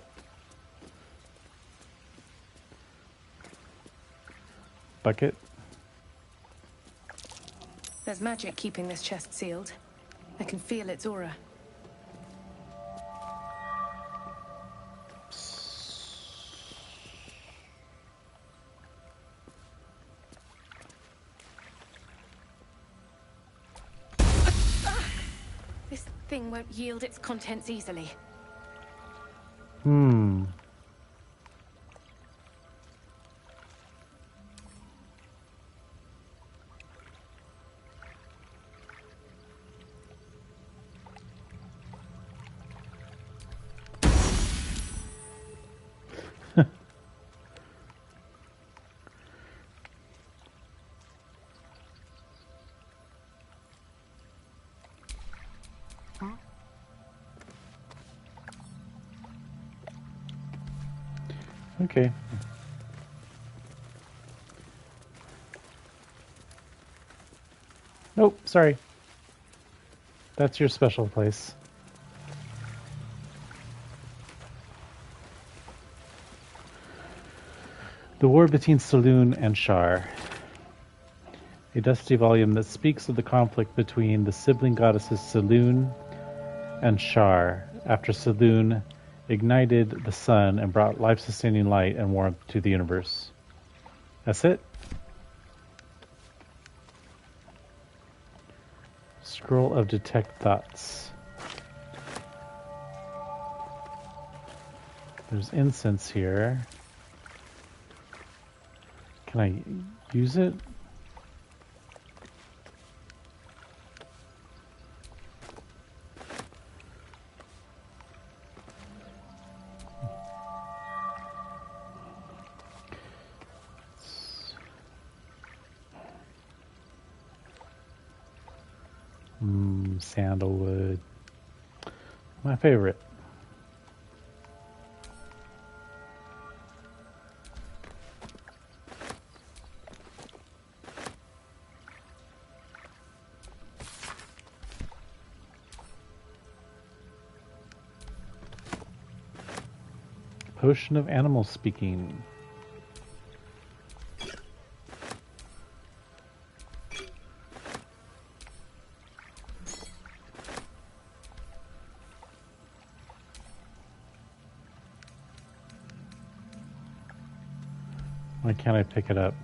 Bucket. There's magic keeping this chest sealed. I can feel its aura. This thing won't yield its contents easily. Okay. Nope, sorry. That's your special place. The War Between Saloon and Shar. A dusty volume that speaks of the conflict between the sibling goddesses Saloon and Shar after Saloon ignited the sun and brought life-sustaining light and warmth to the universe. That's it? Scroll of Detect Thoughts. There's incense here. Can I use it? Sandalwood. My favorite. Potion of animal speaking. Why can't I pick it up?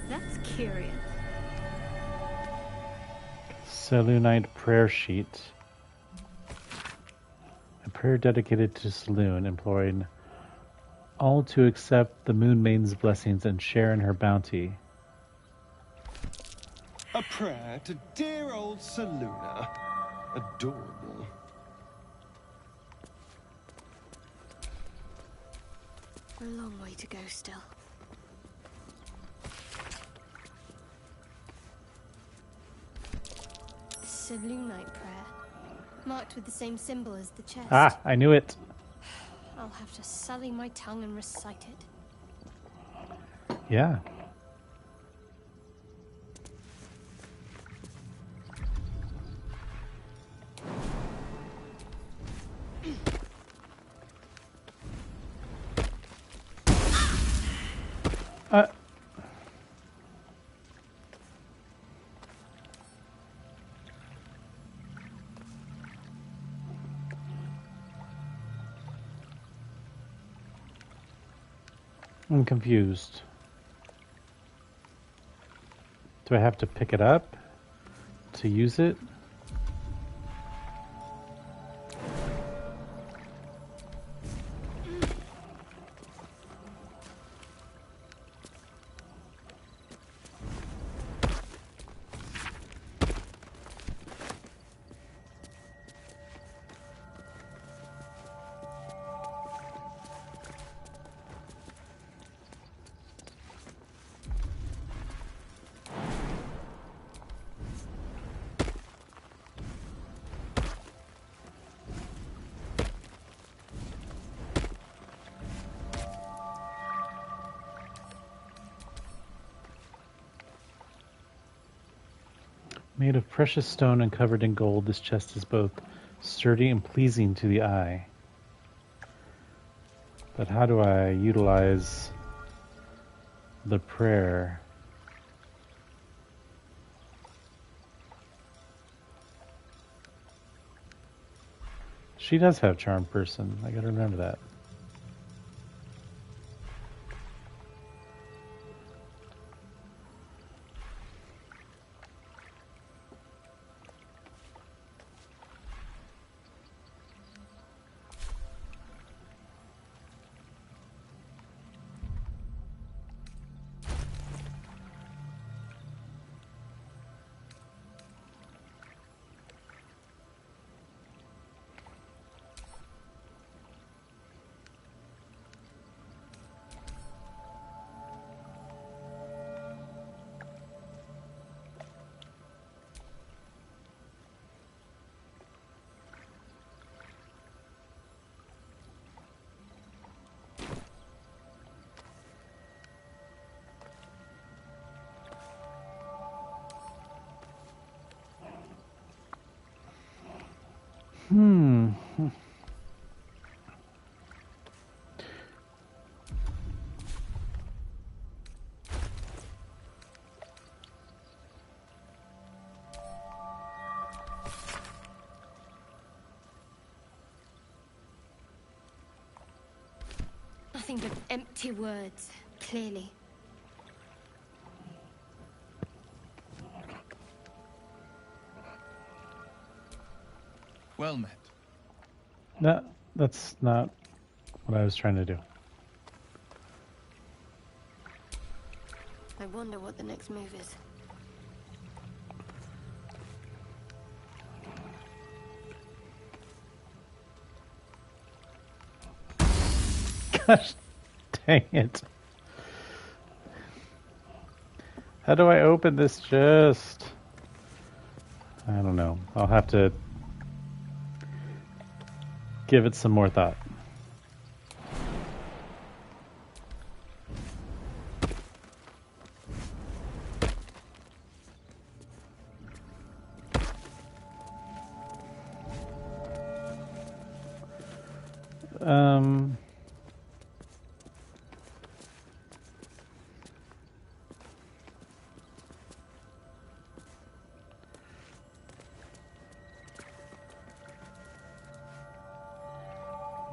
That's curious. Selûnite prayer sheet. A prayer dedicated to Selûne, imploring all to accept the Moon Maiden's blessings and share in her bounty. A prayer to dear old Selûne. Adorable. A long way to go still. Selûnite prayer, marked with the same symbol as the chest. Ah, I knew it. I'll have to sully my tongue and recite it. Yeah. I'm confused. Do I have to pick it up to use it? Made of precious stone and covered in gold, this chest is both sturdy and pleasing to the eye. But how do I utilize the prayer? She does have charm person. I gotta remember that. Nothing but empty words, clearly. Well met. No, that's not what I was trying to do. I wonder what the next move is. Gosh, dang it. How do I open this chest? I don't know. I'll have to give it some more thought.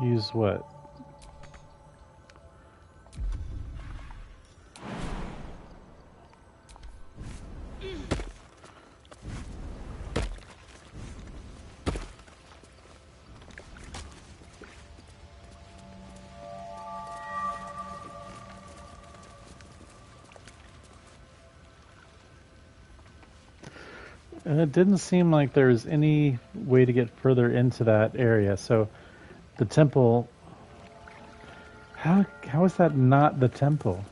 Use what? It didn't seem like there was any way to get further into that area. So the temple, how is that not the temple?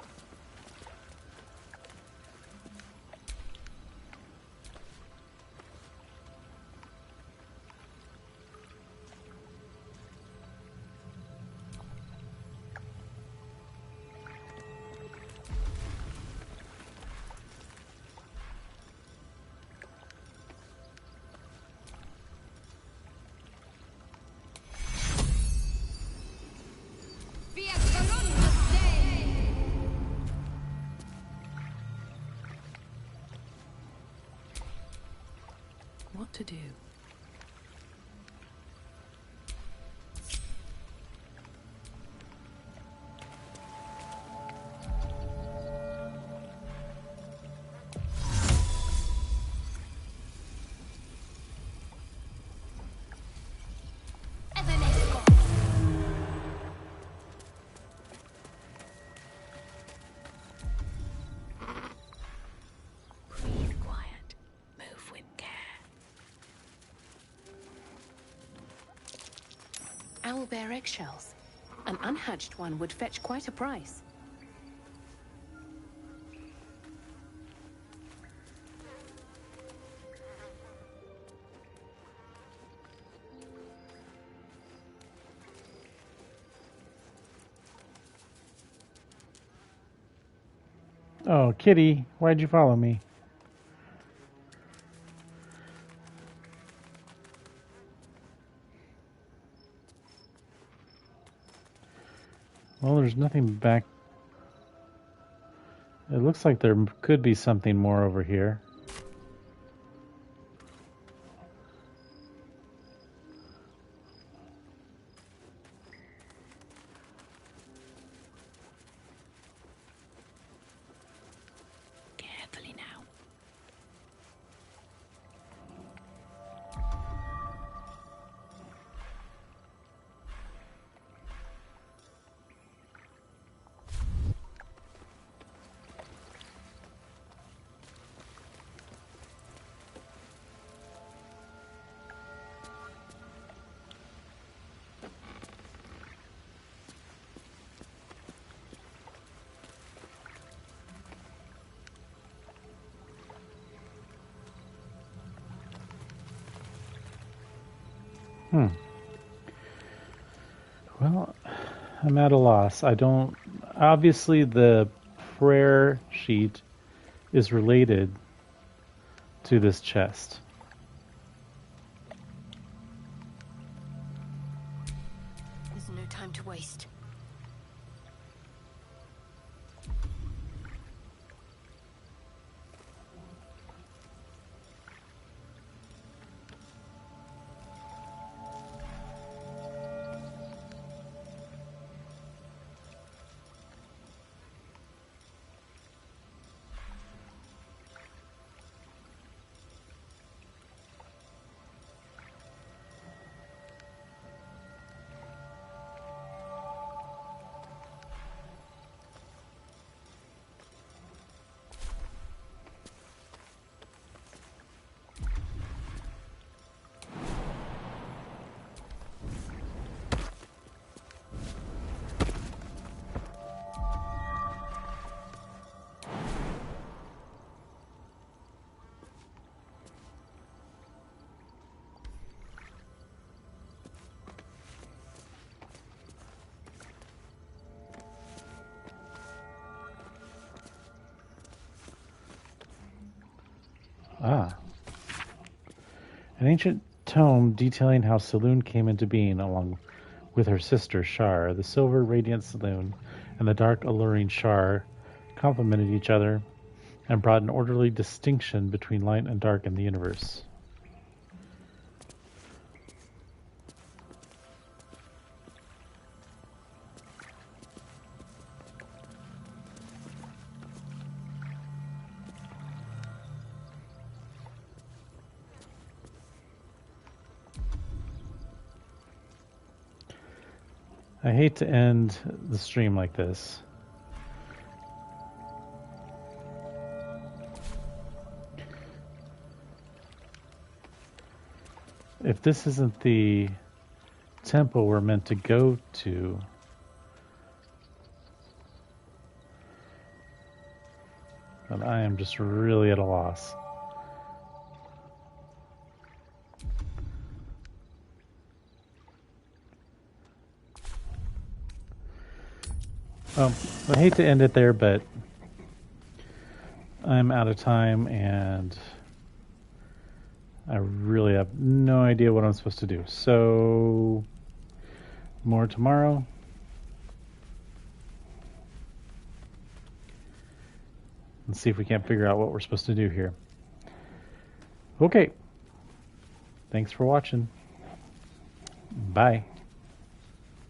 What to do? Breathe quiet. Move with care. Owlbear eggshells. An unhatched one would fetch quite a price. Oh, kitty, why'd you follow me? Well, there's nothing back. It looks like there could be something more over here. Carefully now. Well, I'm at a loss. I don't. Obviously, the prayer sheet is related to this chest. There's no time to waste. Ah. An ancient tome detailing how Saloon came into being along with her sister Shar. The silver radiant Saloon and the dark alluring Shar complemented each other and brought an orderly distinction between light and dark in the universe. I hate to end the stream like this. If this isn't the temple we're meant to go to, then I am just really at a loss. I hate to end it there, but I'm out of time and I really have no idea what I'm supposed to do. So, more tomorrow. Let's see if we can't figure out what we're supposed to do here. Okay. Thanks for watching. Bye.